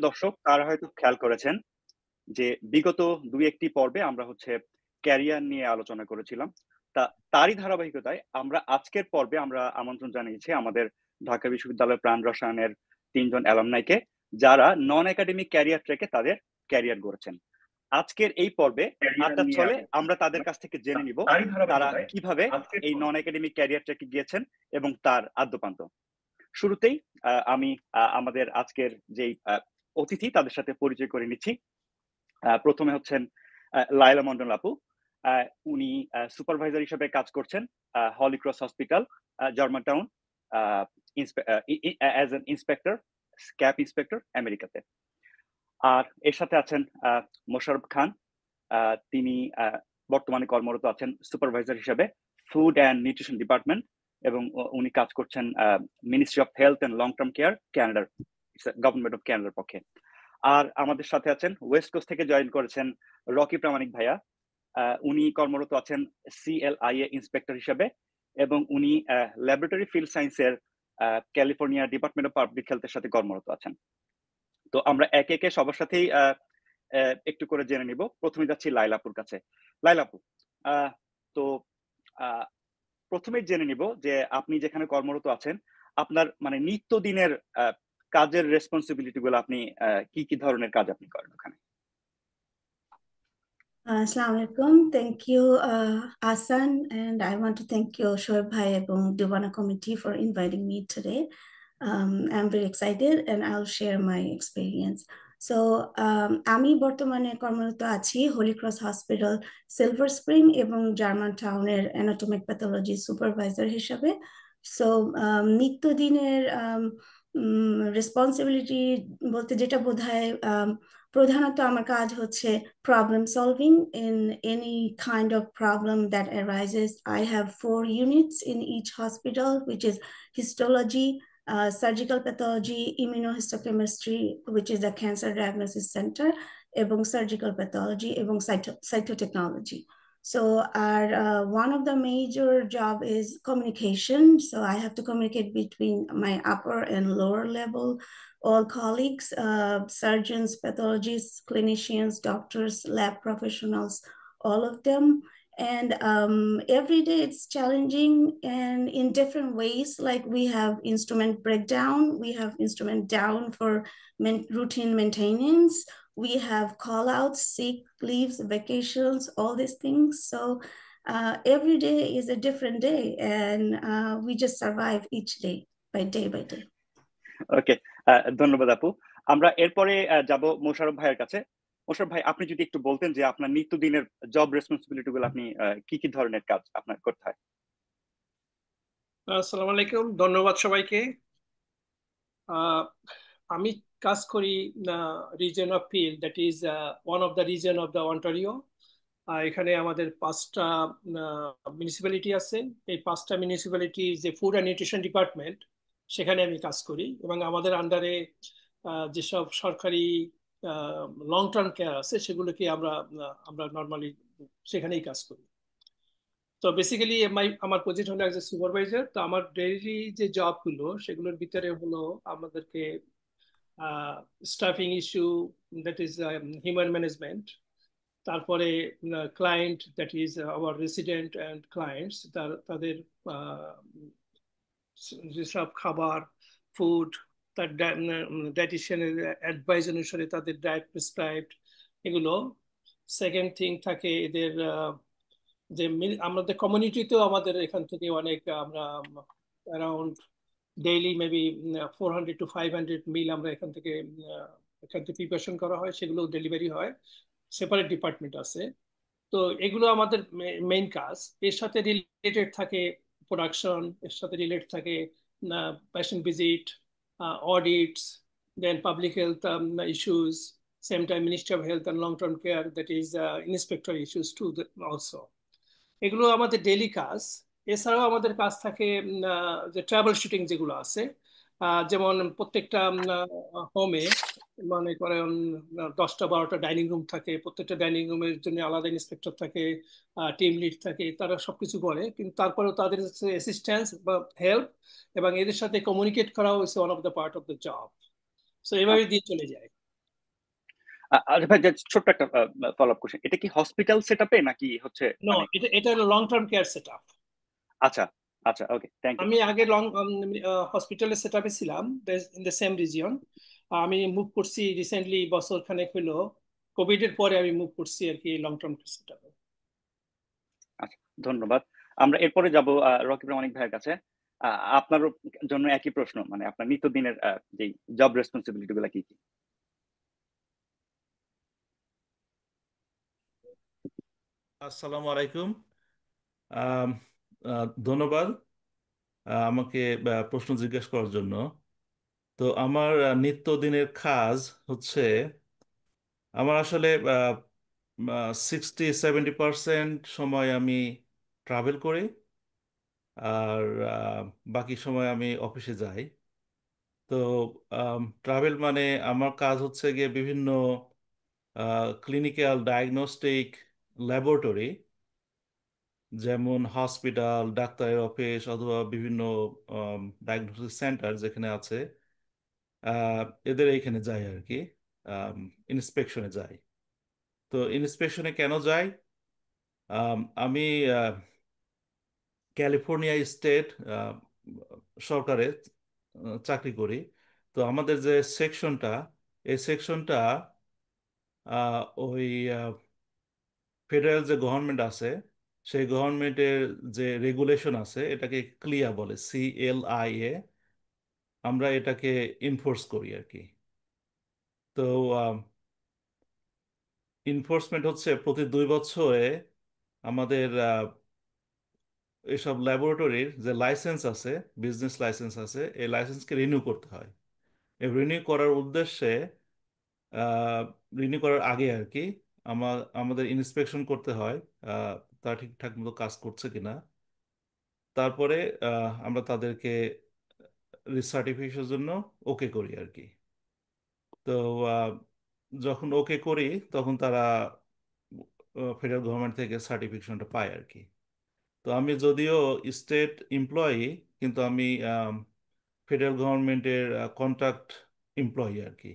দর্শক তারা হয়তো খেয়াল করেছেন যে বিগত ২-১ টি পর্বে আমরা ক্যারিয়ার নিয়ে আলোচনা করেছিলাম। তা তারই ধারাবাহিকতায় আমরা আজকের পর্বে আমন্ত্রণ জানিয়েছি আমাদের ঢাকা বিশ্ববিদ্যালয়ের প্রাণ রসায়নের ৩ জন অ্যালুমনাইকে, যারা নন একাডেমিক ক্যারিয়ার ট্র্যাকে তাদের ক্যারিয়ার গড়েছেন। আজকের এই পর্বে ক্যারিয়ার আড্ডা নিয়ে ছলে আলোচনা আমরা তাদের করেছিলাম। কাছ থেকে জেনে নিব তারই তারা ধারাবাহিকতায় কিভাবে আজকের এই নন একাডেমিক ক্যারিয়ার ট্র্যাকে গিয়েছেন এবং তার আদ্যোপান্ত। শুরুতেই আমি আমাদের আজকের যেই অতিথি তাদের সাথে পরিচয় করে নিচ্ছি। প্রথমে হচ্ছেন লায়লা মন্ডল আপু। আ উনি সুপারভাইজার হিসেবে কাজ করছেন holy cross hospital, German town, uh ইন্সপে আ ই ই as an inspector, CAP inspector আমেরিকাতে। আর এর সাথে আছেন মোশাররফ খান। আ তিনি বর্তমানে কর্মরত আছেন সুপারভাইজার হিসেবে ফুড অ্যান্ড নিউট্রিশন ডিপার্টমেন্ট, এবং উনি কাজ করছেন ministry of health and long term care কানাডার, গভর্নমেন্ট অফ কানাডার পক্ষে। আর আমাদের সাথে আছেন ওয়েস্ট কোস্ট থেকে জয়েন করেছেন রকি প্রামাণিক ভাইয়া। উনি কর্মরত আছেন সিএলআইএ ইন্সপেক্টর হিসেবে, এবং উনি ল্যাবরেটরি ফিল্ড সায়েন্সের ক্যালিফোর্নিয়া ডিপার্টমেন্ট অফ পাবলিক হেলথের সাথে কর্মরত আছেন। তো আমরা একে, একে সবার সাথেই একটু করে জেনে নিব। ১ম এ যাচ্ছি লায়লা আপুর কাছে। লায়লা আপু, আ তো আ ১ম এই জেনে নিব যে আপনি যেখানে কর্মরত আছেন, আপনার মানে নিত্যদিনের কাজের রেসপনসিবিলিটি গুলো আপনি কি ধরনের কাজ আপনি করেন ওখানে? Assalamu alaikum. Thank you, Asan, and I want to thank you, Shoaib Bhai and Divana Committee for inviting me today. I'm very excited and I'll share my experience. So, আমি বর্তমানে কর্মরত আছি Holy Cross hospital Silver Spring এবং জার্মান টাউনের anatomic pathology supervisor হিসাবে। So নিত্যদিনের responsibility বলতে যেটা বোঝায়, প্রধানত আমার কাজ হচ্ছে problem solving in any kind of problem that arises. I have 4 units in each hospital, which is histology, surgical pathology, immunohistochemistry, which is the cancer diagnosis center, এবং surgical pathology, এবং cytotechnology. So one of the major job is communication. So I have to communicate between my upper and lower level all colleagues, surgeons, pathologists, clinicians, doctors, lab professionals, all of them. And every day it's challenging and in different ways. Like we have instrument breakdown, we have instrument down for routine maintenance, we have call outs, sick leaves, vacations, all these things. So every day is a different day, and we just survive each day by day. ওকে, ধন্যবাদ আপু। আমরা এরপরে যাব মোশাররফ ভাইয়ের কাছে। মোশাররফ ভাই, আপনি যদি একটু বলতেন যে আপনার নিত্যদিনের জব রেসপন্সিবিলিটি গুলো আপনি কি ধরনের কাজ আপনার করতে হয়? আসসালামু আলাইকুম, ধন্যবাদ সবাইকে। আমি কাজ করি Region of Peel, that is one of the region of the Ontario. এখানে আমাদের 5টা মিউনিসিপ্যালিটি আছে। এই 5টা মিউনিসিপ্যালিটি যে ফুড অ্যান্ড নিউট্রিশন ডিপার্টমেন্ট, সেখানে আমি কাজ করি, এবং আমাদের আন্ডারে যেসব সরকারি লং টার্ম কেয়ার আছে সেগুলোকে আমরা নর্মালি সেখানেই কাজ করি। তো বেসিক্যালি আমার পজিশন হলো একজন সুপারভাইজার। তো আমার ডেইলি যে জবগুলো সেগুলোর ভিতরে হলো আমাদেরকে staffing issue, that is human management, তারপরে client, that is our resident and clients, তাদের যেসব খাবার, ফুড, তার ডায়েটিশিয়ানের অ্যাডভাইস অনুসারে তাদের ডায়েট প্রেসক্রাইবড, এগুলো। সেকেন্ড থিং থাকে এদের যে আমাদের কমিউনিটিতেও আমাদের এখান থেকে অনেক, আমরা অ্যারাউন্ড ডেইলি মেবি 400 to 500 মিল আমরা এখান থেকে প্রিপারেশন করা হয়, সেগুলো ডেলিভারি হয়। সেপারেট ডিপার্টমেন্ট আছে। তো এগুলো আমাদের মেইন কাজ। এর সাথে রিলেটেড থাকে প্রোডাকশন, এর সাথে রিলেটেড থাকে patient visit, audits, then public health issues, same time Ministry of Health and Long-Term Care, that is inspector issues too also. এগুলো আমাদের ডেইলি কাজ। এছাড়াও আমাদের কাজ থাকে যে ট্রাভেল শুটিং যেগুলো আছে, যেমন প্রত্যেকটা হোমে মনে করেন 10টা-12টা ডাইনিং রুম থাকে, প্রত্যেকটা ডাইনিং রুমের জন্য আলাদা ইন্সপেক্টর থাকে, টিম লিড থাকে, তারা সবকিছু করে। কিন্তু তারপরেও তাদের অ্যাসিস্ট্যান্স বা হেল্প এবং এদের সাথে কমিউনিকেট করা হচ্ছে one of the part of the job. So এভাবে দিয়ে চলে যায়। আচ্ছা ভাই, ছোট্ট একটা ফলো আপ কোশ্চেন, এটা কি হসপিটাল সেটআপে নাকি হচ্ছে নো, মানে? এটা হলো long term care set up. আচ্ছা আচ্ছা, ওকে, থ্যাংক ইউ। আমি আগে লং হসপিটালের সেট আপে ছিলাম ইন দ্য সেম রিজিয়ন। আমি মুভ করছি রিসেন্টলি, বছর খানেক হলো, কোভিড এর পরে আমি মুভ করছি আর কি লং টার্ম সেট আপে। আচ্ছা, ধন্যবাদ। আমরা এরপরে যাব রকিব অনেক ভাইয়ের কাছে। আপনার জন্য একই প্রশ্ন, মানে আপনার নিত্যদিনের যে জব রেসপন্সিবিলিটি গুলা কি কি? আসসালামু আলাইকুম। আম, ধন্যবাদ আমাকে প্রশ্ন জিজ্ঞেস করার জন্য। তো আমার নিত্যদিনের কাজ হচ্ছে, আমার আসলে 60-70% সময় আমি ট্রাভেল করি, আর বাকি সময় আমি অফিসে যাই। তো ট্রাভেল মানে আমার কাজ হচ্ছে গিয়ে বিভিন্ন ক্লিনিক্যাল ডায়াগনস্টিক ল্যাবরেটরি, যেমন হসপিটাল, ডাক্তারের অফিস অথবা বিভিন্ন ডায়াগনস্টিক সেন্টার যেখানে আছে, আহ, এদের এইখানে যাই আর কি, ইন্সপেকশনে যাই। তো ইন্সপেকশনে কেন যাই? আমি ক্যালিফোর্নিয়া স্টেট সরকারে চাকরি করি। তো আমাদের যে সেকশনটা, এই সেকশনটা ওই ফেডারেল যে গভর্নমেন্ট আছে, সেই গভর্নমেন্টের যে রেগুলেশন আছে এটাকে ক্লিয়া বলে, CLIA, আমরা এটাকে ইনফোর্স করি আর কি। তো ইনফোর্সমেন্ট হচ্ছে প্রতি 2 বছরে আমাদের এসব ল্যাবরেটরির যে লাইসেন্স আছে, বিজনেস লাইসেন্স আছে, এই লাইসেন্সকে রিনিউ করতে হয়। এই রিনিউ করার উদ্দেশ্যে, রিনিউ করার আগে আর কি, আমাদের ইন্সপেকশন করতে হয় তা ঠিকঠাক মতো কাজ করছে কিনা। তারপরে আমরা তাদেরকে রিসার্টিফিকেশনের জন্য ওকে করি আর কি। তো আহ, যখন ওকে করি তখন তারা ফেডারেল গভর্নমেন্ট থেকে সার্টিফিকেশনটা পায় আর কি। তো আমি যদিও স্টেট এমপ্লয়ি, কিন্তু আমি ফেডারেল গভর্নমেন্টের কন্ট্রাক্ট এমপ্লয়ি আর কি।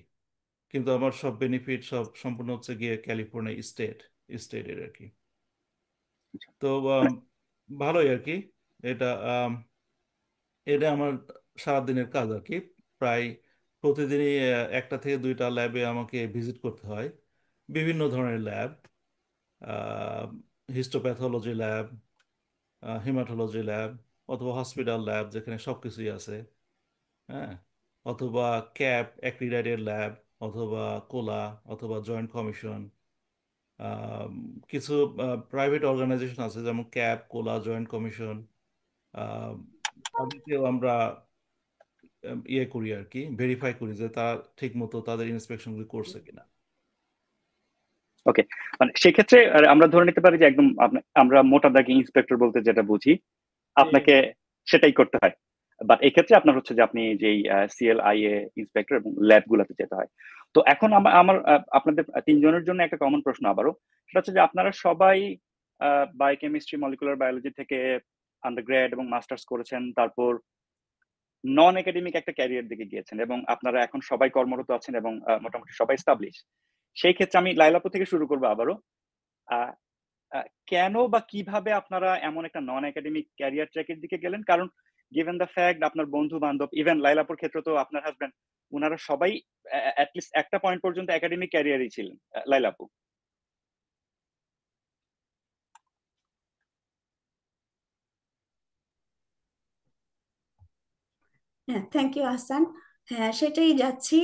কিন্তু আমার সব বেনিফিট সব সম্পূর্ণ হচ্ছে গিয়ে ক্যালিফোর্নিয়া স্টেটের আর কি। তো ভালোই আর কি। এটা এটা আমার সারাদিনের কাজ আর কি। প্রায় প্রতিদিনই 1 থেকে 2টা ল্যাবে আমাকে ভিজিট করতে হয়, বিভিন্ন ধরনের lab, histopathology lab, haematology lab, অথবা হসপিটাল ল্যাব যেখানে সব কিছুই আছে, হ্যাঁ, অথবা ক্যাপ অ্যাক্রিডাইটেড ল্যাব, অথবা কোলা, অথবা জয়েন্ট কমিশন। কিছু প্রাইভেট অর্গানাইজেশন আছে যেমন ক্যাপ, কোলা, জয়েন্ট কমিশন, তাদেরকেও আমরা ইয়ে করি আর কি, ভেরিফাই করি যে তারা ঠিক মতো তাদের ইন্সপেকশনগুলি করছে কিনা। ওকে, মানে সেক্ষেত্রে আমরা ধরে নিতে পারি যে একদম আমরা মোটা দাগে ইন্সপেক্টর বলতে যেটা বুঝি, আপনাকে সেটাই করতে হয়। বাট এই ক্ষেত্রে আপনার হচ্ছে যে আপনি যেই CLIA ইন্সপেক্টর এবং ল্যাব গুলাতে যেতে হয়। তো এখন আমার আপনাদের তিনজনের জন্য একটা কমন প্রশ্ন আবারও, সেটা হচ্ছে যে আপনারা সবাই বায়োকেমিস্ট্রি, মলিকুলার বায়োলজি থেকে আন্ডারগ্রেড এবং মাস্টার্স করেছেন, তারপর নন একাডেমিক একটা ক্যারিয়ার দিকে গিয়েছেন, এবং আপনারা এখন সবাই কর্মরত আছেন এবং মোটামুটি সবাই স্টাবলিশ। সেই ক্ষেত্রে আমি লাইলাপুর থেকে শুরু করবো আবারও। আহ, কেন বা কিভাবে আপনারা এমন একটা নন একাডেমিক ক্যারিয়ার ট্র্যাকের দিকে গেলেন? কারণ গিভেন দ্য ফ্যাক্ট আপনার বন্ধু বান্ধব, ইভেন লাইলাপুর ক্ষেত্রে তো আপনার হাজবেন্ড, ওনারা সবাই অ্যাটলিস্ট একটা পয়েন্ট পর্যন্ত একাডেমিক ক্যারিয়ারই ছিলেন। লাইলাপু। হ্যাঁ, থ্যাংক ইউ আহসান। হ্যাঁ, সেটাই যাচ্ছি।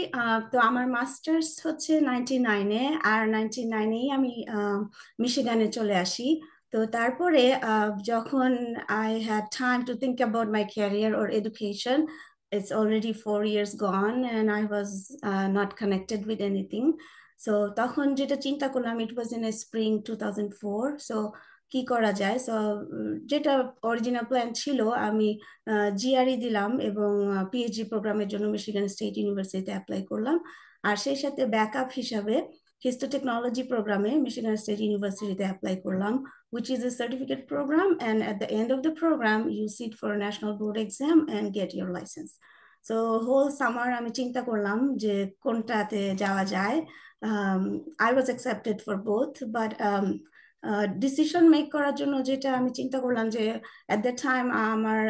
তো আমার মাস্টার্স হচ্ছে 99-এ, আর 99-এই আমি মিশিগানে চলে আসি। তো তারপরে যখন I had time to think about my career or education, it's already 4 years gone and I was not connected with anything. So তখন যেটা চিন্তা করলাম, it was in a spring 2004. So কি করা যায়? সো যেটা অরিজিনাল প্ল্যান ছিল, আমি GRE দিলাম এবং PhD প্রোগ্রামের জন্য মিশিগান স্টেট ইউনিভার্সিটিতে অ্যাপ্লাই করলাম। আর সেই সাথে ব্যাকআপ হিসাবে হিস্টোটেকনোলজি প্রোগ্রামে মিশিগান স্টেট ইউনিভার্সিটিতে অ্যাপ্লাই করলাম, which is a certificate program, and at the end of the program you sit for a national board exam and get your license. So whole summer আমি চিন্তা করলাম যে কোনটাতে যাওয়া যায়। I was accepted for both, but decision make করার জন্য যেটা আমি চিন্তা করলাম যে at that time আমার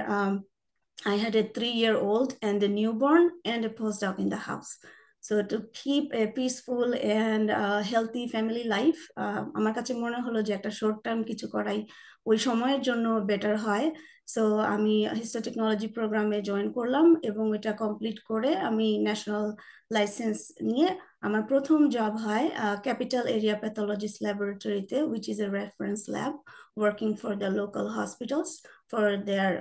I had a 3-year-old and a newborn and a postdoc in the house. So to keep a peaceful and healthy family life, আমার কাছে মনে হলো যে একটা শর্ট টার্ম কিছু করাই ওই সময়ের জন্য বেটার হয়। সো আমি হিস্টোটেকনোলজি প্রোগ্রামে জয়েন করলাম এবং এটা কমপ্লিট করে আমি ন্যাশনাল লাইসেন্স নিয়ে আমার প্রথম জব হয় ক্যাপিটাল এরিয়া প্যাথোলজিস্ট ল্যাবরেটরিতে, which is a reference lab working for the local hospitals for their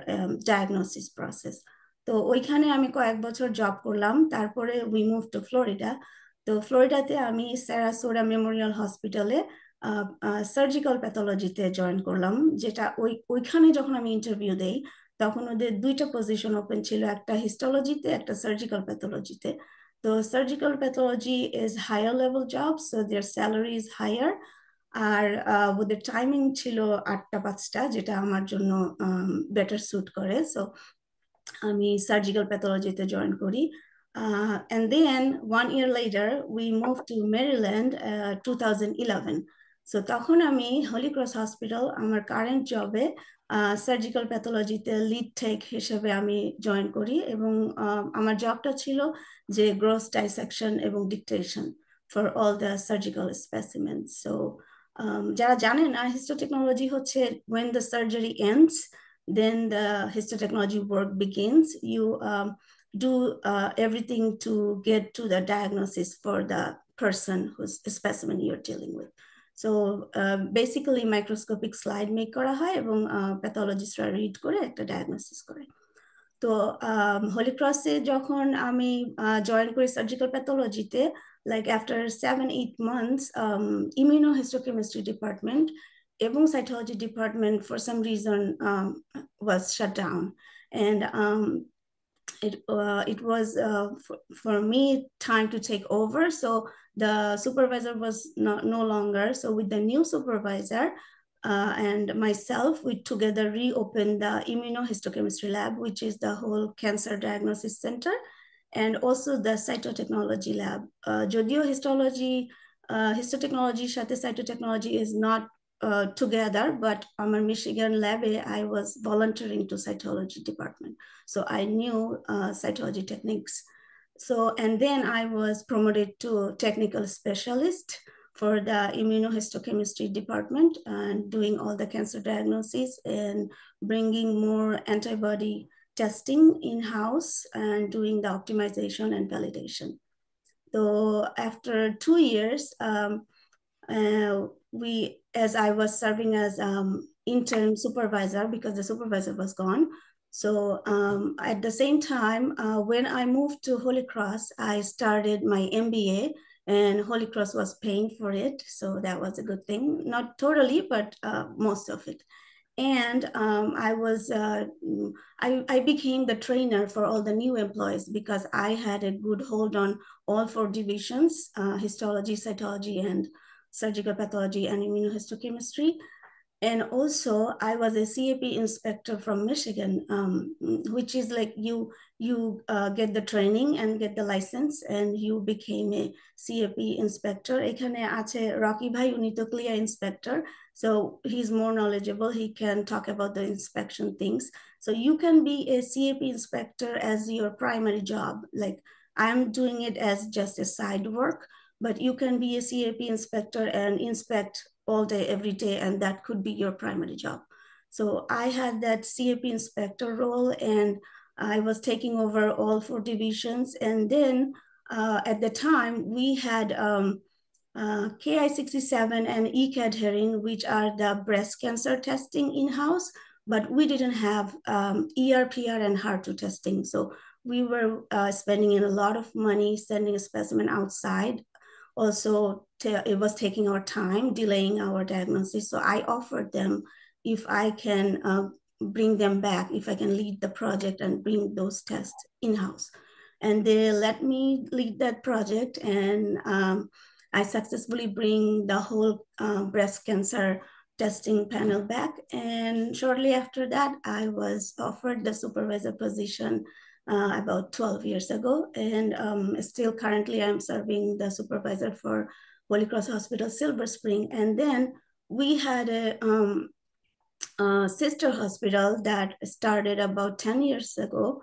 diagnosis process. তো ওইখানে আমি কয়েক বছর জব করলাম, তারপরে উই মুভ টু ফ্লোরিডা। তো ফ্লোরিডাতে আমি সারাসোরা মেমোরিয়াল হসপিটালে সার্জিক্যাল প্যাথোলজিতে জয়েন করলাম, যেটা ওইখানে যখন আমি ইন্টারভিউ দেই তখন ওদের 2টা পজিশন ওপেন ছিল, একটা হিস্টোলজিতে একটা সার্জিক্যাল প্যাথোলজিতে। তো surgical pathology is higher level job, so their salary is higher, আর ওদের টাইমিং ছিল 8টা 5টা, যেটা আমার জন্য বেটার স্যুট করে। সো আমি সার্জিক্যাল প্যাথোলজিতে জয়েন করি। And then 1 year later we moved to Maryland 2011. So তখন আমি হোলি ক্রস হসপিটাল আমার কারেন্ট জবে সার্জিক্যাল প্যাথোলজিতে লিড টেক হিসেবে আমি জয়েন করি, এবং আমার জবটা ছিল যে গ্রস ডাইসেকশন এবং dictation for all the surgical specimens. So যারা জানে না, হিস্টোটেকনোলজি হচ্ছে when the surgery ends, then the histotechnology work begins. You do everything to get to the diagnosis for the person whose specimen you're dealing with. So basically microscopic slide make করা হয় এবং প্যাথোলজিস্টরা read করে একটা diagnosis করে। তো হোলি ক্রসে যখন আমি join করি surgical প্যাথোলজিতে, like after 7-8 months, immunohistochemistry department এবং cytology department for some reason was shut down, and it was for me time to take over. So the supervisor was no longer. So with the new supervisor and myself, we together reopened the immunohistochemistry lab, which is the whole cancer diagnosis center, and also the cytotechnology lab. Jodio histotechnology সাথে cytotechnology is not together, but our Michigan lab, I was volunteering to cytology department. So I knew cytology techniques. So, and then I was promoted to technical specialist for the immunohistochemistry department and doing all the cancer diagnosis and bringing more antibody testing in-house and doing the optimization and validation. So after 2 years, as I was serving as interim supervisor because the supervisor was gone. So at the same time, when I moved to Holy Cross, I started my MBA, and Holy Cross was paying for it. So that was a good thing. Not totally, but most of it. And I became the trainer for all the new employees because I had a good hold on all 4 divisions, histology, cytology, and surgical pathology and immunohistochemistry. And also I was a CAP inspector from Michigan, which is like you get the training and get the license and you became a CAP inspector. এখানে আছে Rocky Bhai, উনি তো clear inspector, so he's more knowledgeable. He can talk about the inspection things. So you can be a CAP inspector as your primary job. Like I'm doing it as just a side work, but you can be a CAP inspector and inspect all day, every day, and that could be your primary job. So I had that CAP inspector role, and I was taking over all 4 divisions. And then at the time, we had Ki-67 and ECAD hearing, which are the breast cancer testing in-house, but we didn't have ER/PR and HER2 testing. So we were spending in a lot of money sending a specimen outside. Also, it was taking our time, delaying our diagnosis. So I offered them if I can bring them back, if I can lead the project and bring those tests in-house. And they let me lead that project, and I successfully bring the whole breast cancer testing panel back. And shortly after that, I was offered the supervisor position about 12 years ago. And still currently I'm serving the supervisor for Holy Cross Hospital Silver Spring. And then we had a sister hospital that started about 10 years ago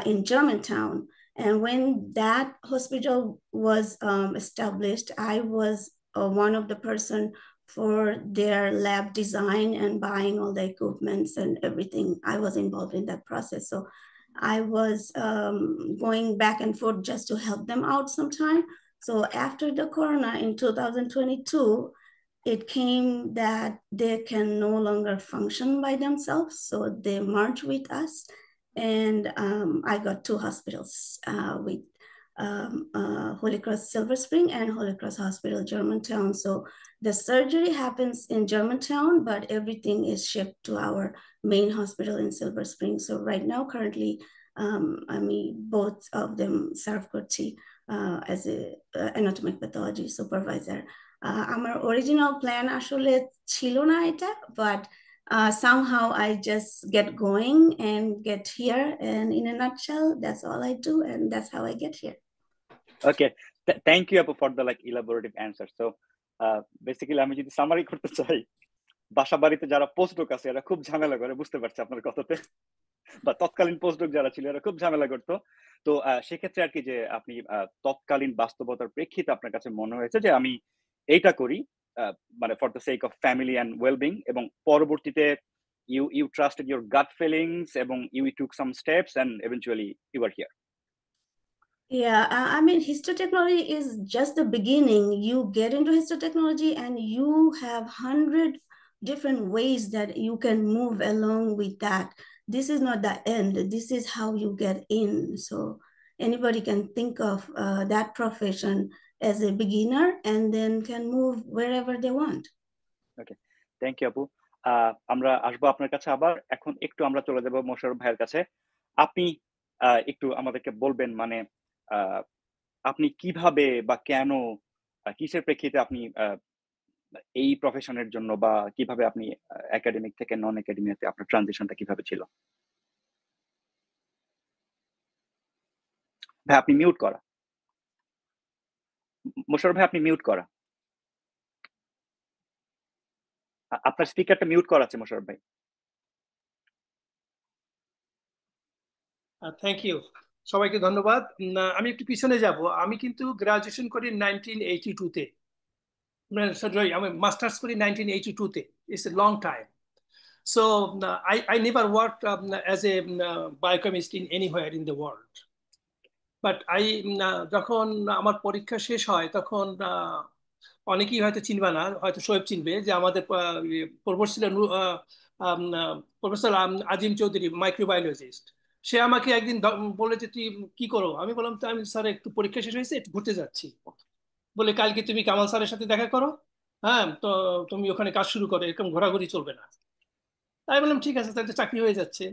in Germantown. And when that hospital was established, I was one of the person for their lab design and buying all the equipments and everything. I was involved in that process. So I was going back and forth just to help them out sometime. So after the corona in 2022, it came that they can no longer function by themselves. So they merged with us. And I got two hospitals with Holy Cross Silver Spring and Holy Cross Hospital Germantown. So the surgery happens in Germantown, but everything is shipped to our main hospital in Silver Spring. So right now, currently, I mean, both of them serve Kurti as a anatomic pathology supervisor. আমার original plan আসলে ছিল না এটা, but somehow I just get going and get here. And in a nutshell, that's all I do, and that's how I get here. Okay, thank you Apu for the like elaborative answer. So basically আমি যদি summary করতে চাই, বাসা বাড়িতে যারা postdoc আছে এরা খুব ঝামেলা করে, বুঝতে পারছি আপনার কথাতে, বা তৎকালীন পোস্টডক যারা ছিল এরা খুব ঝামেলা করতো। তো সেক্ষেত্রে আর কি যে আপনি তৎকালীন বাস্তবতার প্রেক্ষিতে আপনার কাছে মনে হয়েছে যে আমি এইটা করি মানে for the sake of family and wellbeing, এবং পরবর্তীতে you trusted your gut feelings এবং you took some steps and eventually you are here. Yeah, I mean, histotechnology is just the beginning. You get into histotechnology and you have 100 different ways that you can move along with that. This is not the end. This is how you get in. So anybody can think of that profession as a beginner and then can move wherever they want. Okay, thank you আপু। আমরা আসবো আপনার কাছে আবার। এখন একটু আমরা চলে যাব মোশাররফ ভাইয়ের কাছে। আপনি একটু আমাদেরকে বলবেন মানে আপনি কিভাবে বা কেন কিসের প্রেক্ষিতে আপনি এই প্রফেশনের জন্য বা কিভাবে আপনি একাডেমিক থেকে নন একাডেমিতে আপনার ট্রানজিশনটা কিভাবে ছিল? ভাই আপনি মিউট করা। মোশাররফ ভাই আপনি মিউট করা। আপনার স্পিকারটা মিউট করা আছে মোশাররফ ভাই। থ্যাংক ইউ, সবাইকে ধন্যবাদ। আমি একটু পিছনে যাব। আমি কিন্তু গ্রাজুয়েশন করি 1982-তে, সরি আমি মাস্টার্স করি 1982-তে। It's a long time. So I never worked as a biochemist in anywhere in the world. But যখন আমার পরীক্ষা শেষ হয় তখন অনেকেই হয়তো চিনবে না, হয়তো শোয়েব চিনবে, যে আমাদের প্রফেসর ছিল প্রফেসর আজিম চৌধুরী, মাইক্রোবায়োলজিস্ট। সে আমাকে একদিন বলে যে তুই কি করো? আমি বললাম তো আমি স্যার একটু পরীক্ষা শেষ হয়েছে, একটু ঘুরতে যাচ্ছি। বলে কালকে তুমি কামাল স্যারের সাথে দেখা করো, হ্যাঁ তো তুমি ওখানে কাজ শুরু করো, এরকম ঘোরাঘুরি চলবে না। তাই বললাম ঠিক আছে, তাহলে চাকরি হয়ে যাচ্ছে।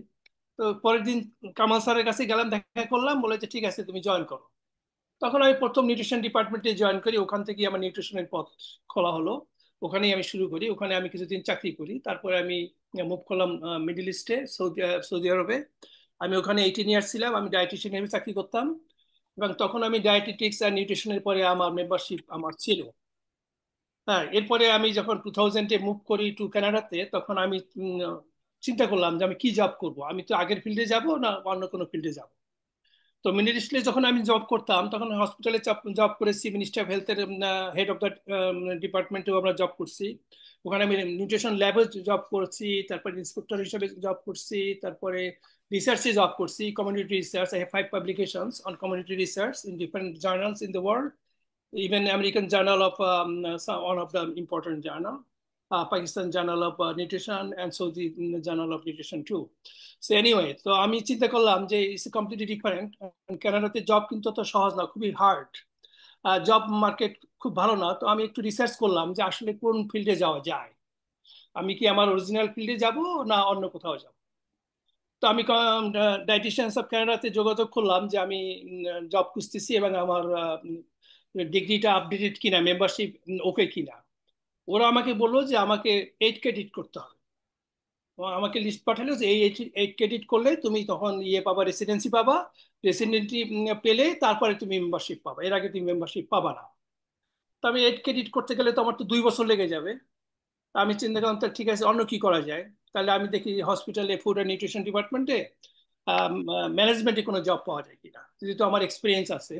তো পরের দিন কামাল স্যারের কাছে গেলাম, দেখা করলাম, বলে যে ঠিক আছে তুমি জয়েন করো। তখন আমি প্রথম নিউট্রিশন ডিপার্টমেন্টে জয়েন করি। ওখান থেকে আমার নিউট্রিশনের পথ খোলা হলো, ওখানেই আমি শুরু করি। ওখানে আমি কিছুদিন চাকরি করি, তারপরে আমি মুভ করলাম মিডল ইস্টে, সৌদি আরবে। আমি ওখানে 18 ইয়ার্স ছিলাম। আমি ডায়েটিশিয়ান হিসেবে চাকরি করতাম, এবং তখন আমি ডায়েটিটিক্স আর নিউট্রিশনের পরে আমার মেম্বারশিপ আমার ছিল। হ্যাঁ, এরপরে আমি যখন 2000-এ মুভ করি টু কানাডাতে, তখন আমি চিন্তা করলাম যে আমি কি জব করব। আমি তো আগের ফিল্ডে যাব না অন্য কোনো ফিল্ডে যাব। তো মিডল ইস্টে যখন আমি জব করতাম তখন হসপিটালে জব করেছি, মিনিস্ট্রি অফ হেলথের হেড অফ দ্য ডিপার্টমেন্টেও আমরা জব করছি। ওখানে আমি নিউট্রিশন ল্যাবে জব করছি, তারপরে ইন্সপেক্টর হিসেবে জব করছি, তারপরে রিসার্চে জব করছি, community research. I have 5 publications on community research in different journals in the world, even American Journal of one of the important journal, Pakistan Journal of Nutrition, and so the Journal of Nutrition too. So anyway, তো আমি চিন্তা করলাম যে it's completely different. কানাডাতে job কিন্তু তো সহজ না, খুবই হার্ড। জব মার্কেট খুব ভালো না। তো আমি একটু রিসার্চ করলাম যে আসলে কোন ফিল্ডে যাওয়া যায়, আমি কি আমার অরিজিনাল ফিল্ডে যাব না অন্য কোথাও যাব। তো আমি ডায়েটিশিয়ানস অফ কানাডাতে যোগাযোগ করলাম যে আমি জব খুঁজতেছি এবং আমার ডিগ্রিটা আপডেটেড কিনা, মেম্বারশিপ ওকে কিনা। ওরা আমাকে বললো যে আমাকে 8 ক্রেডিট করতে হবে। আমাকে লিস্ট পাঠালো যে এই 8 ক্রেডিট করলে তুমি তখন ইয়ে পাবা, রেসিডেন্সি পাবা, রেসিডেন্সি পেলে তারপরে তুমি মেম্বারশিপ পাবা, এর আগে তুমি মেম্বারশিপ পাবা না। তো আমি 8 ক্রেডিট করতে গেলে তো আমার তো 2 বছর লেগে যাবে। আমি চিন্তা করলাম তা ঠিক আছে, অন্য কি করা যায়। তাহলে আমি দেখি হসপিটালে ফুড অ্যান্ড নিউট্রিশন ডিপার্টমেন্টে ম্যানেজমেন্টে কোনো জব পাওয়া যায় কিনা, যেহেতু আমার এক্সপিরিয়েন্স আছে।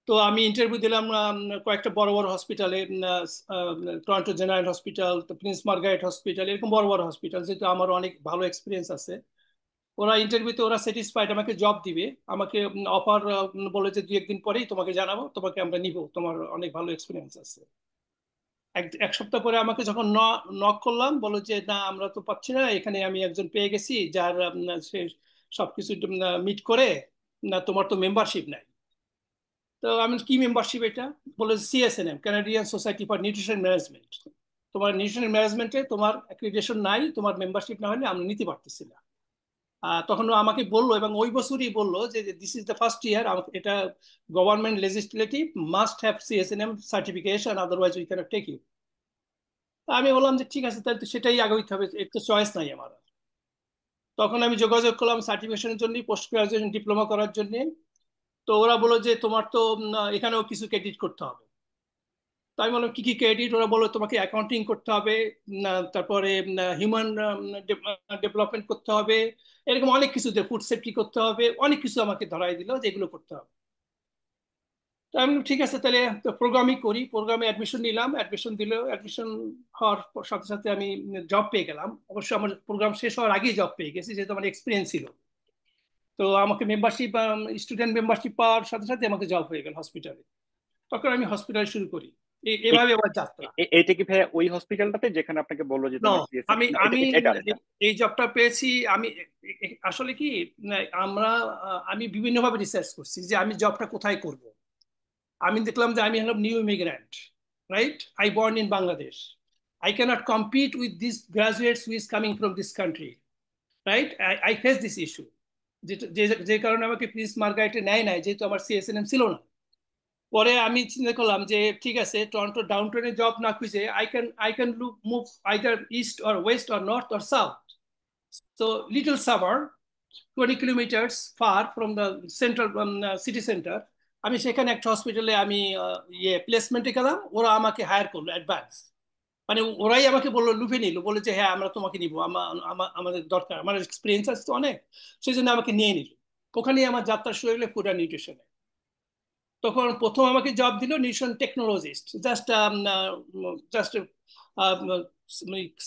তো আমি ইন্টারভিউ দিলাম কয়েকটা বড় বড় হসপিটালে, Toronto general hospital, Prince Margaret hospital, এরকম বড় বড় হসপিটাল, যেহেতু আমার অনেক ভালো এক্সপিরিয়েন্স আছে। ওরা ইন্টারভিউতে ওরা স্যাটিসফাইড, আমাকে জব দিবে, আমাকে অফার বলে যে 2-1 দিন পরেই তোমাকে জানাবো, তোমাকে আমরা নিব, তোমার অনেক ভালো এক্সপিরিয়েন্স আছে। এক সপ্তাহ পরে আমাকে যখন নক করলাম, বলো যে না আমরা তো পাচ্ছি না, এখানে আমি একজন পেয়ে গেছি যার সে সবকিছু মিট করে, না তোমার তো মেম্বারশিপ নাই। তো আমি কি মেম্বারশিপ এটা? বলে CSNM, Canadian society for nutrition management. তোমার নিউট্রিশন ম্যানেজমেন্টে তোমার অ্যাক্রিডিটেশন নাই, তোমার মেম্বারশিপ না হলে আমরা নিতে পারতেছি না। তখন আমাকে বললো, এবং ওই বছরই বললো যে this is the first year, এটা government legislative must have CSNM certification, otherwise we can't take you. আমি বললাম যে ঠিক আছে, তাহলে তো সেটাই আগাইতে হবে, এর তো চয়েস নাই আমার। তখন আমি যোগাযোগ করলাম সার্টিফিকেশনের জন্য, পোস্ট গ্রাজুয়েশন ডিপ্লোমা করার জন্য। তো ওরা বললো যে তোমার তো এখানেও কিছু ক্রেডিট করতে হবে। তো আমি বললাম কি কি ক্রেডিট? ওরা বললো তোমাকে অ্যাকাউন্টিং করতে হবে, তারপরে হিউম্যান ডেভেলপমেন্ট করতে হবে, এরকম অনেক কিছু, ফুড সেফটি করতে হবে, অনেক কিছু আমাকে ধরাই দিল যে এগুলো করতে হবে। তো আমি ঠিক আছে, তাহলে প্রোগ্রামই করি। প্রোগ্রামে অ্যাডমিশন নিলাম, অ্যাডমিশন দিল, অ্যাডমিশন হওয়ার সাথে সাথে আমি জব পেয়ে গেলাম। অবশ্য আমার প্রোগ্রাম শেষ হওয়ার আগেই জব পেয়ে গেছি, যেহেতু আমার এক্সপিরিয়েন্স ছিল। তো আমাকে মেম্বারশিপ, স্টুডেন্ট মেম্বারশিপ পাওয়ার সাথে সাথে আমাকে জব হয়ে গেল হসপিটালে। তখন আমি হসপিটালে শুরু করি, এভাবে আমার যাত্রা। এটা কি ভাই ওই হসপিটালটাতে যেখানে আপনাকে বললো যে তোমার আমি আমি এটা এই জবটা পেয়েছি। আমি আসলে কি, আমি বিভিন্নভাবে রিসার্চ করছি যে আমি জবটা কোথায় করব। আমি দেখলাম যে আমি হলাম new immigrant, right? I born in Bangladesh. I cannot compete with these graduates who is coming from this country, right? I face this issue. যে কারণে আমাকে প্রিন্স মার্গারেটে নেয় নাই, যেহেতু আমার CSNM ছিল না। পরে আমি চিন্তা করলাম যে ঠিক আছে, টরন্টো ডাউনটাউনে জব না খুঁজে I can move either east or west or north or south. So little suburb, 20 kilometers far from the central city center. আমি সেখানে একটা হসপিটালে আমি প্লেসমেন্টে গেলাম, ওরা আমাকে হায়ার করলো অ্যাডভান্স। মানে ওরাই আমাকে বললো, লুফে নিল, বলে যে হ্যাঁ আমরা তোমাকে নিবো, আমাদের দরকার, আমার এক্সপিরিয়েন্স আছে তো অনেক, সেই জন্য আমাকে নিয়ে নিল। ওখানেই আমার যাত্রা শুরু হলো ফুড অ্যান্ড নিউট্রিশনে। তখন প্রথম আমাকে জব দিল nutrition technologist, just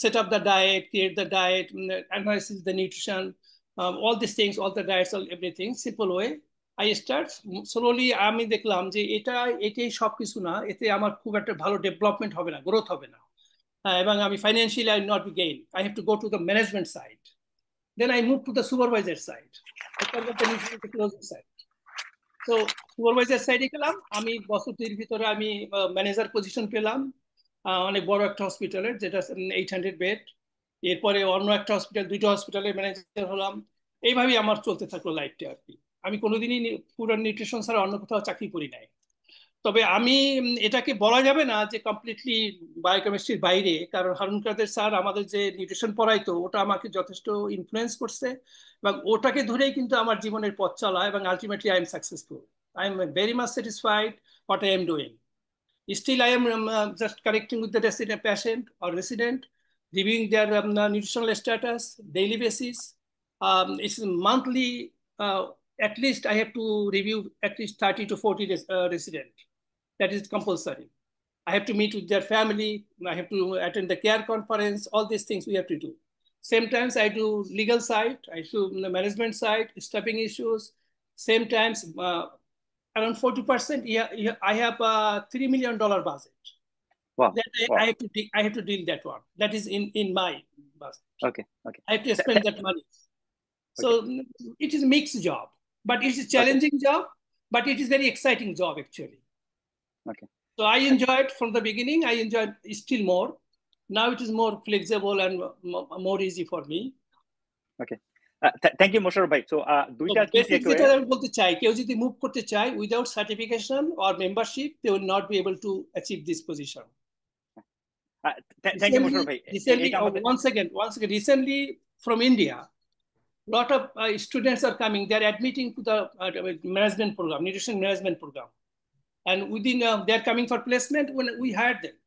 set up the diet, create the diet, analysis the nutrition, all these things, all the diets, all everything, simple way. I start slowly. আমি দেখলাম যে এটাই সবকিছু না, এতে আমার খুব একটা ভালো ডেভেলপমেন্ট হবে না, গ্রোথ হবে না, এবং আমি financially I not be gain. I have to go to the management side. Then I move to the supervisor side. I call the nutrition technology side. তো সুপারভাইজার সাইডে গেলাম। আমি বছর 2 ভিতরে আমি ম্যানেজার পজিশন পেলাম অনেক বড় একটা হসপিটালের, যেটা 800 বেড। এরপরে অন্য একটা হসপিটাল, 2টা হসপিটালের ম্যানেজার হলাম। এইভাবেই আমার চলতে থাকলো লাইফটা আর কি। আমি কোনোদিনই ফুড অ্যান্ড নিউট্রিশন ছাড়া অন্য কোথাও চাকরি করি নাই। তবে আমি এটাকে বলা যাবে না যে কমপ্লিটলি বায়োকেমিস্ট্রির বাইরে, কারণ হারুন কাদের স্যার আমাদের যে নিউট্রিশন পড়াইতো, ওটা আমাকে যথেষ্ট ইনফ্লুয়েন্স করছে, এবং ওটাকে ধরেই কিন্তু আমার জীবনের পথ চলা, এবং ultimately I am successful. I am very much satisfied what I am doing. Still, I am just connecting with the resident patient or resident, reviewing their nutritional status, daily basis. It's monthly. At least I have to review at least 30 to 40 resident. That is compulsory. I have to meet with their family. I have to attend the care conference. All these things we have to do. Sometimes I do legal side, I do the management side, staffing issues. Sometimes around 40%. I have a $3 million budget. Wow. That I have to deal that one. That is in my budget. Okay. I have to spend that money. So it is a mixed job, but it is a challenging job, but it is very exciting job actually. Okay. So I enjoyed from the beginning. I enjoyed still more. Now it is more flexible and more easy for me. Okay. Thank you, Mosharraf bhai. So দুইটা কি যেটা আমি বলতে চাই, কেউ যদি move করতে চায় without certification or membership, they will not be able to achieve this position. Thank you Recently, Musharraf ভাই recently, এটা আমাদের once again, recently from India, lot of students are coming. They are admitting to the management program, nutrition management program, and within they are coming for placement when we hired them.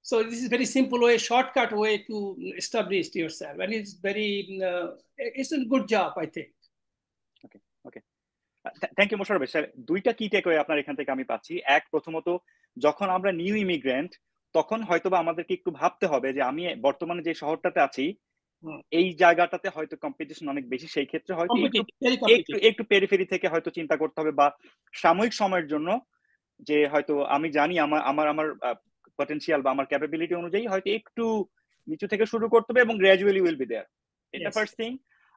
So this is very simple way, shortcut way to establish yourself, and it's very it's a good job, I think. Okay okay thank you Musharraf ভাই sir দুইটা কি takeaway আপনার এখান থেকে আমি পাচ্ছি এক প্রথমত যখন আমরা নিউ ইমিগ্রেন্ট তখন হয়তোবা আমাদেরকে একটু ভাবতে হবে যে আমি বর্তমানে যে শহরটাতে আছি এই জায়গাটাতে হয়তো কম্পিটিশন অনেক বেশি সেই ক্ষেত্রে হয়তো একটু Competitive, very একটু competitive. একটু পেরিফেরি থেকে হয়তো চিন্তা করতে হবে বা সাময়িক সময়ের জন্য যে হয়তো আমি জানি আমার আমার আমার পটেনশিয়াল বা আমার ক্যাপাবিলিটি অনুযায়ী হয়তো একটু নিচু থেকে শুরু করতে হবে এবং গ্র্যাজুয়ালি উইল বি দেয়ার এটা Yes. ফার্স্ট থিং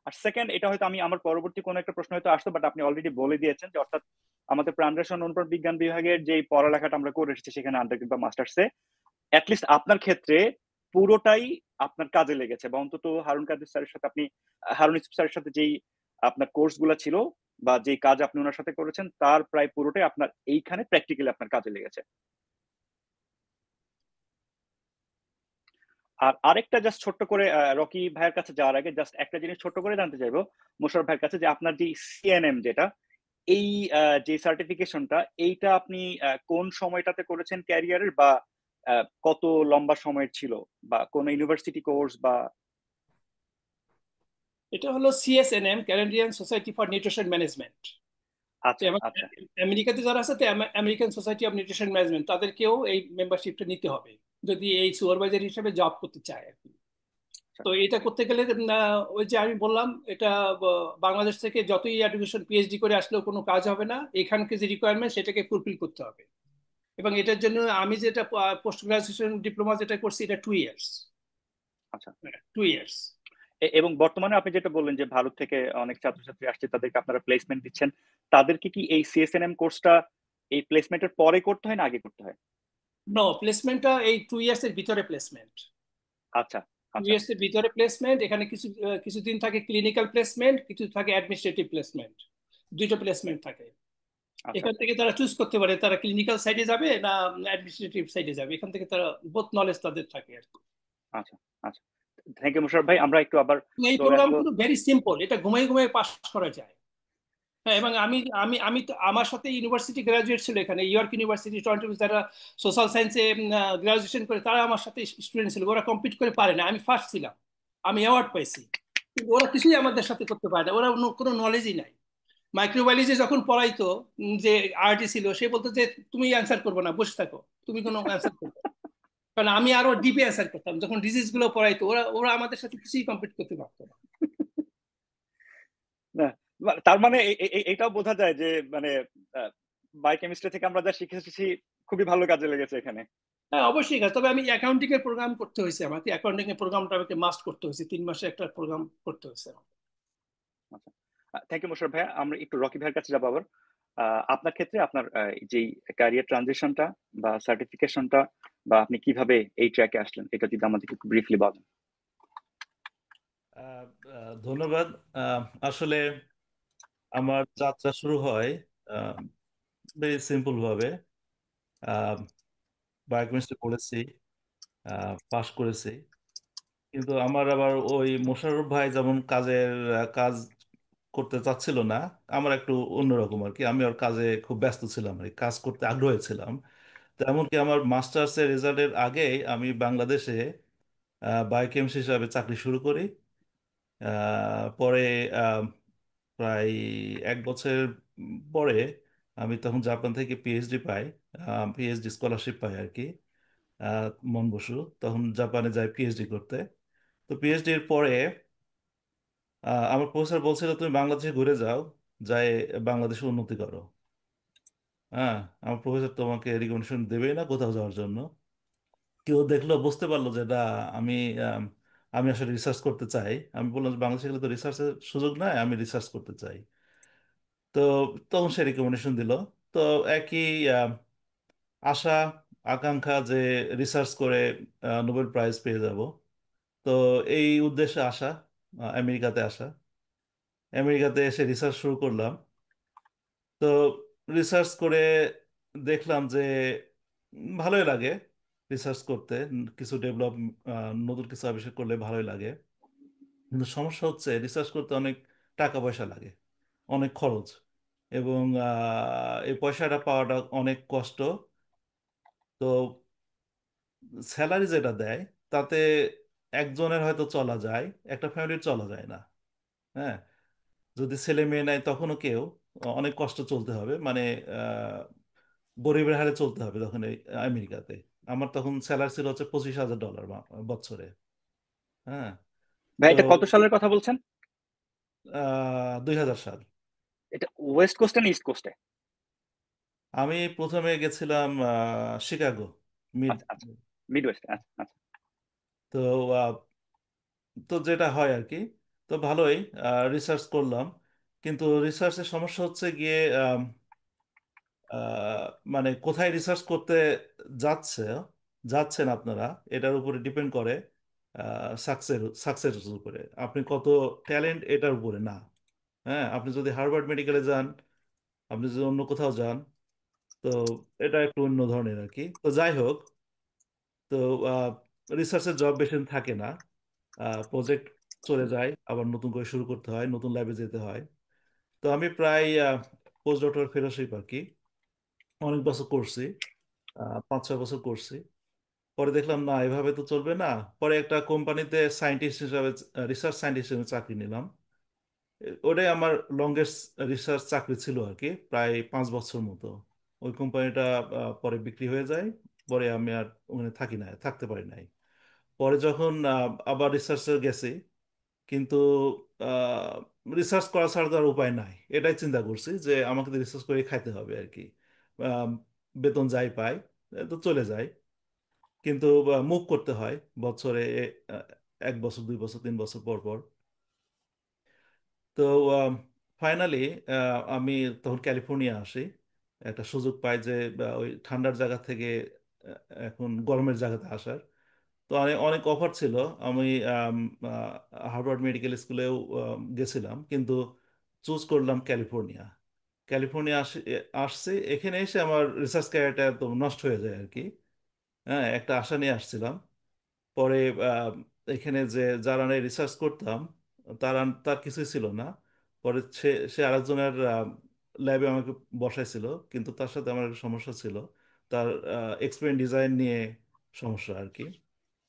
আর সেকেন্ড এটা হয়তো আমি আমার পরবর্তী কোনো একটা প্রশ্ন হয়তো আসতো বাট আপনি অলরেডি বলে দিয়েছেন যে অর্থাৎ আমাদের প্রাণরসায়ন অনুপ্রাণ বিজ্ঞান বিভাগের যে পড়ালেখাটা আমরা করে এসেছি সেখানে আন্ডারগ্রেড বা মাস্টার্সে অ্যাটলিস্ট আপনার ক্ষেত্রে পুরোটাই আপনার কাজে লেগেছে বা অন্তত হারুন কাদের স্যারের সাথে আপনি হারুন ইউসুফ স্যারের সাথে যেই আপনার কোর্সগুলো ছিল বা যেই কাজ আপনি ওনার সাথে করেছেন তার প্রায় পুরোটাই আপনার এইখানে প্র্যাকটিক্যালি আপনার কাজে লেগেছে আর আরেকটা জাস্ট ছোট্ট করে রকি ভাইয়ের কাছে যাওয়ার আগে জাস্ট একটা জিনিস ছোট্ট করে জানতে চাইবো মোশাররফ ভাইয়ের কাছে যে আপনার যে সিএনএম যেটা এই যে সার্টিফিকেশনটা এইটা আপনি কোন সময়টাতে করেছেন ক্যারিয়ারের বা কত লম্বা সময়ের ছিল বা কোন ইউনিভার্সিটি কোর্স বা এটা হলো CSNM, Canadian Society for Nutrition Management. আচ্ছা আচ্ছা আমেরিকাতে যারা আছে American society of nutrition management তাদেরকেও এই মেম্বারশিপটা নিতে হবে যদি এই সুপারভাইজার হিসেবে জব করতে চায় আর কি তো এটা করতে গেলে ওই যে আমি বললাম এটা বাংলাদেশ থেকে যতই এডুকেশন পিএইচডি করে আসলেও কোনো কাজ হবে না এখানকার যে রিকোয়ারমেন্ট সেটাকে ফুলফিল করতে হবে এবং এটার জন্য আমি যেটা পোস্ট গ্রাজুয়েশন ডিপ্লোমা যেটা করছি এটা 2 ইয়ার্স আচ্ছা 2 ইয়ার্স এবং বর্তমানে আপনি যেটা বললেন যে ভারত থেকে অনেক ছাত্রছাত্রী আসছে তাদেরকে আপনারা প্লেসমেন্ট দিচ্ছেন তাদেরকে কি এই সিএসএনএম কোর্সটা এই প্লেসমেন্টের পরে করতে হয় না আগে করতে হয় নো প্লেসমেন্টটা এই 2 ইয়ার্স এর ভিতরে প্লেসমেন্ট আচ্ছা 2 ইয়ার্স এর ভিতরে প্লেসমেন্ট এখানে কিছুদিন থাকে ক্লিনিক্যাল প্লেসমেন্ট কিছু থাকে অ্যাডমিনিস্ট্রেটিভ প্লেসমেন্ট দুটো প্লেসমেন্ট থাকে এখান থেকে তারা চুজ করতে পারে তারা ক্লিনিক্যাল সাইডে যাবে না অ্যাডমিনিস্ট্রেটিভ সাইডে যাবে এখান থেকে তারা বোথ নলেজ তাদের থাকে আর কি আচ্ছা আচ্ছা থ্যাংক ইউ মোশাররফ ভাই আমরা একটু আবার এই প্রোগ্রাম কিন্তু ভেরি সিম্পল এটা ঘুমাই ঘুমাই পাস করা যায় হ্যাঁ এবং আমি আমি আমি তো আমার সাথে ইউনিভার্সিটি গ্রাজুয়েট ছিল এখানে ইয়র্ক ইউনিভার্সিটি টরন্টো যারা সোশ্যাল সায়েন্সে গ্রাজুয়েশন করে তারা আমার সাথে স্টুডেন্ট ছিল ওরা কম্পিট করে পারে না আমি ফার্স্ট ছিলাম আমি অ্যাওয়ার্ড পাইছি কিন্তু ওরা কিছুই আমাদের সাথে করতে পারে না ওরা কোনো নলেজই নাই মাইক্রোবায়োলজি যখন পড়াইতো যে আরটি ছিল সে বলতো যে তুমি অ্যান্সার করবো না বসে থাকো তুমি কোনো অ্যান্সার করবে কারণ আমি আরো ডিপে অ্যান্সার করতাম যখন ডিজিজ গুলো পড়াইতো ওরা ওরা আমাদের সাথে কিছুই কম্পিট করতে পারতো না তার মানে এটাও বোঝা যায় যে মানে বায়োকেমিস্ট্রি থেকে আমরা যা শিখেছি খুবই ভালো কাজে লেগেছে এখানে হ্যাঁ অবশ্যই কাজ তবে আমি অ্যাকাউন্টিং এর প্রোগ্রাম করতে হয়েছে আমাকে অ্যাকাউন্টিং এর প্রোগ্রামটা আমাকে মাস্ট করতে হয়েছে 3 মাসে একটা প্রোগ্রাম করতে হয়েছে আচ্ছা থ্যাংক ইউ মোশাররফ ভাই আমরা একটু রকি ভাইয়ের কাছে যাবো আবার আপনার ক্ষেত্রে আপনার যেই ক্যারিয়ার ট্রানজিশনটা বা সার্টিফিকেশনটা বা আপনি কিভাবে এই ট্র্যাকে আসলেন এটা যদি আমাদেরকে একটু ব্রিফলি বলেন ধন্যবাদ আসলে আমার যাত্রা শুরু হয় ভেরি সিম্পল ভাবে বায়োকেমিস্ট্রি পড়েছি পাশ করেছি কিন্তু আমার আবার ওই মোশাররফ ভাই যেমন কাজ করতে চাচ্ছিল না আমার একটু অন্যরকম আর কি আমি ওর কাজে খুব ব্যস্ত ছিলাম আর কি, কাজ করতে আগ্রহী ছিলাম তো এমনকি আমার মাস্টার্সের রেজাল্টের আগেই আমি বাংলাদেশে বায়োকেমিস্ট্রি হিসাবে চাকরি শুরু করি পরে প্রায় 1 বছর পরে আমি তখন জাপান থেকে পিএইচডি পাই পিএইচডি স্কলারশিপ পাই আর কি মন বসু তখন জাপানে যাই পিএইচডি করতে তো পিএইচডি এর পরে আমার প্রফেসর বলছিল তুমি বাংলাদেশে ঘুরে যাও যাই বাংলাদেশে উন্নতি করো হ্যাঁ আমার প্রফেসর তোমাকে রিকমেন্ডেশন দেবেই না কোথাও যাওয়ার জন্য কেউ দেখলো বুঝতে পারলো যে না আমি আম, আমি আসলে রিসার্চ করতে চাই আমি বললাম যে বাংলাদেশে গেলে তো রিসার্চের সুযোগ নাই আমি রিসার্চ করতে চাই তো তখন সে রিকমেন্ডেশন দিল তো একই আশা আকাঙ্ক্ষা যে রিসার্চ করে নোবেল প্রাইজ পেয়ে যাব তো এই উদ্দেশ্যে আসা আমেরিকাতে আসা আমেরিকাতে এসে রিসার্চ শুরু করলাম তো রিসার্চ করে দেখলাম যে ভালোই লাগে রিসার্চ করতে, কিছু ডেভেলপ, নতুন কিছু আবিষ্কার করলে ভালোই লাগে। কিন্তু সমস্যা হচ্ছে রিসার্চ করতে অনেক টাকা পয়সা লাগে, অনেক খরচ, এবং এই পয়সাটা পাওয়াটা অনেক কষ্ট। তো স্যালারি যেটা দেয় তাতে একজনের হয়তো চলা যায়, একটা ফ্যামিলির চলা যায় না। হ্যাঁ, যদি ছেলে মেয়ে নেয় তখনও কেউ, অনেক কষ্ট চলতে হবে, মানে আহ, গরিবের হারে চলতে হবে তখন এই আমেরিকাতে। আমার তখন স্যালারি ছিল হচ্ছে $25,000 বছরে। হ্যাঁ। ভাই, তো এটা কত সালের কথা বলছেন? 2000 সাল। এটা ওয়েস্ট কোস্টে না ইস্ট কোস্টে? আমি প্রথমে গেছিলাম শিকাগো, মিড। আচ্ছা আচ্ছা, মিড ওয়েস্টে, আচ্ছা আচ্ছা। তো আহ, তো যেটা হয় আর কি, তো ভালোই রিসার্চ করলাম। কিন্তু রিসার্চের সমস্যা হচ্ছে গিয়ে আহ, মানে কোথায় রিসার্চ করতে যাচ্ছে যাচ্ছেন আপনারা, এটার উপরে ডিপেন্ড করে সাকসেস উপরে, আপনি কত ট্যালেন্ট এটার উপরে না। হ্যাঁ, আপনি যদি হার্ভার্ড মেডিকেলে যান, আপনি যদি অন্য কোথাও যান, তো এটা একটু অন্য ধরনের আর কি। তো যাই হোক, তো রিসার্চের জব বেশি দিন থাকে না, প্রজেক্ট চলে যায়, আবার নতুন করে শুরু করতে হয়, নতুন ল্যাবে যেতে হয়। তো আমি প্রায় পোস্ট ডক্টরাল ফেলোশিপ আর কি অনেক বছর করছি, 5-6 বছর করছি। পরে দেখলাম না, এভাবে তো চলবে না। পরে একটা কোম্পানিতে সায়েন্টিস্ট হিসাবে, রিসার্চ সায়েন্টিস্ট হিসেবে চাকরি নিলাম। ওটাই আমার লংগেস্ট রিসার্চ চাকরি ছিল আর কি, প্রায় 5 বছর মতো। ওই কোম্পানিটা পরে বিক্রি হয়ে যায়। পরে আমি আর ওখানে থাকতে পারি নাই। পরে যখন আবার রিসার্চে গেছি, কিন্তু রিসার্চ করা ছাড়া তো আর উপায় নাই, এটাই চিন্তা করছি যে আমাকে তো রিসার্চ করে খাইতে হবে আর কি। আহ, বেতন যাই পাই, তো চলে যায়। কিন্তু মুভ করতে হয় বছরে, আহ, 1 বছর, 2 বছর, 3 বছর পর পর। তো ফাইনালি আমি তখন ক্যালিফোর্নিয়া আসি, একটা সুযোগ পাই যে ওই ঠান্ডার জায়গা থেকে এখন গরমের জায়গাতে আসার। তো অনেক অনেক অফার ছিল। আমি হার্ভার্ড মেডিকেল স্কুলেও গেছিলাম, কিন্তু চুজ করলাম ক্যালিফোর্নিয়া। ক্যালিফোর্নিয়া আসছে, এখানে এসে আমার রিসার্চ ক্যারিয়ারটা একদম নষ্ট হয়ে যায় আর কি। হ্যাঁ, একটা আশা নিয়ে আসছিলাম। পরে আহ, এখানে যে যারা রিসার্চ করতাম, তার কিছুই ছিল না। পরে সে সে আরেকজনের ল্যাবে আমাকে বসাইছিল, কিন্তু তার সাথে আমার একটা সমস্যা ছিল, তার এক্সপেরিমেন্ট ডিজাইন নিয়ে সমস্যা আর কি।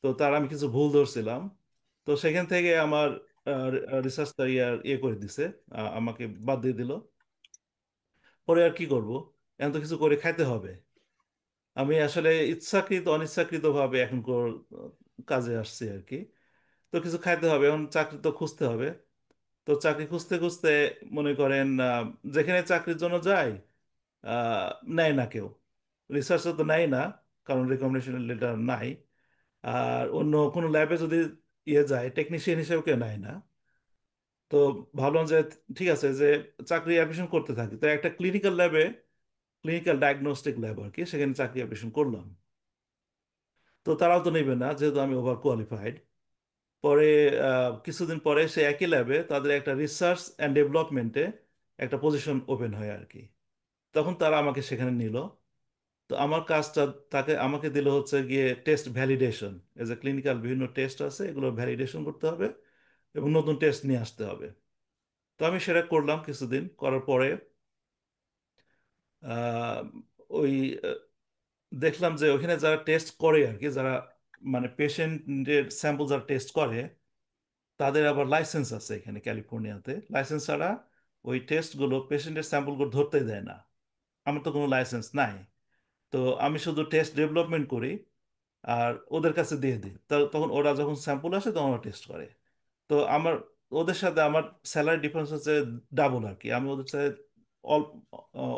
তো তার আমি কিছু ভুল ধরছিলাম। তো সেখান থেকে আমার রিসার্চ ক্যারিয়ার করে দিছে, আমাকে বাদ দিয়ে দিল। পরে আর কি করব, এখন তো কিছু করে খাইতে হবে। আমি আসলে ইচ্ছাকৃত অনিচ্ছাকৃত ভাবে এখন কাজে আসছি আর কি। তো কিছু খাইতে হবে, এখন চাকরি তো খুঁজতে হবে। তো চাকরি খুঁজতে খুঁজতে মনে করেন যেখানে চাকরির জন্য যাই, আহ, নেয় না কেউ, রিসার্চে তো নেয় না, কারণ রেকমেন্ডেশন লেটার নাই। আর অন্য কোনো ল্যাবে যদি যায়, টেকনিশিয়ান হিসেবে কেউ নেয় না। তো ভাবলাম যে ঠিক আছে, যে চাকরি অ্যাপ্লিকেশন করতে থাকি, তো একটা ক্লিনিক্যাল ল্যাবে, ক্লিনিক্যাল ডায়াগনস্টিক ল্যাব আর কি, সেখানে চাকরি অ্যাপ্লিকেশন করলাম। তো তারাও তো নেবে না, যেহেতু আমি ওভার কোয়ালিফাইড। পরে কিছুদিন পরে সে একই ল্যাবে তাদের একটা রিসার্চ অ্যান্ড ডেভেলপমেন্টে একটা পজিশন ওপেন হয় আর কি। তখন তারা আমাকে সেখানে নিল। তো আমার কাজটা, আমাকে দিল হচ্ছে গিয়ে test validation. As a clinical বিভিন্ন টেস্ট আছে, এগুলো ভ্যালিডেশন করতে হবে এবং নতুন টেস্ট নিয়ে আসতে হবে। তো আমি সেটা করলাম কিছুদিন করার পরে আহ, ওই দেখলাম যে ওখানে যারা টেস্ট করে আর কি, যারা মানে পেশেন্টের স্যাম্পল যারা টেস্ট করে, তাদের আবার লাইসেন্স আছে এখানে ক্যালিফোর্নিয়াতে। লাইসেন্স ছাড়া ওই টেস্টগুলো, পেশেন্টের স্যাম্পলগুলো ধরতে দেয় না। আমার তো কোনো লাইসেন্স নাই। তো আমি শুধু টেস্ট ডেভেলপমেন্ট করি আর ওদের কাছে দিয়ে দিই। তখন ওরা যখন স্যাম্পল আসে তখন ওরা টেস্ট করে। তো ওদের সাথে আমার স্যালারি ডিফারেন্স হচ্ছে ডাবল আর কি। আমি ওদের সাথে অল্প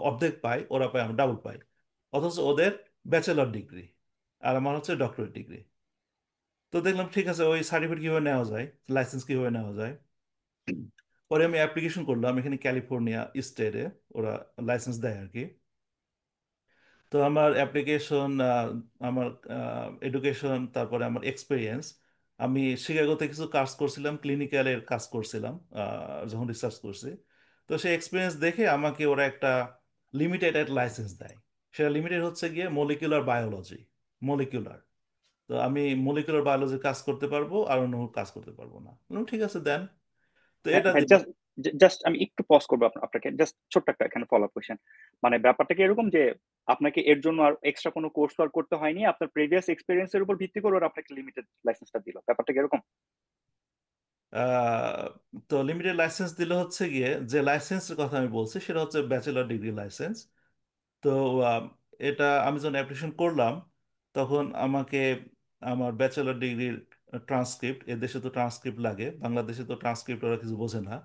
অর্ধেক পাই, ওরা পায়, আমি ডাবল পাই। অথচ ওদের ব্যাচেলর ডিগ্রি আর আমার হচ্ছে ডক্টরেট ডিগ্রি। তো দেখলাম ঠিক আছে, ওই সার্টিফিকেট কীভাবে নেওয়া যায়, লাইসেন্স কীভাবে নেওয়া যায়। পরে আমি অ্যাপ্লিকেশন করলাম এখানে ক্যালিফোর্নিয়া স্টেটে, ওরা লাইসেন্স দেয় আর কি। তো আমার অ্যাপ্লিকেশন, আমার এডুকেশন, তারপরে আমার এক্সপিরিয়েন্স, আমি শিকাগোতে কিছু কাজ করছিলাম, ক্লিনিক্যালের কাজ করছিলাম যখন রিসার্চ করছি। তো সেই এক্সপিরিয়েন্স দেখে আমাকে ওরা একটা লিমিটেড লাইসেন্স দেয়। সেটা লিমিটেড হচ্ছে গিয়ে মলিকুলার বায়োলজি, মলিকুলার। তো আমি মলিকুলার বায়োলজির কাজ করতে পারবো আর অন্য কাজ করতে পারবো না। বললাম, ঠিক আছে দেন। তো এটা ভাই দিলাম। জাস্ট আমি একটু পজ করবো আপনাকে, জাস্ট ছোট্ট একটা এখানে ফলো আপ কোয়েশ্চেন। মানে ব্যাপারটা কি এরকম যে আপনাকে এর জন্য আর এক্সট্রা কোনো কোর্স ওয়ার্ক করতে হয়নি, আপনার প্রিভিয়াস এক্সপেরিয়েন্সের উপর ভিত্তি করে ওরা আপনাকে লিমিটেড লাইসেন্সটা দিল, ব্যাপারটা কি এরকম? আহ, তো লিমিটেড লাইসেন্স দিলে হচ্ছে গিয়ে যে লাইসেন্সের কথা আমি বলছি সেটা হচ্ছে ব্যাচেলর ডিগ্রি লাইসেন্স। তো আহ, এটা আমি যখন অ্যাপ্লিকেশন করলাম তখন আমাকে আমার ব্যাচেলর ডিগ্রির ট্রান্সক্রিপ্ট, এ দেশে তো ট্রান্সক্রিপ্ট লাগে, বাংলাদেশে তো ট্রান্সক্রিপ্ট ওরা কিছু বোঝে না।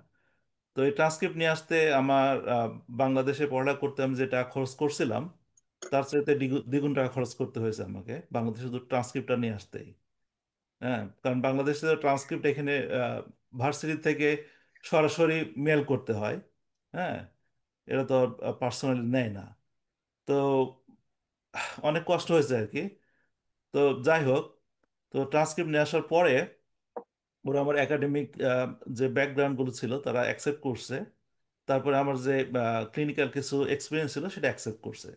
তো এই ট্রান্সক্রিপ্ট নিয়ে আসতে আমার বাংলাদেশে পড়ালেখা করতে আমি যেটা খরচ করছিলাম তার চাইতে দ্বিগুণ টাকা খরচ করতে হয়েছে আমাকে বাংলাদেশে শুধু ট্রান্সক্রিপ্টটা নিয়ে আসতেই। হ্যাঁ, কারণ বাংলাদেশে ট্রান্সক্রিপ্ট এখানে ভার্সিটি থেকে সরাসরি মেল করতে হয়। হ্যাঁ, এটা তো পার্সোনালি নেয় না। তো অনেক কষ্ট হয়েছে আর কি। তো যাই হোক, তো ট্রান্সক্রিপ্ট নিয়ে আসার পরে ওরা আমার একাডেমিক যে ব্যাকগ্রাউন্ডগুলো ছিল তারা অ্যাকসেপ্ট করছে। তারপরে আমার যে ক্লিনিক্যাল কিছু এক্সপিরিয়েন্স ছিল সেটা অ্যাকসেপ্ট করছে।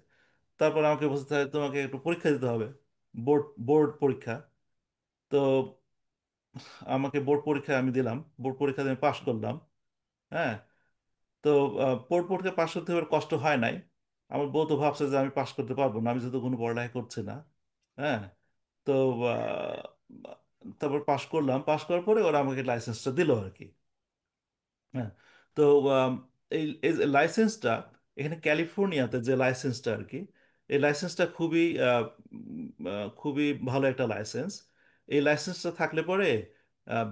তারপর আমাকে বলতে থাকে তোমাকে একটু পরীক্ষা দিতে হবে, বোর্ড বোর্ড পরীক্ষা। তো আমাকে বোর্ড পরীক্ষা আমি দিলাম, বোর্ড পরীক্ষা দিয়ে পাশ করলাম। হ্যাঁ, তো বোর্ড পরীক্ষা পাশ করতে এবার কষ্ট হয় নাই। আমার বউ তো ভাবছে যে আমি পাশ করতে পারবো না, আমি যেহেতু কোনো পড়ালেখা করছি না। হ্যাঁ, তো তারপর পাশ করলাম, পাশ করার পরে ওরা আমাকে লাইসেন্সটা দিল আর কি। হ্যাঁ, তো আম, এই লাইসেন্সটা এখানে ক্যালিফোর্নিয়াতে যে লাইসেন্সটা আর কি, এই লাইসেন্সটা খুবই ভালো একটা লাইসেন্স। এই লাইসেন্সটা থাকলে পরে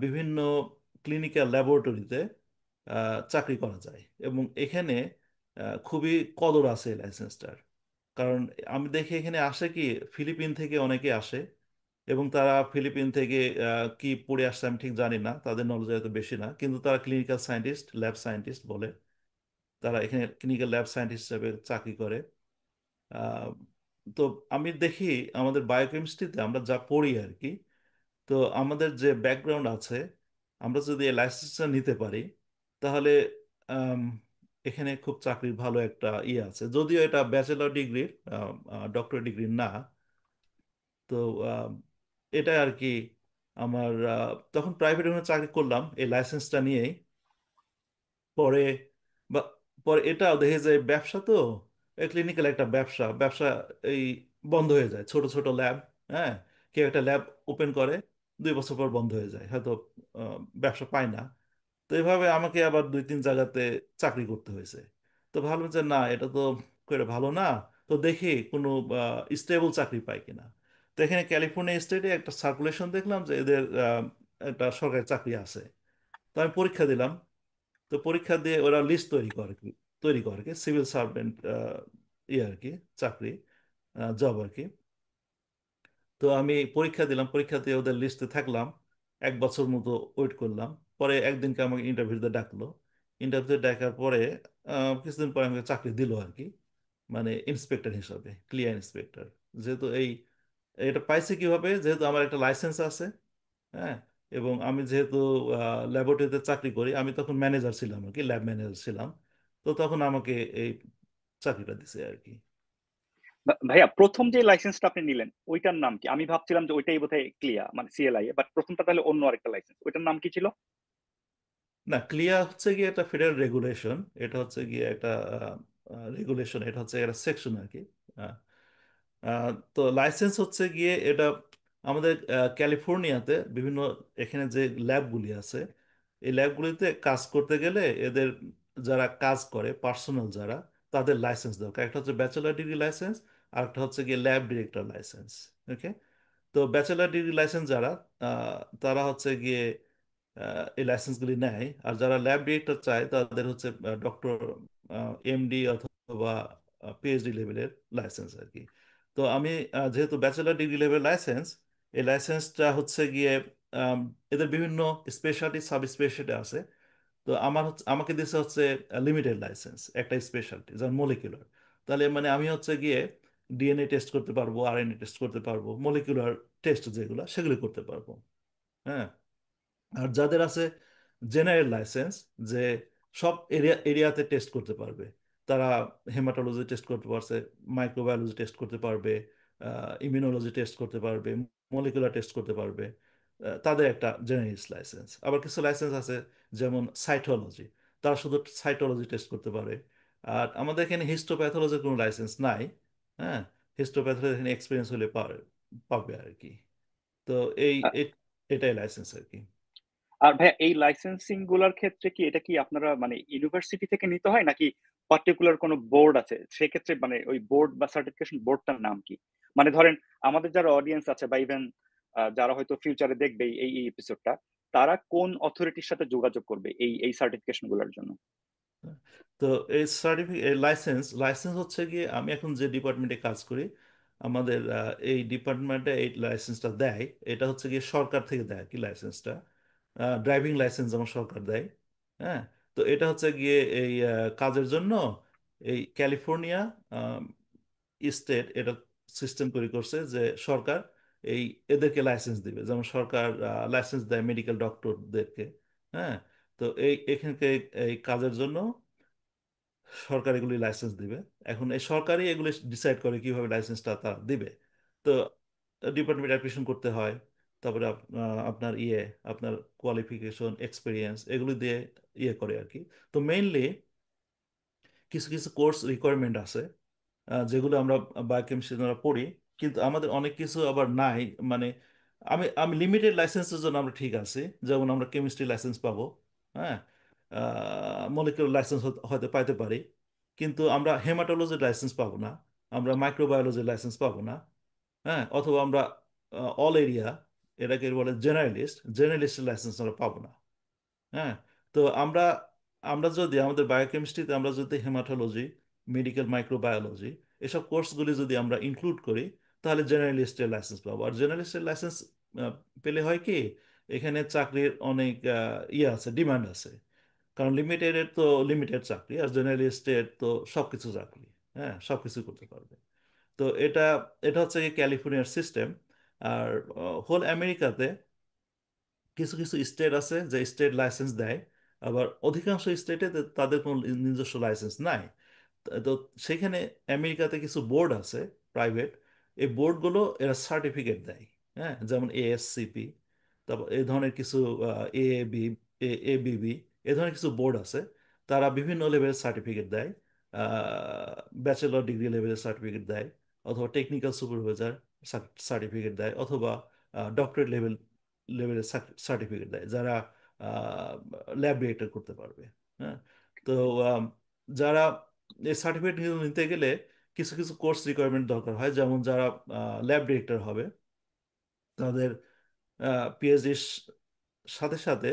বিভিন্ন ক্লিনিক্যাল ল্যাবরেটরিতে চাকরি করা যায় এবং এখানে খুবই কদর আছে এই লাইসেন্সটার। কারণ আমি দেখি এখানে আসে কি, ফিলিপিন থেকে অনেকে আসে এবং তারা ফিলিপিন থেকে কি পড়ে আসছে আমি ঠিক জানি না, তাদের নলেজ এত বেশি না, কিন্তু তারা ক্লিনিক্যাল সায়েন্টিস্ট, ল্যাব সায়েন্টিস্ট বলে। তারা এখানে ক্লিনিক্যাল ল্যাব সায়েন্টিস্ট হিসেবে চাকরি করে। আহ, তো আমি দেখি আমাদের বায়োকেমিস্ট্রিতে আমরা যা পড়ি আর কি, তো আমাদের যে ব্যাকগ্রাউন্ড আছে, আমরা যদি এই লাইসেন্সটা নিতে পারি তাহলে আম, এখানে খুব চাকরির ভালো একটা ইয়ে আছে, যদিও এটা ব্যাচেলর ডিগ্রির, ডক্টরেট ডিগ্রি না। তো আহ, এটা আর কি আমার তখন প্রাইভেট চাকরি করলাম এই লাইসেন্সটা নিয়েই। পরে বা পরে এটাও দেখে যে ব্যবসা তো, ক্লিনিক্যাল একটা ব্যবসা ব্যবসা এই বন্ধ হয়ে যায়, ছোট ছোট ল্যাব। হ্যাঁ, কেউ একটা ল্যাব ওপেন করে, 2 বছর পর বন্ধ হয়ে যায়, হয়তো ব্যবসা পায় না। তো এইভাবে আমাকে আবার 2-3 জায়গাতে চাকরি করতে হয়েছে। তো ভাবলাম যে না, এটা তো করে ভালো না। তো দেখি কোনো স্টেবল চাকরি পাই কিনা। তো এখানে ক্যালিফোর্নিয়া স্টেটে একটা সার্কুলেশন দেখলাম যে এদের একটা সরকারি চাকরি আছে। তো আমি পরীক্ষা দিলাম। তো পরীক্ষা দিয়ে ওরা লিস্ট তৈরি করে কি সিভিল সার্ভেন্ট ইয়ে আর কি, চাকরি, জব আর কি। তো আমি পরীক্ষা দিলাম, পরীক্ষা দিয়ে ওদের লিস্টে থাকলাম, 1 বছর মতো ওয়েট করলাম। পরে একদিনকে আমাকে ইন্টারভিউতে ডাকলো। ইন্টারভিউতে ডাকার পরে কিছুদিন পরে আমাকে চাকরি দিল আর কি, মানে ইন্সপেক্টর হিসাবে, ক্লিয়ার ইন্সপেক্টর। যেহেতু এটা পাইছে কিভাবে, যেহেতু আমার একটা লাইসেন্স আছে। হ্যাঁ, এবং আমি যেহেতু ল্যাবরেটরিতে চাকরি করি, আমি তখন ম্যানেজার ছিলাম আর কি, ল্যাব ম্যানেজার ছিলাম। তো তখন আমাকে এই চাকরিটা দিছে আর কি। ভাইয়া প্রথম যে লাইসেন্সটা আপনি নিলেন ওইটার নাম কি? আমি ভাবছিলাম যে ওইটাই বোধহয় ক্লিয়া, মানে সিএলআই, বাট প্রথমটা তাহলে অন্য আরেকটা লাইসেন্স, ওইটার নাম কি ছিল? না, ক্লিয়ার হচ্ছে গিয়ে একটা ফেডারেল রেগুলেশন, এটা হচ্ছে গিয়ে একটা রেগুলেশন, এটা হচ্ছে একটা সেকশন আর কি। আহ, তো লাইসেন্স হচ্ছে গিয়ে এটা আমাদের ক্যালিফোর্নিয়াতে বিভিন্ন, এখানে যে ল্যাবগুলি আছে এই ল্যাবগুলিতে কাজ করতে গেলে এদের যারা কাজ করে পার্সোনাল যারা, তাদের লাইসেন্স দরকার। একটা হচ্ছে ব্যাচেলার ডিগ্রি লাইসেন্স, আর একটা হচ্ছে গিয়ে ল্যাব ডিরেক্টর লাইসেন্স। ওকে, তো ব্যাচেলার ডিগ্রি লাইসেন্স যারা, তারা হচ্ছে গিয়ে এই লাইসেন্সগুলি নেয়। আর যারা ল্যাব ডিরেক্টর চায় তাদের হচ্ছে ডক্টর, এমডি অথবা পিএইচডি লেভেলের লাইসেন্স আর কি। তো আমি যেহেতু ব্যাচেলার ডিগ্রি লেভেল লাইসেন্স, এই লাইসেন্সটা হচ্ছে গিয়ে আম, এদের বিভিন্ন স্পেশালিটি সাব স্পেশালিটি আছে। তো আমাকে দিচ্ছে হচ্ছে লিমিটেড লাইসেন্স, একটা স্পেশালিটি যেমন মলিকুলার। তাহলে মানে আমি হচ্ছে গিয়ে ডিএনএ টেস্ট করতে পারবো, আরএনএ টেস্ট করতে পারবো, মলিকুলার টেস্ট যেগুলো সেগুলো করতে পারবো। হ্যাঁ, আর যাদের আছে জেনারেল লাইসেন্স, যে সব এরিয়াতে টেস্ট করতে পারবে, তারা হেমাটোলজি টেস্ট করতে পারছে, মাইক্রোবায়োলজি টেস্ট করতে পারবে, ইমিউনোলজি টেস্ট করতে পারবে, মলিকুলার টেস্ট করতে পারবে, তাদের একটা জেনারিস্ট লাইসেন্স। আবার কিছু লাইসেন্স আছে যেমন সাইটোলজি, তারা শুধু সাইটোলজি টেস্ট করতে পারে। আর আমাদের এখানে হিস্টোপ্যাথোলজির কোনো লাইসেন্স নাই। হ্যাঁ, হিস্টোপ্যাথোলজি এখানে এক্সপিরিয়েন্স হলে পাবে আর কি। তো এটাই লাইসেন্স আর কি। আর ভাইয়া এই লাইসেন্সিং গুলার ক্ষেত্রে কি এটা কি আপনারা মানে ইউনিভার্সিটি থেকে নিতে হয় নাকি পার্টিকুলার কোনো বোর্ড আছে? সেক্ষেত্রে মানে ওই বোর্ড বা সার্টিফিকেশন বোর্ডটার নাম কি? মানে ধরেন আমাদের যারা অডিয়েন্স আছে বা ইভেন যারা হয়তো ফিউচারে দেখবে এই এপিসোডটা, তারা কোন অথরিটির সাথে যোগাযোগ করবে এই সার্টিফিকেশন গুলোর জন্য? তো এই লাইসেন্স লাইসেন্স হচ্ছে গিয়ে, আমি এখন যে ডিপার্টমেন্টে কাজ করি, আমাদের এই ডিপার্টমেন্টে এই লাইসেন্সটা দেয়। এটা হচ্ছে গিয়ে সরকার থেকে দেয় আর কি লাইসেন্সটা। ড্রাইভিং লাইসেন্স যেমন সরকার দেয়। হ্যাঁ, তো এটা হচ্ছে গিয়ে এই কাজের জন্য এই ক্যালিফোর্নিয়া স্টেট এটা সিস্টেম তৈরি করছে যে সরকার এই এদেরকে লাইসেন্স দিবে। যেমন সরকার লাইসেন্স দেয় মেডিকেল ডক্টরদেরকে। হ্যাঁ, তো এখানকে এই কাজের জন্য সরকার এগুলি লাইসেন্স দিবে। এখন এই সরকারই এগুলি ডিসাইড করে কিভাবে লাইসেন্সটা তারা দিবে। তো ডিপার্টমেন্ট অ্যাপ্লিকেশন করতে হয়, তারপরে আপনার আপনার কোয়ালিফিকেশন এক্সপিরিয়েন্স এগুলি দিয়ে করে আর কি। তো মেইনলি কিছু কিছু কোর্স রিকোয়ারমেন্ট আছে যেগুলো আমরা বায়োকেমিস্ট্রি আমরা পড়ি, কিন্তু আমাদের অনেক কিছু আবার নাই। মানে আমি আমি লিমিটেড লাইসেন্সের জন্য আমরা ঠিক আছি, যেমন আমরা কেমিস্ট্রি লাইসেন্স পাবো। হ্যাঁ, মলিকুলার লাইসেন্স হয়তো পাইতে পারি, কিন্তু আমরা হেমাটোলজির লাইসেন্স পাবো না, আমরা মাইক্রোবায়োলজির লাইসেন্স পাবো না। হ্যাঁ, অথবা আমরা অল এরিয়া, এটাকে বলে জেনারেলিস্টের লাইসেন্স আমরা পাবো না। হ্যাঁ, তো আমরা আমরা যদি আমাদের বায়োকেমিস্ট্রিতে আমরা যদি হেমাটোলজি, মেডিকেল মাইক্রোবায়োলজি এসব কোর্সগুলি যদি আমরা ইনক্লুড করি, তাহলে জেনারেলিস্টের লাইসেন্স পাবো। আর জেনারেলিস্টের লাইসেন্স পেলে হয় কি, এখানে চাকরির অনেক আছে, ডিমান্ড আছে। কারণ লিমিটেডের তো লিমিটেড চাকরি, আর জেনারেলিস্টের তো সবকিছু চাকরি। হ্যাঁ, সবকিছু করতে পারবে। তো এটা এটা হচ্ছে ক্যালিফোর্নিয়ার সিস্টেম। আর হোল আমেরিকাতে কিছু কিছু স্টেট আছে যে স্টেট লাইসেন্স দেয়, আবার অধিকাংশ স্টেটে তাদের কোনো নিজস্ব লাইসেন্স নাই। তো সেখানে আমেরিকাতে কিছু বোর্ড আছে প্রাইভেট, এই বোর্ডগুলো এরা সার্টিফিকেট দেয়। হ্যাঁ, যেমন এএসসিপি, তারপর এই ধরনের কিছু এএবি, এবিবি, এ ধরনের কিছু বোর্ড আছে। তারা বিভিন্ন লেভেলের সার্টিফিকেট দেয়, ব্যাচেলর ডিগ্রি লেভেলের সার্টিফিকেট দেয়, অথবা টেকনিক্যাল সুপারভাইজার সার্টিফিকেট দেয়, অথবা ডক্টরেট লেভেলের সার্টিফিকেট দেয়, যারা ল্যাব ডিরেক্টর করতে পারবে। হ্যাঁ, তো আম, যারা এই সার্টিফিকেট নিতে গেলে কিছু কিছু কোর্স রিকোয়ারমেন্ট দরকার হয়, যেমন যারা ল্যাব ডিরেক্টর হবে তাদের পিএইচডির সাথে সাথে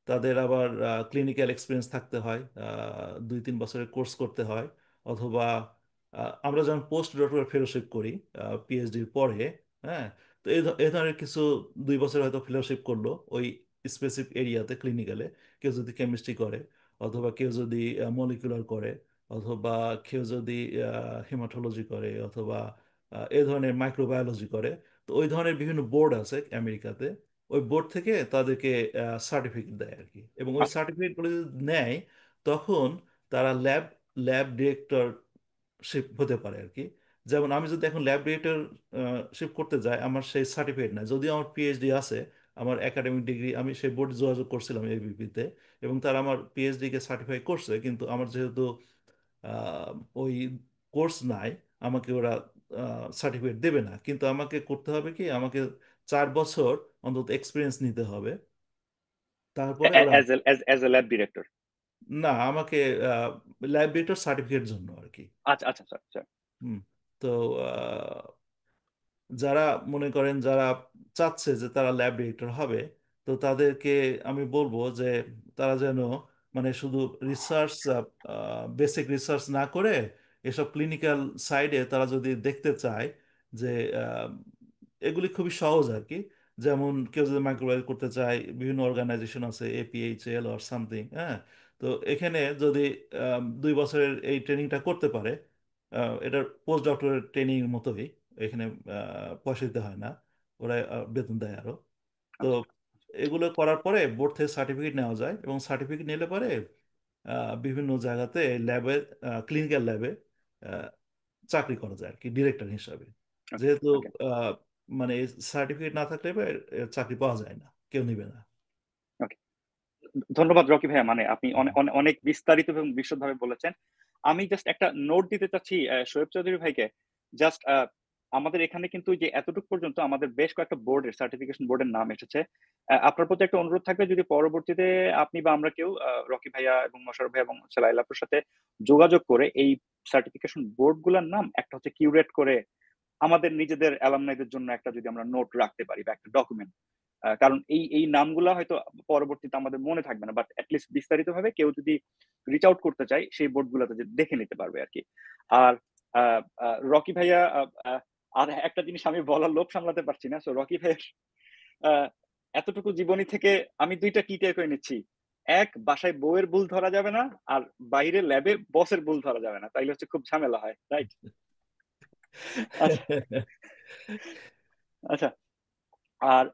তাদের আবার ক্লিনিক্যাল এক্সপিরিয়েন্স থাকতে হয়, 2-3 বছরের কোর্স করতে হয়। অথবা আমরা যখন পোস্ট ডক্টরাল ফেলোশিপ করি পিএইচডির পরে, হ্যাঁ, তো এই ধরনের কিছু 2 বছর হয়তো ফেলোশিপ করলো ওই স্পেসিফিক এরিয়াতে ক্লিনিক্যালে। কেউ যদি কেমিস্ট্রি করে, অথবা কেউ যদি মলিকুলার করে, অথবা কেউ যদি হেমাটোলজি করে, অথবা এই ধরনের মাইক্রোবায়োলজি করে। তো ওই ধরনের বিভিন্ন বোর্ড আছে আমেরিকাতে, ওই বোর্ড থেকে তাদেরকে সার্টিফিকেট দেয় আর কি। এবং ওই আচ্ছা, সার্টিফিকেটগুলো যদি নেয়, তখন তারা ল্যাব ডিরেক্টরশিপ হতে পারে আর কি। যেমন আমি যদি এখন ল্যাব ডিরেক্টরশিপ করতে যাই, আমার সেই সার্টিফিকেট নাই, যদিও আমার পিএইচডি আছে, আমার একাডেমিক ডিগ্রি, আমি সেই বোর্ডে যোগাযোগ করছিলাম এবিপিতে, এবং তারা আমার পিএইচডিকে সার্টিফাই করছে, কিন্তু আমার যেহেতু আহ, ওই কোর্স নাই, আমাকে ওরা সার্টিফিকেট দেবে না। কিন্তু আমাকে করতে হবে কি, আমাকে 4 বছর অন্তত এক্সপিরিয়েন্স নিতে হবে, তারপরে ওরা। As a lab director. না, আমাকে ল্যাবরেটর সার্টিফিকেট জন্য আর কি। আচ্ছা আচ্ছা আচ্ছা আচ্ছা। হুম। তো যারা মনে করেন যারা চাচ্ছে যে তারা ল্যাব ডিরেক্টর হবে, তো তাদেরকে আমি বলবো যে তারা যেন মানে শুধু রিসার্চ, বেসিক রিসার্চ না করে এসব ক্লিনিক্যাল সাইডে তারা যদি দেখতে চায় যে আহ, এগুলি খুবই সহজ আর কি। যেমন কেউ যদি মাইক্রোবায়োল করতে চায়, বিভিন্ন অর্গানাইজেশন আছে, এপিএইচএল অর সামথিং। হ্যাঁ, তো এখানে যদি 2 বছরের এই ট্রেনিংটা করতে পারে, এটার পোস্ট ডক্টরেট ট্রেনিং মতোই, এখানে পয়সা দিতে হয় না, ওরা বেতন দেয় আরো। তো আচ্ছা এগুলো করার পরে বোর্ড থেকে সার্টিফিকেট নেওয়া যায়, এবং সার্টিফিকেট নিলে পরে বিভিন্ন জায়গাতে ল্যাবে, ক্লিনিক্যাল ল্যাবে চাকরি করা যায় আর কি, ডিরেক্টর হিসাবে। ওকে যেহেতু ওকে। মানে সার্টিফিকেট না থাকলে এর চাকরি পাওয়া যায় না, কেউ নিবে না। ওকে, ধন্যবাদ রকি ভাইয়া, মানে আপনি অনেক বিস্তারিত এবং বিশদভাবে বলেছেন। আমি জাস্ট একটা নোট দিতে চাচ্ছি শোয়েব চৌধুরী ভাইকে। জাস্ট আমাদের এখানে কিন্তু যে এতটুকু পর্যন্ত আমাদের বেশ কয়েকটা বোর্ডের সার্টিফিকেশন বোর্ডের নাম এসেছে। আপনার প্রতি একটা অনুরোধ থাকবে, যদি পরবর্তীতে আপনি বা আমরা কেউ রকি ভাইয়া এবং মশারফ ভাইয়া এবং লাইলাপুর সাথে যোগাযোগ করে এই সার্টিফিকেশন বোর্ড গুলার নাম একটা হচ্ছে কিউরেট করে আমাদের নিজেদের অ্যালামনাইদের জন্য একটা যদি আমরা নোট রাখতে পারি বা একটা ডকুমেন্ট, কারণ এই নামগুলো হয়তো পরবর্তীতে আমাদের মনে থাকবে না, বাট অ্যাটলিস্ট বিস্তারিত ভাবে কেউ যদি রিচ আউট করতে চায় সেই বোর্ড গুলোতে দেখে নিতে পারবে আর কি। আর রকি ভাইয়া, আর একটা জিনিস আমি বলার লোভ সামলাতে পারছি না। সো রকি ভাইয়ের এতটুকু জীবনী থেকে আমি দুইটা কি টেক করে নিচ্ছি। এক, বাসায় বউয়ের ভুল ধরা যাবে না, আর বাইরে ল্যাবে বসের ভুল ধরা যাবে না, তাইলে হচ্ছে খুব ঝামেলা হয়, রাইট? আচ্ছা, আর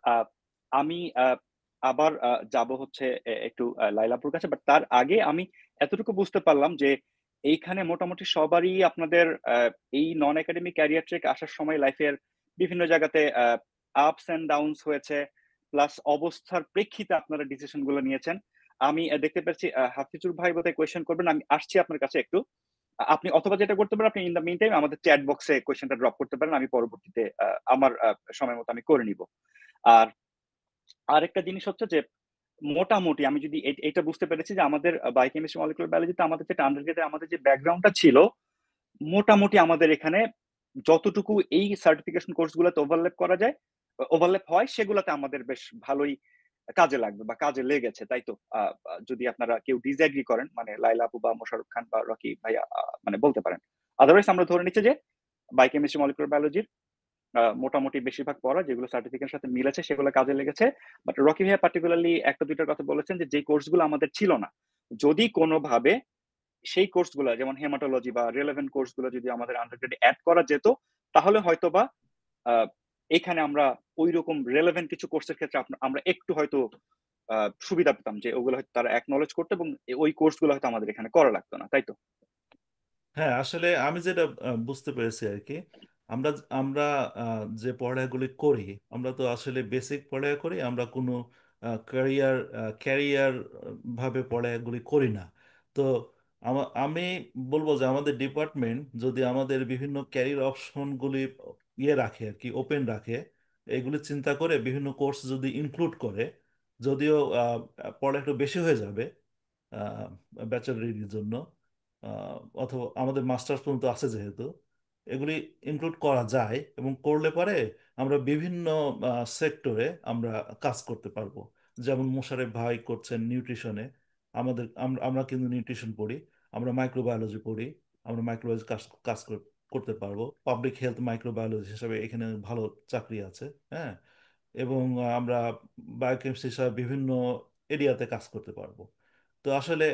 আমি আবার যাব হচ্ছে একটু লাইলাপুর কাছে, বাট তার আগে আমি এতটুকু বুঝতে পারলাম যে এইখানে মোটামুটি সবারই আপনাদের এই নন একাডেমিক ক্যারিয়ার ট্রেক আসার সময় লাইফের বিভিন্ন জায়গাতে আপস এন্ড ডাউনস হয়েছে, প্লাস অবস্থার প্রেক্ষিতে আপনারা ডিসিশন গুলো নিয়েছেন। আমি দেখতে পাচ্ছি হাফিজুর ভাই বোধহয় কোয়েশ্চেন করবেন, আমি আসছি আপনার কাছে একটু। আপনি অথবা যেটা করতে পারেন, আপনি ইন দ্য মিন টাইম আমাদের চ্যাট বক্সে কোয়েশ্চেনটা ড্রপ করতে পারেন, আমি পরবর্তীতে আমার সময় মতো আমি করে নিব। আর আরেকটা জিনিস হচ্ছে যে মোটামুটি আমি যদি এটা বুঝতে পেরেছি যে আমাদের বায়োকেমিস্ট্রি মলিকুলার বায়োলজিতে আমাদের যেটা আন্ডারগ্রেডে আমাদের যে ব্যাকগ্রাউন্ডটা ছিল, মোটামুটি আমাদের এখানে যতটুকু এই সার্টিফিকেশন কোর্সগুলোতে ওভারল্যাপ করা যায়, ওভারল্যাপ হয়, সেগুলোতে আমাদের বেশ ভালোই কাজে লাগবে বা কাজে লেগেছে, তাই তো? যদি আপনারা কেউ ডিসএগ্রি করেন, মানে লাইলা আপু বা মোশাররফ খান বা রকি ভাইয়া মানে বলতে পারেন। আদারওয়াইজ আমরা ধরে নিচ্ছি যে বায়োকেমিস্ট্রি মলিকুলার বায়োলজির মোটামুটি বেশিরভাগ পড়া যেগুলো সার্টিফিকেটের সাথে মিলেছে সেগুলো কাজে লেগেছে। বাট রকি ভাইয়া পার্টিকুলারলি একটা দুইটার কথা বলেছেন যে কোর্সগুলো আমাদের ছিল না, যদি কোনোভাবে সেই কোর্সগুলো যেমন হেমাটোলজি বা রিলেভেন্ট কোর্সগুলো যদি আমাদের আন্ডারগ্রেডে অ্যাড করা যেত, তাহলে হয়তোবা এখানে আমরা ওই রকম রিলেভেন্ট কিছু কোর্সের ক্ষেত্রে আমরা একটু হয়তো সুবিধা পেতাম, যে ওগুলো হয়তো তারা অ্যাকনলেজ করতে, এবং ওই কোর্সগুলো হয়তো আমাদের এখানে করা লাগতো না, তাই তো? হ্যাঁ, আসলে আমি যেটা বুঝতে পেরেছি আর কি, আমরা আমরা যে পড়াগুলি করি, আমরা তো আসলে বেসিক পড়ালেখা করি, আমরা কোনো ক্যারিয়ার ক্যারিয়ার ভাবে পড়ালেখাগুলি করি না। তো আমি বলবো যে আমাদের ডিপার্টমেন্ট যদি আমাদের বিভিন্ন ক্যারিয়ার অপশনগুলি ইয়ে রাখে আর কি, ওপেন রাখে, এগুলি চিন্তা করে বিভিন্ন কোর্স যদি ইনক্লুড করে, যদিও পড়া একটু বেশি হয়ে যাবে ব্যাচেলর ডিগ্রির জন্য, অথবা আমাদের মাস্টার্স পর্যন্ত আছে যেহেতু, এগুলি ইনক্লুড করা যায় এবং করলে পরে আমরা বিভিন্ন সেক্টরে আমরা কাজ করতে পারবো। যেমন মোশারেফ ভাই করছেন নিউট্রিশনে, আমরা কিন্তু নিউট্রিশন পড়ি, আমরা মাইক্রোবায়োলজি পড়ি, আমরা মাইক্রোবায়োলজি কাজ করতে পারবো। পাবলিক হেলথ মাইক্রোবায়োলজি হিসাবে এখানে ভালো চাকরি আছে, হ্যাঁ। এবং আমরা বায়োকেমিস্ট্রি হিসাবে বিভিন্ন এরিয়াতে কাজ করতে পারবো। তো আসলে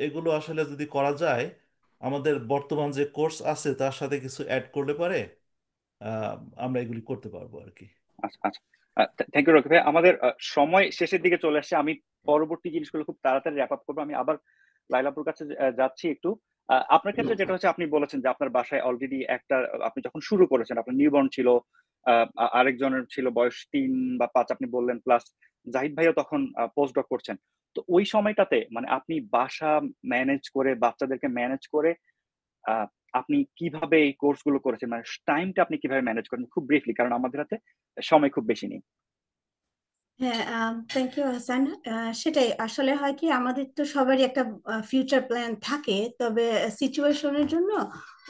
এগুলো আসলে যদি করা যায়, আমাদের বর্তমান যে কোর্স আছে তার সাথে কিছু অ্যাড করলে পারে আহ, আমরা এগুলি করতে পারবো আর কি। আচ্ছা আচ্ছা, থ্যাংক ইউ রকি ভাই। আমাদের সময় শেষের দিকে চলে আসছে, আমি পরবর্তী জিনিসগুলো খুব তাড়াতাড়ি র্যাপ আপ করবো। আমি আবার লাইলাপুর কাছে যাচ্ছি একটু। আপনার ক্ষেত্রে যেটা হচ্ছে, আপনি বলেছেন যে আপনার বাসায় অলরেডি একটা, আপনি যখন শুরু করেছেন আপনার নিউবর্ন ছিল, আরেকজনের ছিল বয়স 3 বা 5 আপনি বললেন, প্লাস জাহিদ ভাইও তখন পোস্ট ডক করছেন। তো ওই সময়টাতে মানে আপনি বাসা ম্যানেজ করে, বাচ্চাদেরকে ম্যানেজ করে আহ, আপনি কিভাবে এই কোর্স গুলো করেছেন, মানে টাইমটা আপনি কিভাবে ম্যানেজ করেন খুব ব্রিফলি, কারণ আমাদের হাতে সময় খুব বেশি নেই। হ্যাঁ, থ্যাংক ইউ হাসান। সেটাই আসলে হয় কি, আমাদের তো সবারই একটা ফিউচার প্ল্যান থাকে, তবে সিচুয়েশনের জন্য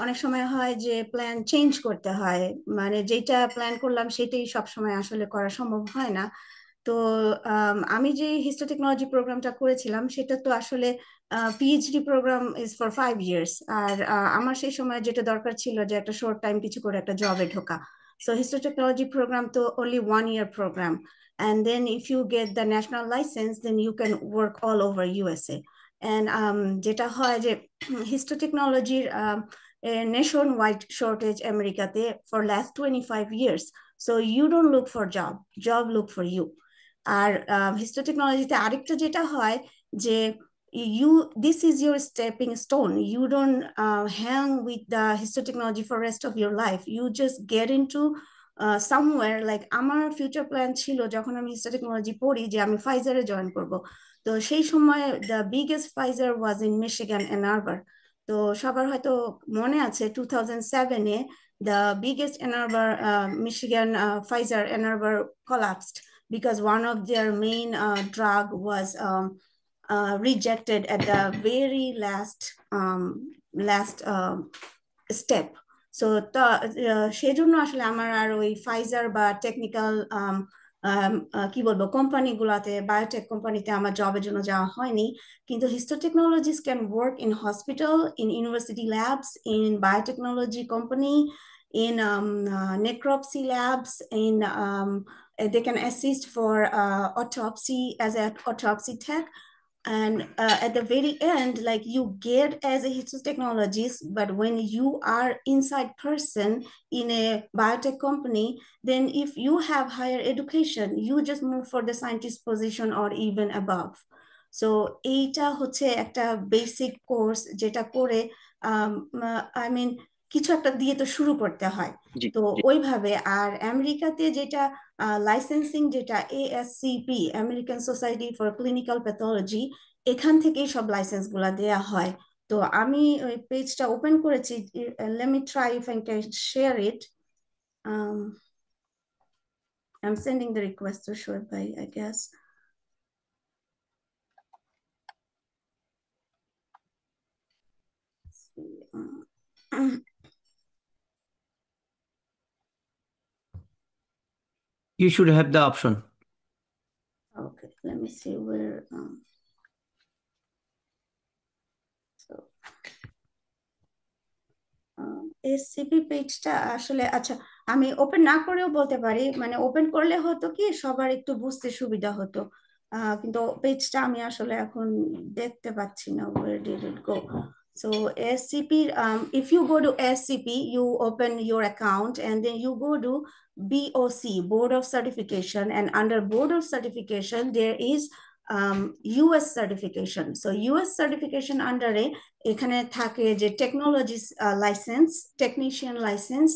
অনেক সময় হয় যে প্ল্যান চেঞ্জ করতে হয়। মানে যেটা প্ল্যান করলাম সেটাই সব সময় আসলে করা সম্ভব হয় না। তো আমি যে হিস্টোটেকনোলজি প্রোগ্রামটা করেছিলাম সেটা তো আসলে PhD programme is for 5 years. আর আমার সেই সময় যেটা দরকার ছিল যে একটা শর্ট টাইম কিছু করে একটা জবে ঢোকা। সো হিস্টোটেকনোলজি প্রোগ্রাম তো only 1 year program, and then if you get the national license then you can work all over USA. And যেটা হয় যে হিস্টোটেকনোলজির nationwide shortage আমেরিকাতে for last 25 years. So you don't look for job look for you. আর হিস্টোটেকনোলজিতে আরেকটা যেটা হয় যে this is your stepping stone. You don't hang with the histotechnology for rest of your life. You just get into somewhere like আমার future plan ছিল যখন আমি হিস্টোটেকনোলজি পড়ি যে আমি ফাইজারে জয়েন করব, তো সেই সময় the biggest Pfizer was in Michigan Ann Arbor. তো সবার হয়তো মনে আছে 2007-এ the biggest Ann Arbor, Michigan Pfizer Ann Arbor collapsed because one of their main drug was rejected at the very last step. So সেজন্য আসলে আমার আর ওই Pfizer বা টেকনিক্যাল কি বলবো কোম্পানিগুলোতে বায়োটেক কোম্পানিতে আমার জবের জন্য যাওয়া হয়নি, কিন্তু histoteknologists can work in hospital, in university labs, in biotechnology company, in necropsy labs, in they can assist for autopsy as an autopsy tech. And at the very end, like you get as a histotechnologist, but when you are inside person in a biotech company, then if you have higher education, you just move for the scientist position or even above. So এইটা হচ্ছে একটা basic course যেটা করে I mean কিছু একটা দিয়ে তো শুরু করতে হয়, তো ওইভাবে। আর আমেরিকাতে যেটা লাইসেন্সিং যেটা ASCP, American society for clinical pathology, এখান থেকেই সব লাইসেন্স গুলা দেয়া হয়। তো আমি ওই পেজটা ওপেন করেছি, let me try if I can share it. I'm sending the request to Shoaib bhai, I guess. You should have the option. Okay, let me see where. SCP পেজটা আসলে আচ্ছা আমি ওপেন না করেও বলতে পারি, মানে ওপেন করলে হতো কি সবার একটু বুঝতে সুবিধা হতো, কিন্তু পেজটা আমি আসলে এখন দেখতে পাচ্ছি না, where did it go? So SCP, if you go to SCP, you open your account and then you go to BOC, Board of Certification, and under Board of Certification there is US certification. So US certification under এখানে থাকে যে technologist licence, technician licence,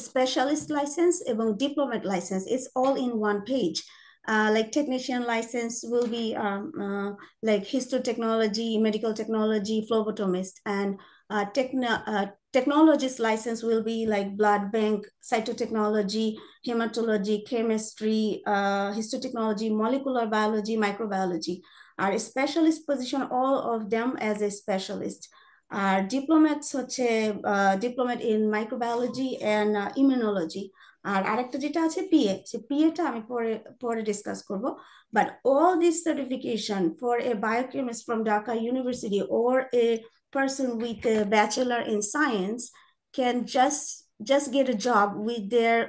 specialist licence এবং diplomate licence. It's all in one page. Like technician license will be like histotechnology, medical technology, phlebotomist, and technologist license will be like blood bank, cytotechnology, hematology, chemistry, histotechnology, molecular biology, microbiology. Our specialist position, all of them as a specialist. Our diplomats হচ্ছে diplomate in microbiology and immunology. আর আরেকটা যেটা আছে PA, সে PA-টা আমি পরে discuss করব। But all this certification for a biochemist from Dhaka University or a person with a bachelor in science can just get a job with their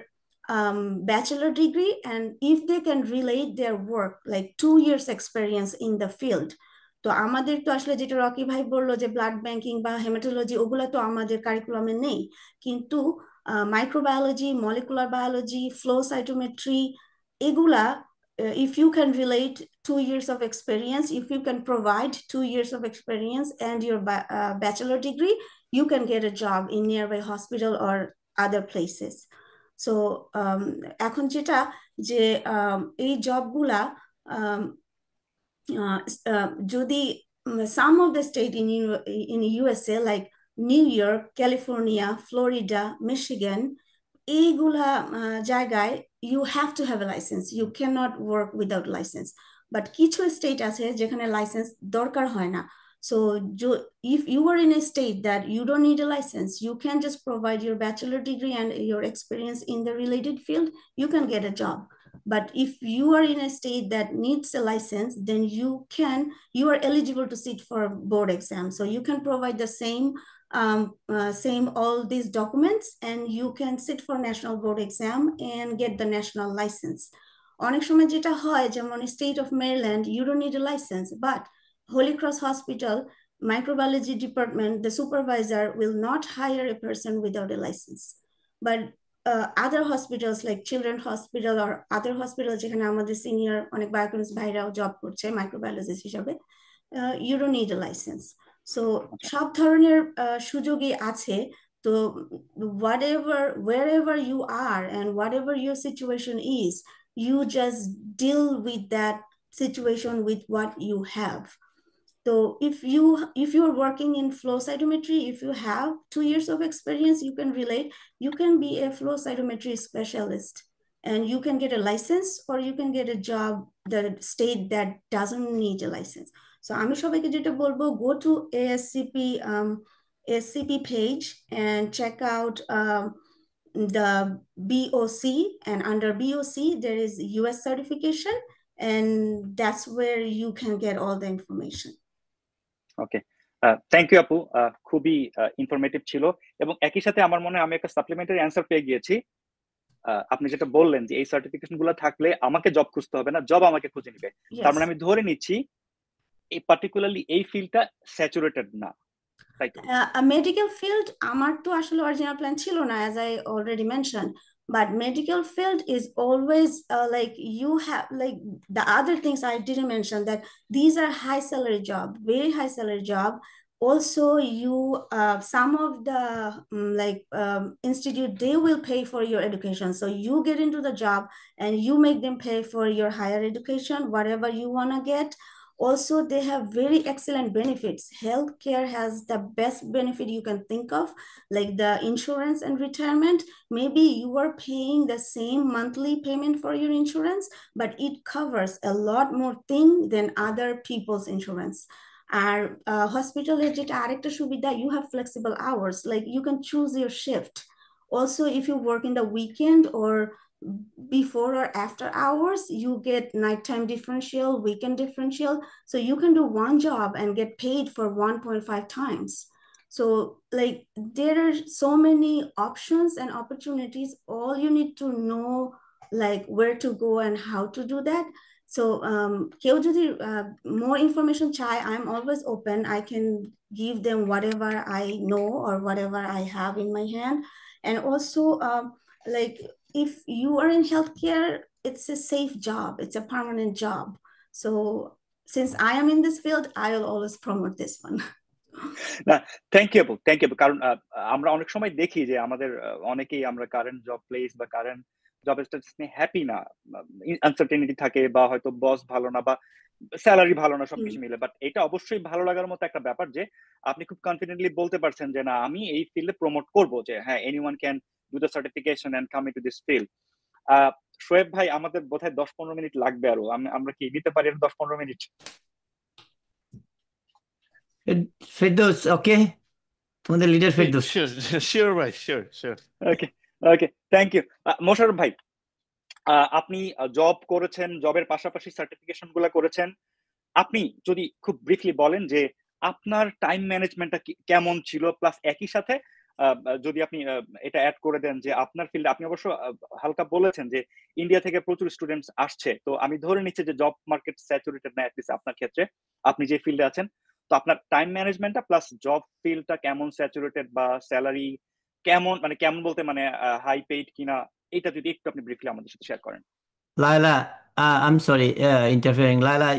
bachelor degree, and if they can relate their work like 2 years experience in the field. তো আমাদের তো আসলে যেটা Rocky ভাই বললো যে blood banking বা haematology ওগুলা তো আমাদের কারিকুলামে নেই, কিন্তু microbiology, molecular biology, flow cytometry এগুলা if you can relate 2 years of experience, if you can provide 2 years of experience and your bachelor degree, you can get a job in nearby hospital or other places. So এখন যেটা যে এই জবগুলা যদি some of the state in USA like New York, California, Florida, Michigan, এইগুলা জায়গায় you have to have a license, you cannot work without license. But কিছু state আছে যেখানে লাইসেন্স দরকার হয় না. So if you are in a state that you don't need a license, you can just provide your bachelor degree and your experience in the related field, you can get a job. But if you are in a state that needs a license, then you are eligible to sit for a board exam. So you can provide the same all these documents and you can sit for national board exam and get the national license. অনেক সময় যেটা হয় যেমন state of Maryland, you don't need a license, but Holy Cross Hospital microbiology department, the supervisor will not hire a person without a license. But other hospitals like Children's Hospital or other hospitals যেখানে আমাদের senior অনেক biochemist ভাইরাও job করছে microbiologist হিসাবে, you don't need a license. So সব ধরনের সুযোগই আছে। So wherever you are and whatever your situation is, you just deal with that situation with what you have. So if you're working in flow cytometry, if you have 2 years of experience, you can relate, you can be a flow cytometry specialist and you can get a license, or you can get a job that state that doesn't need a license. So আমি সবাইকে যেটা বলবো, go to ASCP page and check out the BOC, and under BOC there is US certification, and that's where you can get all the information. Okay, thank you আপু, খুবই informative ছিল। এবং একই সাথে আমার মনে হয় আমি একটা সাপ্লিমেন্টারি অ্যান্সার পেয়ে গিয়েছি। আপনি যেটা বললেন যে এই সার্টিফিকেশন গুলো থাকলে আমাকে জব খুঁজতে হবে না, জব আমাকে খুঁজে নিবে। তার মানে আমি ধরে নিচ্ছি এই পার্টিকুলারলি এই ফিল্ডটা স্যাচুরেটেড না, তাই তো? Medical field আমার তো আসলে অরিজিনাল প্ল্যান ছিল না, as I already mentioned, but medical field is always like you have like the other things I didn't mention, that these are high salary job, very high salary job. Also you some of the institute, they will pay for your education, so you get into the job and you make them pay for your higher education, whatever you want to get. Also, they have very excellent benefits. Healthcare has the best benefit you can think of, like the insurance and retirement. Maybe you are paying the same monthly payment for your insurance, but it covers a lot more thing than other people's insurance. Our hospital arekta subida, you have flexible hours, like you can choose your shift. Also, if you work in the weekend or before or after hours, you get nighttime differential, weekend differential. So you can do one job and get paid for 1.5 times. So like there are so many options and opportunities. All you need to know like where to go and how to do that. So কেউ যদি more information চায়, I'm always open. I can give them whatever I know or whatever I have in my hand. And also like if you are in healthcare, it's a safe job, it's a permanent job. So since I am in this field, I will always promote this one. না, thank you আপু, thank you আপু। কারণ আমরা অনেক সময় দেখি যে আমাদের অনেকেই আমরা কারেন্ট জব প্লেস বা কারেন্ট জব স্ট্যাটাস নিয়ে হ্যাপি না, আনসার্টেনিটি থাকে, বা হয়তো বস ভালো না, বা স্যালারি ভালো না, সবকিছু মিলে। বাট এটা অবশ্যই ভালো লাগার মতো একটা ব্যাপার যে আপনি খুব কনফিডেন্টলি বলতে পারছেন যে না, আমি এই ফিল্ডে প্রমোট করব, যে হ্যাঁ, anyone can do the certification and come into this field. Shoaib ভাই, আমাদের বোধহয় 10-15 মিনিট লাগবে আরো, আমরা কি নিতে পারি 10-15 মিনিট? Firdaus, okay? তোমাদের leader Ferdous. Sure, right, sure. Okay, okay, thank you. Musharraf ভাই, আপনি জব করেছেন, জবের পাশাপাশি সার্টিফিকেশন গুলা করেছেন। আপনি যদি খুব ব্রিফলি বলেন যে আপনার টাইম ম্যানেজমেন্টটা কেমন ছিল, প্লাস একই সাথে যদি আপনি এটা অ্যাড করে দেন যে আপনার ফিল্ডে, আপনি অবশ্য হালকা বলেছেন যে ইন্ডিয়া থেকে প্রচুর স্টুডেন্টস আসছে, তো আমি ধরে নিচ্ছি যে জব মার্কেট স্যাচুরেটেড না, অ্যাটলিস্ট আপনার ক্ষেত্রে, আপনি যে ফিল্ডে আছেন। তো আপনার টাইম ম্যানেজমেন্টটা প্লাস জব ফিল্ডটা কেমন স্যাচুরেটেড, বা স্যালারি কেমন, মানে কেমন বলতে মানে হাই পেইড কিনা, এটা যদি একটু আপনি ব্রিফলি আমাদের সাথে শেয়ার করেন। Laila, I'm sorry, interfering. Laila,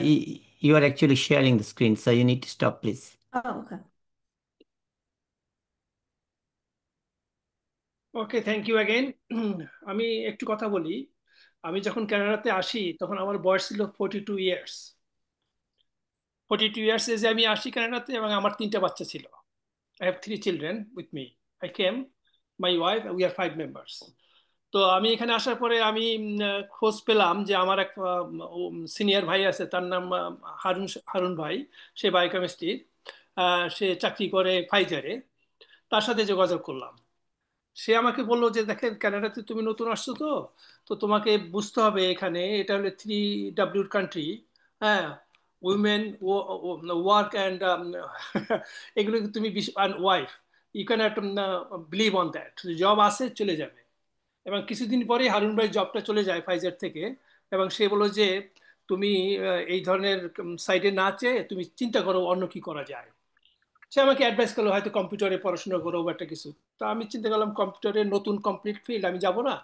you are actually sharing the screen, so you need to stop, please. Oh, okay. Okay, thank you again. আমি একটু কথা বলি। আমি যখন কানাডাতে আসি তখন আমার বয়স ছিল 42 ইয়ার্স। 42 ইয়ার্স এজে আমি আসি কানাডাতে, এবং আমার 3টা বাচ্চা ছিল। I have 3 children with me. I came, my wife, we are 5 members. তো আমি এখানে আসার পরে আমি খোঁজ পেলাম যে আমার এক সিনিয়র ভাই আছে, তার নাম হারুন ভাই, সে বায়োকেমিস্ট্রি, সে চাকরি করে ফাইজারে। তার সাথে যোগাযোগ করলাম। সে আমাকে বললো যে দেখেন, কানাডাতে তুমি নতুন আসছো, তো তোমাকে বুঝতে হবে এখানে এটা হলো 3W কান্ট্রি, হ্যাঁ, উইমেন ওয়ার্ক অ্যান্ড এগুলো তুমি wife, you can't believe on that. Job আছে, চলে যাবে। এবং কিছুদিন পরে হারুন ভাই জবটা চলে যায় ফাইজার থেকে, এবং সে বললো যে তুমি এই ধরনের সাইডে না চেয়ে তুমি চিন্তা করো অন্য কি করা যায়। সে আমাকে অ্যাডভাইস করলো হয়তো কম্পিউটারে পড়াশোনা করো বা একটা কিছু। তো আমি চিন্তা করলাম কম্পিউটারে নতুন কমপ্লিট ফিল্ড, আমি যাব না,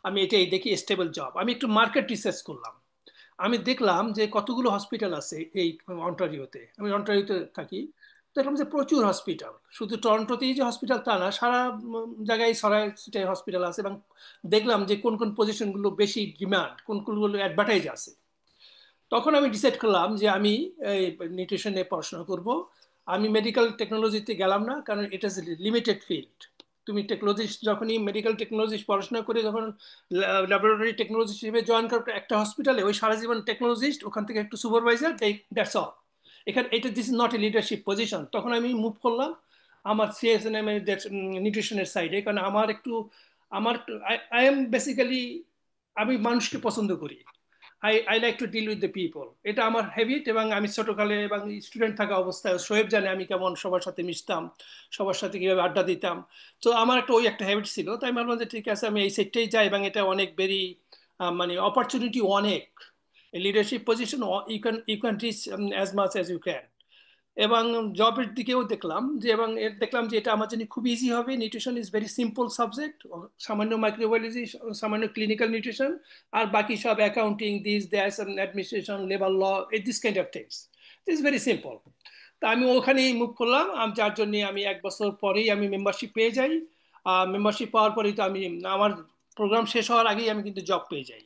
আমি এটাই দেখি স্টেবল জব। আমি একটু মার্কেট রিসার্চ করলাম। আমি দেখলাম যে কতগুলো হসপিটাল আছে এই অন্টারিওতে, আমি অন্টারিওতে থাকি। তো দেখলাম যে প্রচুর হসপিটাল, শুধু টরন্টোতেই যে হসপিটাল তা না, সারা জায়গায় ছড়ায় ছিটায় হসপিটাল আছে, এবং দেখলাম যে কোন কোন পজিশনগুলো বেশি ডিমান্ড, কোন কোনগুলো অ্যাডভার্টাইজ আছে। তখন আমি ডিসাইড করলাম যে আমি এই নিউট্রিশনে পড়াশোনা করব। আমি মেডিকেল টেকনোলজিতে গেলাম না, কারণ ইট ইজ লিমিটেড ফিল্ড। তুমি টেকনোলজিস্ট যখনই মেডিকেল টেকনোলজিস্ট পড়াশোনা করে যখন ল্যাবরেটরি টেকনোলজিস্ট হিসেবে জয়েন করবে একটা হসপিটালে, ওই সারা জীবন টেকনোলজিস্ট, ওখান থেকে একটু সুপারভাইজার, দ্যাটস অল। এখানে এটা this is not a leadership position. তখন আমি মুভ করলাম আমার সিএসএনএম এর নিউট্রিশনের সাইডে, কারণ আমার আই এম বেসিক্যালি, আমি মানুষকে পছন্দ করি। I like to deal with the people. এটা আমার হ্যাবিট, এবং আমি ছোটকালে এবং স্টুডেন্ট থাকা অবস্থায় শোয়েব জানে আমি কেমন সবার সাথে মিশতাম, সবার সাথে কিভাবে আড্ডা দিতাম। তো আমার একটা হ্যাবিট ছিল, তাই আমি ভাবলাম যে ঠিক আছে আমি এই সেক্টরেই যাই, এবং এটা অনেক ভেরি মানে অপরচুনিটি অনেক, leadership position you can reach as much as you can. এবং জবের দিকেও দেখলাম যে এটা আমার জন্য খুব ইজি হবে। Nutrition is very simple subject, সামান্য মাইক্রোবায়োলজি, সামান্য ক্লিনিক্যাল নিউট্রিশন, আর বাকি সব accounting, that's administration, labour law, this kind of things, this is very simple. তা আমি ওখানেই মুভ করলাম, যার জন্য আমি 1 বছর পরেই আমি মেম্বারশিপ পেয়ে যাই। মেম্বারশিপ পাওয়ার পরেই তো আমি, আমার প্রোগ্রাম শেষ হওয়ার আগেই আমি কিন্তু জব পেয়ে যাই।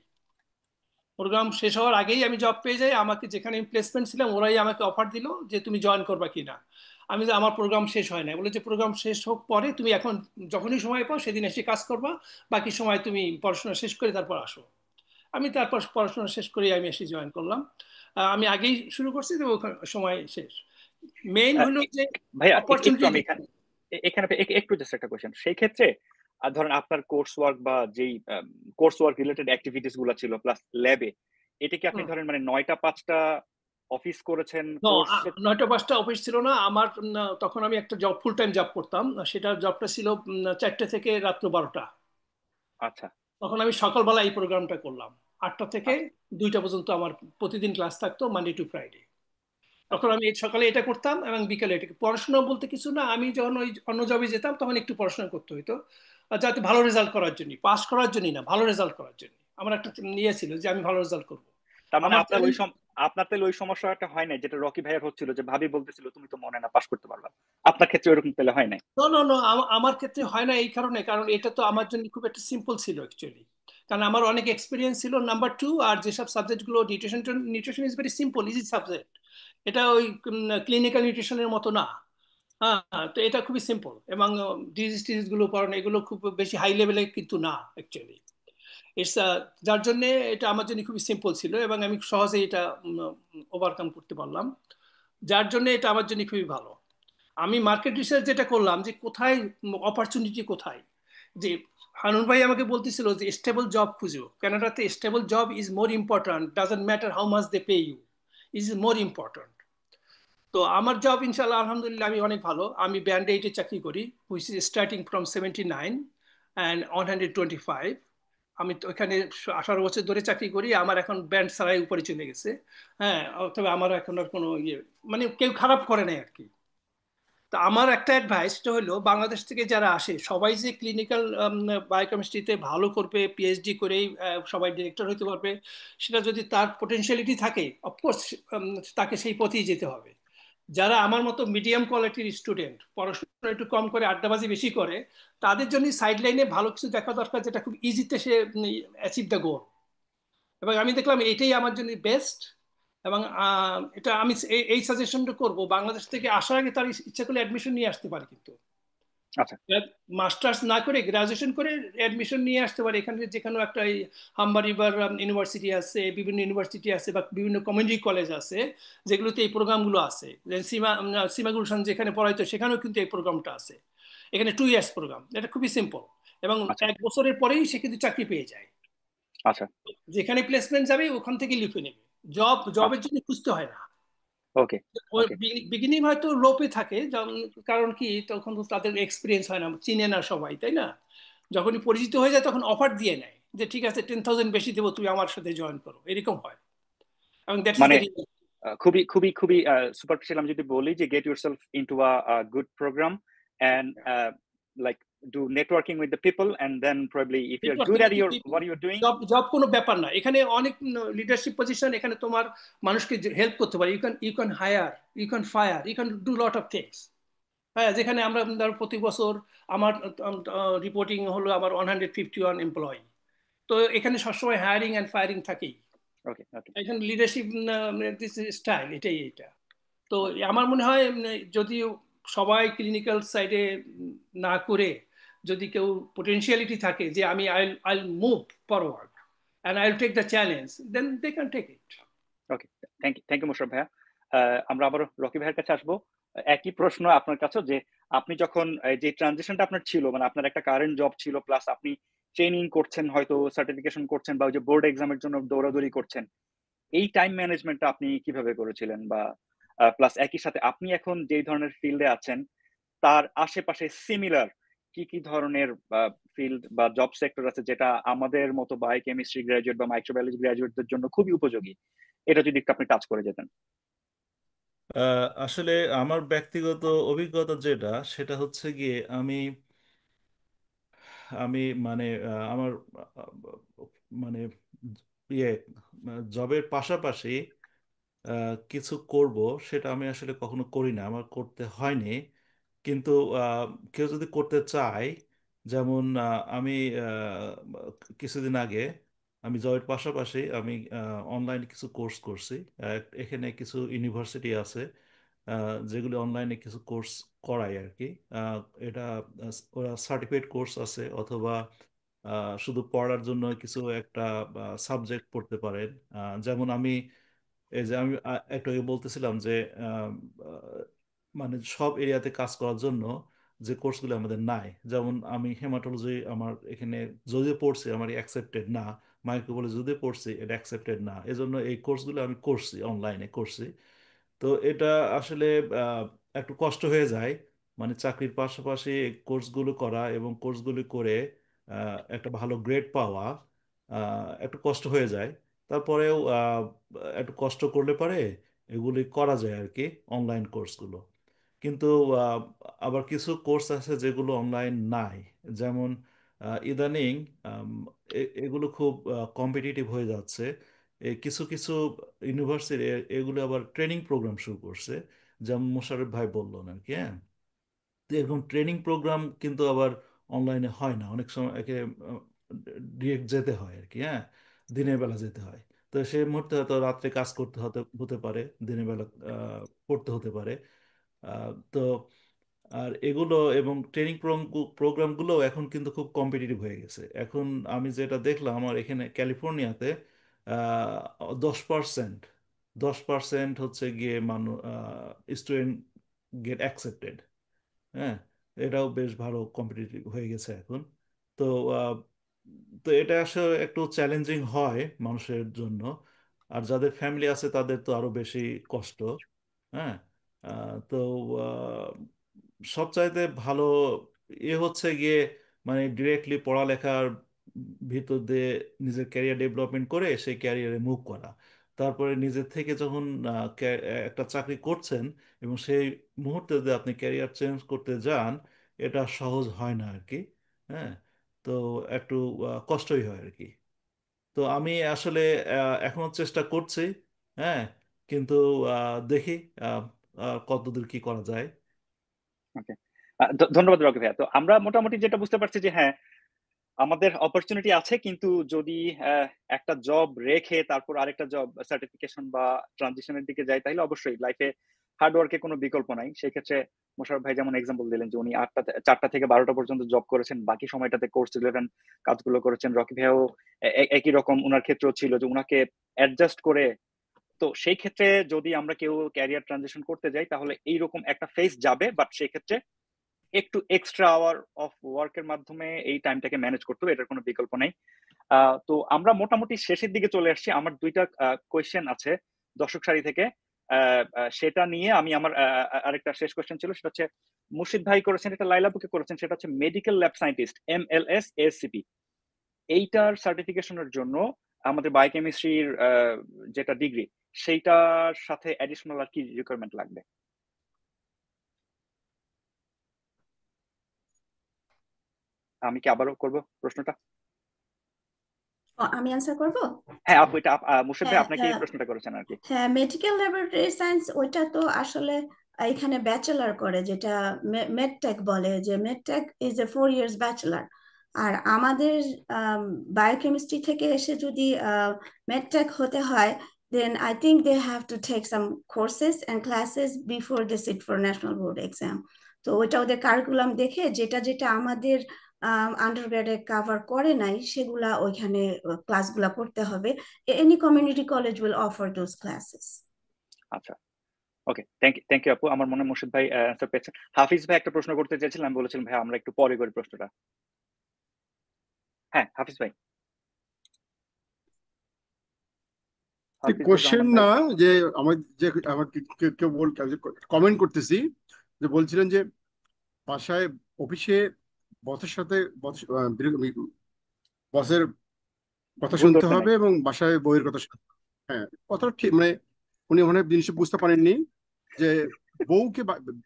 প্রোগ্রাম শেষ হওয়ার আগেই আমি জব পেয়ে যাই। আমাকে যেখানে প্লেসমেন্ট ছিলাম ওরাই আমাকে অফার দিল যে তুমি জয়েন করবা কিনা। আমি যে আমার প্রোগ্রাম শেষ হয় না, বলে যে প্রোগ্রাম শেষ হোক পরে, তুমি এখন যখনই সময় পাও সেদিন এসে কাজ করবা, বাকি সময় তুমি পড়াশোনা শেষ করে তারপর আসো। আমি তারপর পড়াশোনা শেষ করে আমি এসে জয়েন করলাম। আমি আগেই শুরু করছি, তো সময় শেষ। মেইন হলো যে ভাইয়া একটু অপরচুনিটি। আমি এখানে একটু জাস্ট একটা কোশ্চেন, সেই ক্ষেত্রে ধরেন আপনার কোর্স ওয়ার্ক বা যেই কোর্স ওয়ার্ক রিলেটেড অ্যাক্টিভিটিস গুলো ছিল প্লাস ল্যাবে, এটা কি আপনি ধরেন মানে 9টা 5টা অফিস করেছেন? 9টা 5টা অফিস ছিল না আমার। তখন আমি একটা জব, ফুল টাইম জব করতাম, সেটা জবটা ছিল 4টে থেকে রাত্র 12টা। আচ্ছা, তখন আমি সকালবেলা এই প্রোগ্রামটা করলাম, 8টা থেকে 2টা পর্যন্ত আমার প্রতিদিন ক্লাস থাকতো, মানডে টু ফ্রাইডে। তখন আমি সকালে এটা করতাম এবং বিকালে এটা। পড়াশোনা বলতে কিছু না, আমি যখন ওই অন্য জবে যেতাম তখন একটু পড়াশোনা করতে হতো, যাতে ভালো রেজাল্ট করার জন্য, পাস করার জন্য না, ভালো রেজাল্ট করার জন্য। আমার একটা ইয়ে ছিল যে আমি ভালো রেজাল্ট করবো। তার মানে আপনার তাহলে ওই সমস্যাটা হয় নাই যেটা রকি ভাইয়ের হচ্ছিল, যে ভাবি বলতেছিল তুমি তো মনে না পাস করতে পারবা, আপনার ক্ষেত্রে এরকম তাহলে হয় নাই? না, আমার ক্ষেত্রে হয় না এই কারণে, কারণ এটা তো আমার জন্য খুব একটা সিম্পল ছিল অ্যাকচুয়ালি, কারণ আমার অনেক এক্সপিরিয়েন্স ছিল, নাম্বার 2, আর যেসব সাবজেক্টগুলো nutrition is very simple easy subject. এটা ওই ক্লিনিক্যাল নিউট্রিশনের মতো না। হ্যাঁ, তো এটা খুবই সিম্পল, এবং ডিজিজ গুলো পড়ানো এগুলো খুব বেশি হাই লেভেলে কিন্তু না অ্যাকচুয়ালি। ইটস যার জন্য এটা আমার জন্য খুবই সিম্পল ছিল, এবং আমি সহজে এটা ওভারকাম করতে পারলাম, যার জন্য এটা আমার জন্য খুবই ভালো। আমি মার্কেট রিসার্চ যেটা করলাম যে কোথায় অপরচুনিটি কোথায়, যে হানুন ভাই আমাকে বলতেছিল যে স্টেবল জব খুঁজো, কানাডাতে stable job is more important, doesn't matter how much they pay you, is more important. তো আমার জব ইনশাআল্লাহ আলহামদুলিল্লাহ আমি অনেক ভালো। আমি ব্যান্ড 8-এ চাকরি করি, which is starting from 79 and 125। আমি তো ওখানে 18 বছর ধরে চাকরি করি, আমার এখন ব্যান্ড ছাড়াই উপরে চলে গেছে। হ্যাঁ, তবে আমার এখন আর কোনো ইয়ে, মানে কেউ খারাপ করে নাই আর কি। তো আমার একটা অ্যাডভাইসটা হলো, বাংলাদেশ থেকে যারা আসে সবাই যে ক্লিনিক্যাল বায়োকেমিস্ট্রিতে ভালো করবে, পিএইচডি করেই সবাই ডিরেক্টর হতে পারবে, সেটা যদি তার পোটেনশিয়ালিটি থাকে, অফকোর্স তাকে সেই পথেই যেতে হবে। যারা আমার মতো মিডিয়াম কোয়ালিটির স্টুডেন্ট, পড়াশোনা একটু কম করে আড্ডাবাজি বেশি করে, তাদের জন্য সাইড লাইনে ভালো কিছু দেখা দরকার, যেটা খুব ইজিতে সে অ্যাচিভ দ্য গোল। এবং আমি দেখলাম এটাই আমার জন্য বেস্ট। এবং এটা আমি এই সাজেশনটা করব, বাংলাদেশ থেকে আসার আগে তার ইচ্ছা করলে অ্যাডমিশন নিয়ে আসতে পারে, কিন্তু আচ্ছা, মাস্টার্স না করে গ্রাজুয়েশন করে অ্যাডমিশন নিয়ে আসতে পারে। এখানে যেখানে একটা হাম্বার রিভার ইউনিভার্সিটি আছে, বিভিন্ন ইউনিভার্সিটি আছে, বা বিভিন্ন কমিউনিটি কলেজ আছে যেগুলোতে এই প্রোগ্রামগুলো আছে। সীমা গুলশান যেখানে পড়াইতো সেখানেও কিন্তু এই প্রোগ্রামটা আছে। এখানে 2 ইয়ার্স প্রোগ্রাম, এটা খুবই সিম্পল, এবং 1 বছরের পরেই সে কিন্তু চাকরি পেয়ে যায়। আচ্ছা, যেখানে প্লেসমেন্ট যাবে ওখান থেকে লিখে নেবে, জবের জন্য খুঁজতে হয় না। ওকে, বিগিনিং হয়তো লোপে থাকে, কারণ কি তখন তো তাদের এক্সপিরিয়েন্স হয় না, চিনে না সবাই, তাই না? যখনই পরিচিত হয়ে যায় তখন অফার দিয়ে নেয় যে ঠিক আছে 10,000 বেশি দেবো, তুই আমার সাথে জয়েন করো, এরকম হয়। এবং মানে খুবই খুবই খুবই সুপারফিশিয়াল আমি যদি বলি যে get yourself into a good program and like do networking with the people, and then probably if you're Networking good at with the your people, what you're doing. Job কোনো ব্যাপার না, এখানে অনেক লিডারশিপ পজিশন, এখানে তোমার মানুষকে help করতে পারে, you can hire, you can fire, you can do lot of things. হ্যাঁ, যেখানে আমরা ধরো প্রতি বছর আমার রিপোর্টিং হলো আমার 151 এমপ্লয়ি, তো এখানে সবসময় হায়ারিং অ্যান্ড ফায়ারিং থাকেই। ওকে ওকে এখানে লিডারশিপ স্টাইল এটাই এটা। তো আমার মনে হয় যদি সবাই ক্লিনিক্যাল সাইডে না করে যদি কেউ পোটেনশিয়ালিটি থাকে যে আমি I'll move forward and I'll take the challenge, then they can take it. ওকে, থ্যাংক ইউ মোশাররফ ভাইয়া। আমরা আবার রকি ভাইয়ের কাছে আসবো। একই প্রশ্ন আপনার কাছে, যে আপনি যখন যে ট্রানজিশনটা আপনার ছিল, মানে আপনার একটা কারেন্ট জব ছিল প্লাস আপনি ট্রেনিং করছেন, হয়তো সার্টিফিকেশন করছেন, বা ওই যে বোর্ড এক্সামের জন্য দৌড়াদৌড়ি করছেন, এই টাইম ম্যানেজমেন্টটা আপনি কিভাবে করেছিলেন? বা প্লাস একই সাথে আপনি এখন যেই ধরনের ফিল্ডে আছেন তার আশেপাশে সিমিলার কি ধরনের ফিল্ড বা জব সেক্টর আছে যেটা আমাদের মতো বায়োকেমিস্ট্রি গ্রাজুয়েট বা মাইক্রোবায়োলজি গ্রাজুয়েটদের জন্য খুবই উপযোগী? এটা যদি একটু আপনি টাচ করে যেতেন। আসলে আমার ব্যক্তিগত অভিজ্ঞতা যেটা, সেটা হচ্ছে গিয়ে আমি আমি মানে আমার মানে ইয়ে জবের পাশাপাশি কিছু করব, সেটা আমি আসলে কখনো করি না, আমার করতে হয়নি। কিন্তু কেউ যদি করতে চায়, যেমন আমি কিছুদিন আগে আমি জবের পাশাপাশি আমি অনলাইনে কিছু কোর্স করছি। এখানে কিছু ইউনিভার্সিটি আছে যেগুলি অনলাইনে কিছু কোর্স করায় আর কি। এটা ওরা সার্টিফিকেট কোর্স আছে, অথবা শুধু পড়ার জন্য কিছু একটা সাবজেক্ট পড়তে পারেন। যেমন আমি এই যে আমি একটু আগে বলতেছিলাম যে আহ, আহ, মানে সব এরিয়াতে কাজ করার জন্য যে কোর্সগুলো আমাদের নাই, যেমন আমি হেমাটোলজি আমার এখানে যদিও পড়ছি, আমার অ্যাকসেপ্টেড না। মাইক্রোবায়োলজি যদিও পড়ছি, এটা অ্যাকসেপ্টেড না, এজন্য এই কোর্সগুলো আমি করছি, অনলাইনে করছি। তো এটা আসলে একটু কষ্ট হয়ে যায়, মানে চাকরির পাশাপাশি কোর্সগুলো করা এবং কোর্সগুলো করে একটা ভালো গ্রেড পাওয়া একটু কষ্ট হয়ে যায়। তারপরেও একটু কষ্ট করলে পরে এগুলি করা যায় আর কি, অনলাইন কোর্সগুলো। কিন্তু আহ, আবার কিছু কোর্স আছে যেগুলো অনলাইন নাই, যেমন ইদানিং আম, এগুলো খুব কম্পিটিটিভ হয়ে যাচ্ছে। কিছু কিছু ইউনিভার্সিটি এগুলো আবার ট্রেনিং প্রোগ্রাম শুরু করছে, যেমন মোশাররফ ভাই বললেন আর কি। হ্যাঁ, তো এরকম ট্রেনিং প্রোগ্রাম কিন্তু আবার অনলাইনে হয় না, অনেক সময় একে ডিরেক্ট যেতে হয় আর কি। হ্যাঁ, দিনের বেলা যেতে হয়। তো সেই মুহূর্তে হয়তো রাত্রে কাজ করতে হতে হতে পারে, দিনের বেলা পড়তে হতে পারে। তো আর এগুলো এবং ট্রেনিং প্রোগ্রামগুলো এখন কিন্তু খুব কম্পিটিটিভ হয়ে গেছে। এখন আমি যেটা দেখলাম আমার এখানে ক্যালিফোর্নিয়াতে 10% 10% হচ্ছে গিয়ে মানুষ স্টুডেন্ট গেট অ্যাকসেপ্টেড। হ্যাঁ, এটাও বেশ ভালো কম্পিটিটিভ হয়ে গেছে এখন। তো আহ, তো এটা আসলে একটু চ্যালেঞ্জিং হয় মানুষের জন্য। আর যাদের ফ্যামিলি আছে তাদের তো আরো বেশি কষ্ট। হ্যাঁ, তো সবচাইতে ভালো হচ্ছে গিয়ে মানে ডিরেক্টলি পড়ালেখার ভিতর দিয়ে নিজের ক্যারিয়ার ডেভেলপমেন্ট করে সেই ক্যারিয়ারে মুভ করা। তারপরে নিজের থেকে যখন একটা চাকরি করছেন এবং সেই মুহূর্তে যদি আপনি ক্যারিয়ার চেঞ্জ করতে যান, এটা সহজ হয় না আর কি। হ্যাঁ, তো একটু কষ্টই হয় আর কি। তো আমি আসলে এখনো চেষ্টা করছি। হ্যাঁ, কিন্তু দেখি আহ, কতদূর কি করা যায়। ওকে, ধন্যবাদ রকি ভাইয়া। তো আমরা মোটামুটি যেটা বুঝতে পারছি যে হ্যাঁ, আমাদের অপরচুনিটি আছে, কিন্তু যদি একটা জব রেখে তারপর আরেকটা জব সার্টিফিকেশন বা ট্রানজিশনের দিকে যাই, তাহলে অবশ্যই লাইফে হার্ড ওয়ার্কের কোনো বিকল্প নাই। সেই ক্ষেত্রে মোশাররফ ভাই যেমন এক্সাম্পল দিলেন যে উনি 4টা থেকে 12টা পর্যন্ত জব করেছেন, বাকি সময়টাতে কোর্স রিলেভেন্ট কাজগুলো করেছেন। রকি ভাইও একই রকম উনার ক্ষেত্রেও ছিল যে উনাকে অ্যাডজাস্ট করে। তো সেই ক্ষেত্রে যদি আমরা কেউ ক্যারিয়ার ট্রানজিশন করতে যাই তাহলে এইরকম একটা ফেজ যাবে, বাট সেই ক্ষেত্রে একটু এক্সট্রা আওয়ার অফ ওয়ার্কের মাধ্যমে এই টাইমটাকে ম্যানেজ করতে হবে, এটার কোনো বিকল্প নেই। তো আমরা মোটামুটি শেষের দিকে চলে আসছি। আমার 2টা কোয়েশ্চেন আছে দর্শক সারি থেকে। সেটা নিয়ে আমি আমার আরেকটা শেষ কোয়েশ্চেন ছিল, সেটা হচ্ছে মুর্শিদ ভাই করেছেন, এটা লাইলা বুকে করেছেন, সেটা হচ্ছে medical lab scientist MLS ASCP। এইটার সার্টিফিকেশনের জন্য আমাদের বায়োকেমিস্ট্রির যেটা ডিগ্রি, সেইটার সাথে অ্যাডিশনাল আর কি রিকোয়ারমেন্ট লাগবে? আমি কি আবারও করব প্রশ্নটা? আমি অ্যান্সার করব। হ্যাঁ আপু, এটা মুর্শেদ ভাই হ্যাঁ আপনাকে এই প্রশ্নটা করেছেন আর কি। হ্যাঁ, মেডিকেল ল্যাবরেটরি সায়েন্স ওইটা তো আসলে এখানে ব্যাচেলার করে, যেটা মেডটেক বলে, যে medtech is a 4 years bachelor. আর আমাদের বায়োকেমিস্ট্রি থেকে এসে যদি মেডটেক হতে হয়, then I think they have to take some courses and classes before they sit for national board exam. তো ওইটা ওদের কারিকুলাম দেখে যেটা যেটা আমাদের আন্ডারগ্রেডে কাভার করে নাই সেগুলা ওইখানে ক্লাসগুলা করতে হবে। Any community college will offer those classes. আচ্ছা, ওকে, থ্যাংক ইউ আপু। আমার মনে হয় মুর্শিদ ভাই অ্যান্সার পেয়েছেন। হাফিজ ভাই একটা প্রশ্ন করতে চেয়েছিলেন, আমি বলেছিলাম ভাই আমরা একটু পরে করি প্রশ্নটা। হ্যাঁ হাফিজ ভাই। হাফিজুর কোশ্চেন রহমান না, ভাই। যে আমার যে আমাকে কেউ কমেন্ট করতেছি, যে বলছিলেন যে বাসায় অফিসে বসের সাথে বসের কথা ভুল শুনতে ধরতে হবে নাই। এবং বাসায় বউয়ের কথা শুনতে হবে। হ্যাঁ, কথাটা ঠিক, মানে উনি মনে হয় জিনিসটা বুঝতে পারেননি যে বউকে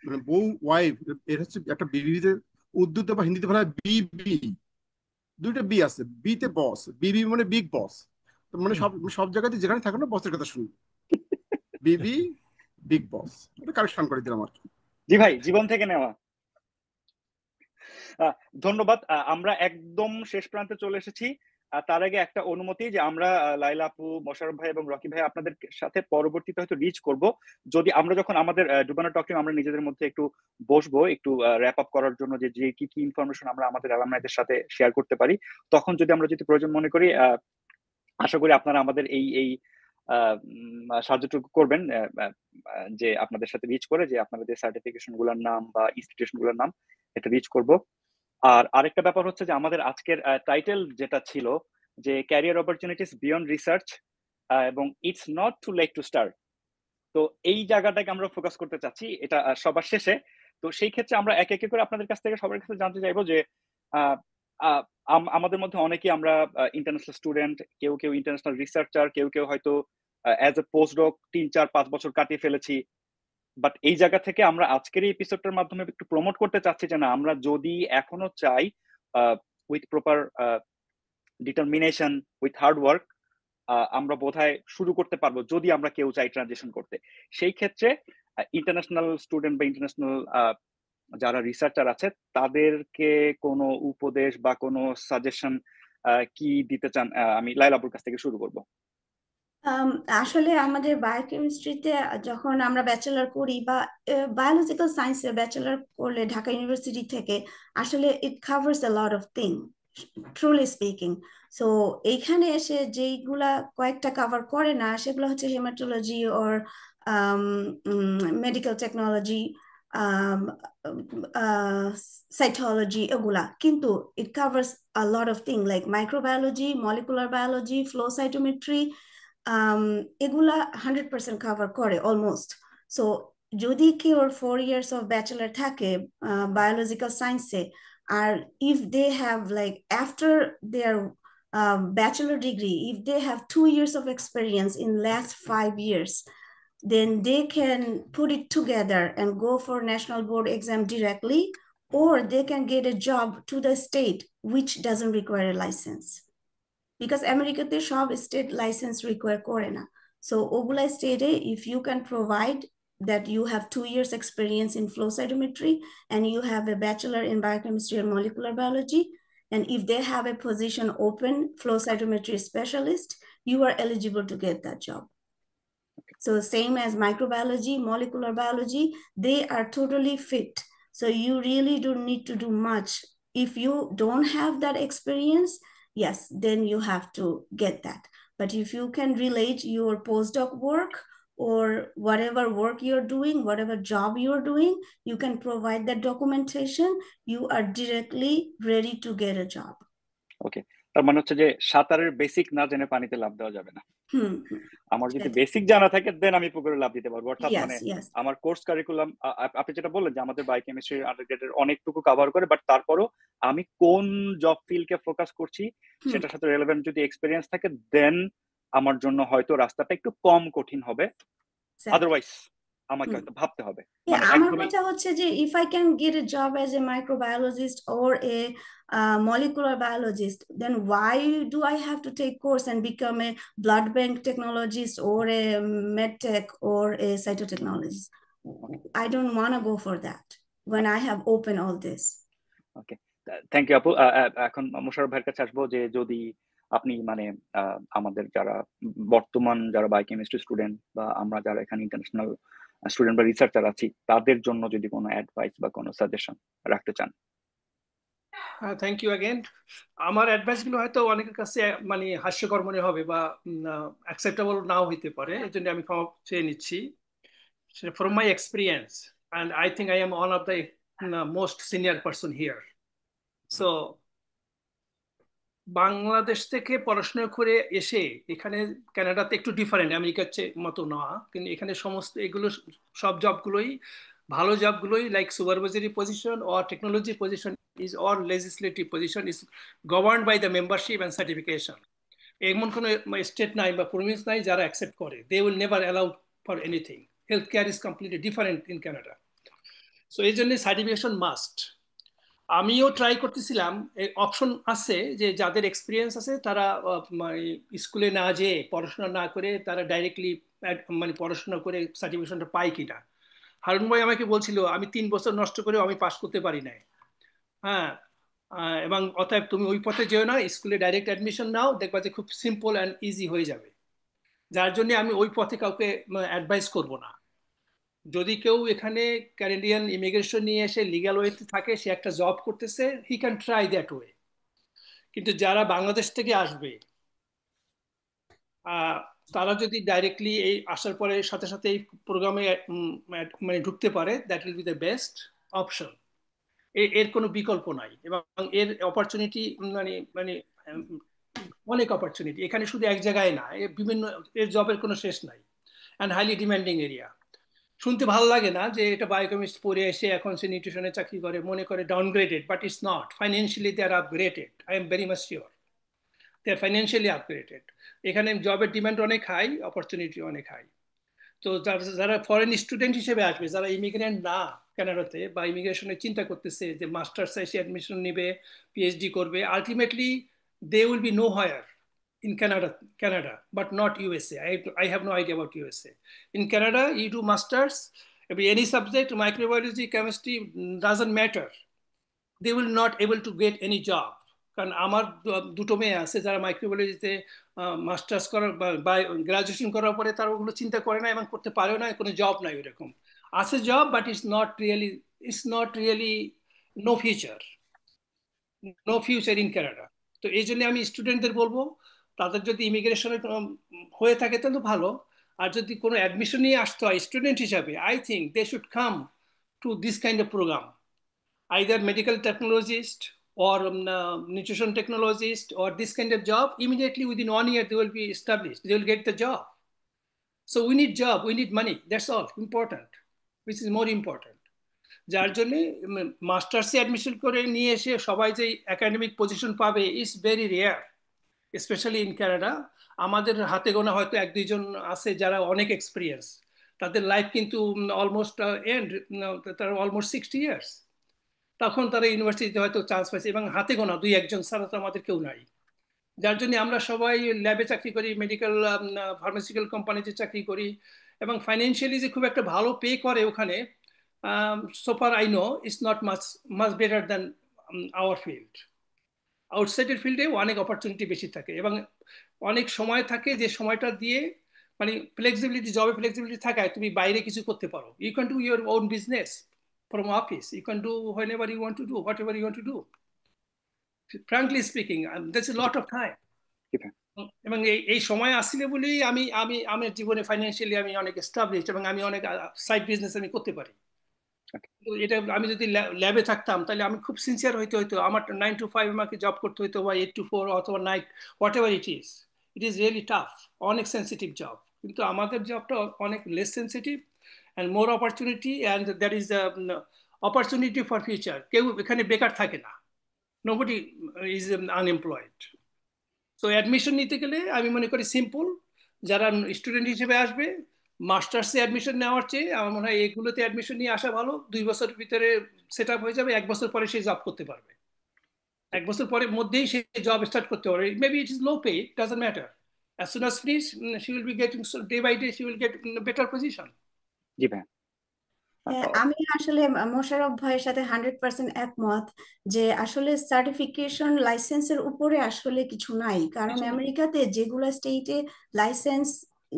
মানে বউ ওয়াইফ এর হচ্ছে একটা বিবিতে, উর্দুতে বা হিন্দিতে বলা হয় বিবি, দুইটা বি আছে, বিতে বস, বিবি মানে বিগ বস। মানে সব সব জায়গাতে যেখানে থাকে না বসের কথা শুনি, বিবি বিগ বস, এটা কারেকশন করে দিলাম আর কি। জি ভাই, জীবন থেকে নেওয়া। ধন্যবাদ। আমরা একদম শেষ প্রান্তে চলে এসেছি। তার আগে একটা অনুমতি, যে আমরা লাইলা আপু, মোশাররফ ভাই এবং রকি ভাই আপনাদের সাথে পরবর্তীতে হয়তো রিচ করব, যদি আমরা যখন আমাদের ডুবানো টক টিম আমরা নিজেদের মধ্যে একটু বসবো, একটু র্যাপ আপ করার জন্য, যে কি কি ইনফরমেশন আমরা আমাদের অ্যালামনাইদের সাথে শেয়ার করতে পারি, তখন যদি আমরা প্রয়োজন মনে করি, আশা করি আপনারা আমাদের এই সাহায্যটুকু করবেন, যে আপনাদের সাথে রিচ করে, যে আপনাদের সার্টিফিকেশন গুলোর নাম বা ইনস্টিটিউশন গুলোর নাম এটা রিচ করব। আর আরেকটা ব্যাপার হচ্ছে যে আমাদের আজকের টাইটেল যেটা ছিল, যে ক্যারিয়ার অপরচুনিটিস বিয়ন্ড রিসার্চ এবং it's not too late to start. তো এই জায়গাটাকে আমরা ফোকাস করতে চাচ্ছি এটা সবার শেষে। তো সেই ক্ষেত্রে আমরা এক এক করে আপনাদের কাছ থেকে সবার কাছে জানতে চাইবো যে আমাদের মধ্যে অনেকেই আমরা ইন্টারন্যাশনাল স্টুডেন্ট, কেউ কেউ ইন্টারন্যাশনাল রিসার্চার, কেউ কেউ হয়তো অ্যাজ এ পোস্টডক 3-4-5 বছর কাটিয়ে ফেলেছি। বাট এই জায়গা থেকে আমরা আজকের এই এপিসোডটার মাধ্যমে একটু প্রমোট করতে চাচ্ছি যে না, আমরা যদি এখনো চাই with proper determination, with hard work, আমরা বোধহয় শুরু করতে পারবো, যদি আমরা কেউ চাই ট্রানজিশন করতে। সেই ক্ষেত্রে ইন্টারন্যাশনাল স্টুডেন্ট বা ইন্টারন্যাশনাল যারা রিসার্চার আছে তাদেরকে কোনো উপদেশ বা কোনো সাজেশন কি দিতে চান? আমি লাইলাপুর কাছ থেকে শুরু করব। আসলে আমাদের বায়োকেমিস্ট্রিতে যখন আমরা ব্যাচেলার করি বা বায়োলজিক্যাল সায়েন্সে ব্যাচেলার করলে ঢাকা ইউনিভার্সিটি থেকে, আসলে it covers a lot of thing, truly speaking. So এইখানে এসে যেইগুলা কয়েকটা কাভার করে না, সেগুলো হচ্ছে haematology or medical technology, cytology, এগুলা কিন্তু it covers a lot of thing like microbiology, molecular biology, flow cytometry, এগুলা 100% কাভার করে অলমোস্ট। সো যদি কেউ 4 years of bachelor থাকে বায়োলজিক্যাল সায়েন্সে, আর if they have like after their bachelor degree, if they have 2 years of experience in last 5 years, then they can put it together and go for national board exam directly, or they can get a job to the state which doesn't require a license. Because আমেরিকাতে সব state licence require করে না। So ওগুলা স্টেটে if you can provide that you have 2 years experience in flow cytometry and you have a bachelor in biochemistry and molecular biology, and if they have a position open flow cytometry specialist, you are eligible to get that job. So same as microbiology, molecular biology, they are totally fit. So you really don't need to do much. If you don't have that experience, yes, then you have to get that. But if you can relate your postdoc work or whatever work you're doing, whatever job you're doing, you can provide that documentation, you are directly ready to get a job. ওকে, তার মানে হচ্ছে যে সাঁতারের basic না জেনে পানিতে লাফ দেওয়া যাবে না। আমার যদি বেসিক জানা থাকে দেন আমি পুকুরে লাফ দিতে পারবো। অর্থাৎ মানে আমার কোর্স কারিকুলাম, আপনি যেটা বললেন যে আমাদের বায়োকেমিস্ট্রির আন্ডারগ্রেডের অনেকটুকু কভার করে, বাট তারপরও আমি কোন জব ফিল্ডকে ফোকাস করছি সেটার সাথে রেলেভেন্ট যদি এক্সপেরিয়েন্স থাকে, দেন আমার জন্য হয়তো রাস্তাটা একটু কম কঠিন হবে। আদারওয়াইজ আমাকে হয়তো ভাবতে হবে। আমার কথা হচ্ছে যে if I can get a job as a microbiologist or a molecular biologist, then why do I have to take course and become a blood bank technologist or a medtech or a cytotechnologist? I don't want to go for that when I have open all this. Okay, thank you আপু। এখন মোশাররফ ভাইয়ের কাছে আসবো যে যদি আপনি মানে আমাদের যারা বর্তমান যারা বায়োকেমিস্ট্রি স্টুডেন্ট বা আমরা যারা এখানে ইন্টারন্যাশনাল স্টুডেন্ট বা রিসার্চার আছি তাদের জন্য যদি কোনো অ্যাডভাইস বা কোনো সাজেশন রাখতে চান। Thank you again. আমার অ্যাডভাইস গুলো হয়তো অনেকের কাছে মানে হাস্যকর মনে হবে বা অ্যাকসেপ্টেবল নাও হইতে পারে, এই জন্য আমি ক্ষমা চেয়ে নিচ্ছি। From my experience, and I think I am one of the most senior person here. So Bangladesh থেকে পড়াশোনা করে এসে এখানে কানাডাতে একটু ডিফারেন্ট, আমেরিকার মতো না, কিন্তু এখানে সমস্ত এগুলো সব জবগুলোই ভালো জবগুলোই like supervisory position or technology position is or legislative position is governed by the membership and certification. এমন কোনো স্টেট নাই বা প্রভিন্স নাই যারা অ্যাকসেপ্ট করে। They will never allow for anything. Health care is completely different in Canada. So এই জন্য certification must. আমিও ট্রাই করতেছিলাম, অপশন আছে যে যাদের এক্সপিরিয়েন্স আছে তারা স্কুলে না যেয়ে পড়াশোনা না করে তারা ডাইরেক্টলি মানে পড়াশোনা করে সার্টিফিকেশনটা পায় কিনা। হারুন ভাই আমাকে বলছিল আমি 3 বছর নষ্ট করেও আমি পাস করতে পারি নাই। হ্যাঁ, এবং অতএব তুমি ওই পথে যেও না, স্কুলে ডাইরেক্ট অ্যাডমিশন নাও, দেখবা যে খুব সিম্পল অ্যান্ড ইজি হয়ে যাবে। যার জন্য আমি ওই পথে কাউকে অ্যাডভাইস করব না। যদি কেউ এখানে ক্যানাডিয়ান ইমিগ্রেশন নিয়ে এসে লিগ্যাল ওয়েতে থাকে, সে একটা জব করতেছে, he can try that way. কিন্তু যারা বাংলাদেশ থেকে আসবে তারা যদি ডাইরেক্টলি এই আসার পরে সাথে সাথে এই প্রোগ্রামে মানে ঢুকতে পারে, that will be the best option. এর কোনো বিকল্প নাই এবং এর অপরচুনিটি মানে মানে অনেক অপরচুনিটি এখানে, শুধু এক জায়গায় না, বিভিন্ন এর জবের কোনো শেষ নাই অ্যান্ড হাইলি ডিমান্ডিং এরিয়া। শুনতে ভালো লাগে না যে এটা বায়োকেমিস্ট পড়ে এসে এখন সে নিউট্রিশনে চাকরি করে, মনে করে downgraded, but it's not. Financially they are upgraded. I am very much sure they are financially upgraded. এখানে জবের ডিমান্ড অনেক হাই, অপরচুনিটি অনেক হাই। তো যারা ফরেন স্টুডেন্ট হিসেবে আসবে, যারা ইমিগ্রেন্ট না কানাডাতে বা ইমিগ্রেশনের চিন্তা করতেছে যে মাস্টার্স এসে অ্যাডমিশন নেবে, পিএইচডি করবে, ultimately they will be no hire in Canada, but not USA. I have no idea about USA. In Canada, you do masters, any subject, microbiology, chemistry, doesn't matter. They will not able to get any job. কারণ আমার দুটো মেয়ে আছে যারা মাইক্রোবায়োলজিতে masters করার বা graduation করার পরে তারা ওগুলো চিন্তা করে না এবং করতে পারেও না, কোনো জব নাই ওরকম। আছে job, but it's not really no future in Canada. তো এই জন্য আমি স্টুডেন্টদের বলবো, তাদের যদি ইমিগ্রেশনের হয়ে থাকে তাহলে ভালো, আর যদি কোনো অ্যাডমিশন নিয়ে আসতে হয় স্টুডেন্ট হিসাবে, I think they should come to this kind of program, either medical technologist or nutrition technologist or this kind of job. Immediately within 1 year they will be established, they will get the job. So we need job, we need money, that's all important, which is more important. যার জন্য মাস্টার্সে admission করে নিয়ে এসে সবাই যে academic position পাবে is very rare, specially in Canada. আমাদের হাতে গোনা হয়তো 1-2 জন আছে যারা অনেক এক্সপিরিয়েন্স, তাদের লাইফ কিন্তু অলমোস্ট এন্ড, তারা অলমোস্ট 60 ইয়ার্স, তখন তারা ইউনিভার্সিটিতে হয়তো চান্স পাইছে, এবং হাতে গোনা 2-1 জন ছাড়া তো আমাদের কেউ নাই। যার জন্য আমরা সবাই ল্যাবে চাকরি করি, মেডিকেল ফার্মাসিউটিক্যাল কোম্পানিতে চাকরি করি, এবং ফাইন্যান্সিয়ালি যে খুব একটা ভালো পে করে ওখানে, so far I know it's not much better than our field. আউটসাইডের ফিল্ডে অনেক অপরচুনিটি বেশি থাকে এবং অনেক সময় থাকে, যে সময়টা দিয়ে মানে ফ্লেক্সিবিলিটি, জবে ফ্লেক্সিবিলিটি থাকায় তুমি বাইরে কিছু করতে পারো। You can do your own business from office, you can do whenever you want to do whatever you want to do. Frankly speaking, there's a lot of time. এবং এই সময় আসলে বলেই আমি আমার জীবনে ফাইন্যান্সিয়ালি আমি অনেক এস্টাবলিশড এবং আমি অনেক সাইড বিজনেস আমি করতে পারি। এটা আমি যদি ল্যাবে থাকতাম তাহলে আমি খুব সিনসিয়ার হইতো, আমার 9 to 5 আমাকে জব করতে হইতো, বা 8 to 4 অথবা night, what ever it is really tough, অনেক সেন্সিটিভ জব। কিন্তু আমাদের জবটা অনেক less sensitive and more opportunity, and there is a opportunity for future. কেউ এখানে বেকার থাকে না, nobody is unemployed. So admission নিতে গেলে আমি মনে করি সিম্পল, যারা স্টুডেন্ট হিসেবে আসবে মাস্টার্সে অ্যাডমিশন নেওয়ার চেয়ে আমার মনে হয় এগুলোতে অ্যাডমিশন নিয়ে আসা ভালো। 2 বছরের ভিতরে সেট আপ হয়ে যাবে, 1 বছর পরে সে জব করতে পারবে। এক বছর পরে মধ্যেই সে জব স্টার্ট করতে পারে, maybe it is low pay, it doesn't matter, as soon as finish she will be getting, so day by day she will get in a better position. জি ভাই। আমি আসলে মোশাররফ ভাইয়ের সাথে 100% একমত যে আসলে সার্টিফিকেশন লাইসেন্সের উপরে আসলে কিছু নাই, কারণ আমেরিকাতে যেগুলো স্টেটে লাইসেন্স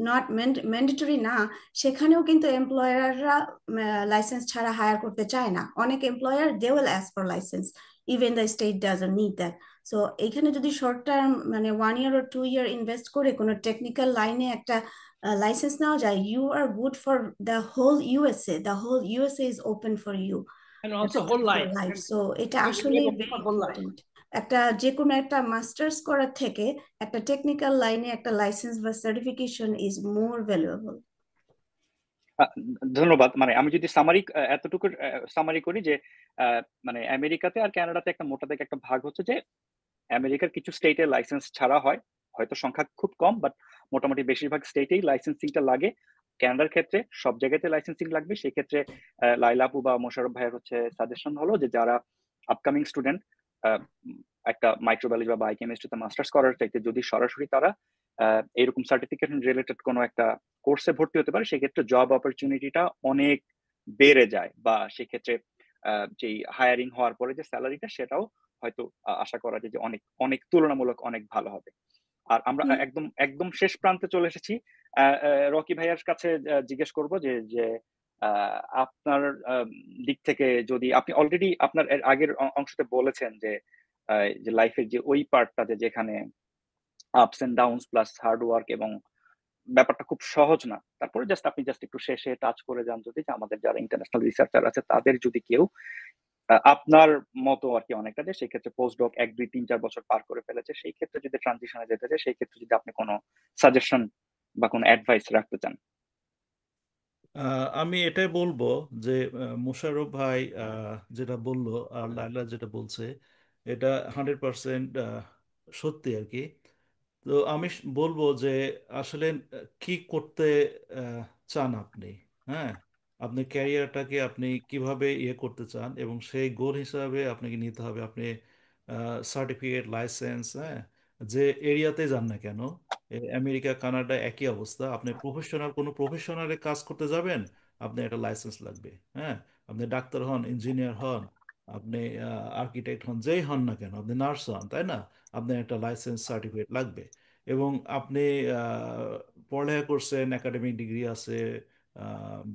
নট ম্যান্ডেটরি না, সেখানেও কিন্তু এমপ্লয়াররা লাইসেন্স ছাড়া হায়ার করতে চায় না। অনেক employer they will ask for licence even the state doesn't need that. So এখানে যদি শর্ট টার্ম মানে 1 year or 2 year ইনভেস্ট করে কোনো টেকনিক্যাল লাইনে একটা লাইসেন্স নেওয়া যায়, you are good for the whole USA. The whole USA is open for you. And also whole life. So এটা You will আসলে live very for whole life. important. একটা যে কোনো একটা মাস্টার্স করার থেকে একটা টেকনিক্যাল লাইনে একটা লাইসেন্স বা সার্টিফিকেশন ইজ মোর ভ্যালুয়েবল। ধন্যবাদ। মানে আমি যদি এতটুকু সামারি করি যে মানে আমেরিকাতে আর কানাডাতে একটা মোটা দাগে একটা ভাগ হচ্ছে যে আমেরিকার কিছু স্টেটে লাইসেন্স ছাড়া হয়, হয়তো সংখ্যা খুব কম, বাট মোটামুটি বেশিরভাগ স্টেটেই লাইসেন্সিংটা লাগে। কানাডার ক্ষেত্রে সব জায়গাতে লাইসেন্সিং লাগবে। সেক্ষেত্রে লাইলা আপু বা মোশাররফ ভাইয়ের হচ্ছে সাজেশন হলো যে যারা আপকামিং স্টুডেন্ট একটা মাইক্রোবায়োলজি বা বায়োকেমিস্ট্রিতে মাস্টার্স করার চাইতে যদি সরাসরি তারা এরকম সার্টিফিকেশন রিলেটেড কোনো একটা কোর্সে ভর্তি হতে পারে, সেক্ষেত্রে জব অপরচুনিটিটা অনেক বেড়ে যায়, বা সেক্ষেত্রে যে হায়ারিং হওয়ার পরে যে স্যালারিটা সেটাও হয়তো আশা করা যায় যে অনেক অনেক তুলনামূলক অনেক ভালো হবে। আর আমরা একদম একদম শেষ প্রান্তে চলে এসেছি। রকি ভাইয়ার কাছে জিজ্ঞেস করব যে যে আপনার দিক থেকে যদি আপনি অলরেডি আপনার আগের অংশতে বলেছেন যে লাইফের যে ওই পার্টটাতে যেখানে ups and downs plus hard work এবং ব্যাপারটা খুব সহজ না, তারপরে আপনি একটু শেষে টাচ করে যান যদি, যে আমাদের যারা ইন্টারন্যাশনাল রিসার্চার আছে তাদের যদি কেউ আপনার মতো আর কি অনেকটা, যে সেই ক্ষেত্রে পোস্ট ডক 1 2 3 4 বছর পার করে ফেলেছে, সেই ক্ষেত্রে যদি ট্রানজিশনে যেতে চায়, সেই ক্ষেত্রে যদি আপনি কোনো সাজেশন বা কোনো অ্যাডভাইস রাখতে চান। আমি এটাই বলবো যে মোশাররফ ভাই যেটা বললো আর লাইলা যেটা বলছে এটা 100% সত্যি আর কি। তো আমি বলবো যে আসলে কি করতে চান আপনি, হ্যাঁ, আপনি ক্যারিয়ারটাকে আপনি কিভাবে ইয়ে করতে চান এবং সেই গোল হিসাবে আপনাকে নিতে হবে। আপনি সার্টিফিকেট লাইসেন্স, হ্যাঁ, যে এরিয়াতে যান না কেন, আমেরিকা কানাডা একই অবস্থা। আপনি কোনো প্রফেশনালে কাজ করতে যাবেন, আপনি একটা লাইসেন্স লাগবে, হ্যাঁ। আপনি ডাক্তার হন, ইঞ্জিনিয়ার হন, আপনি আর্কিটেক্ট হন, যেই হন না কেন, আপনি নার্স হন, তাই না, আপনার একটা লাইসেন্স সার্টিফিকেট লাগবে। এবং আপনি পড়ালেখা করছেন, একাডেমিক ডিগ্রি আছে,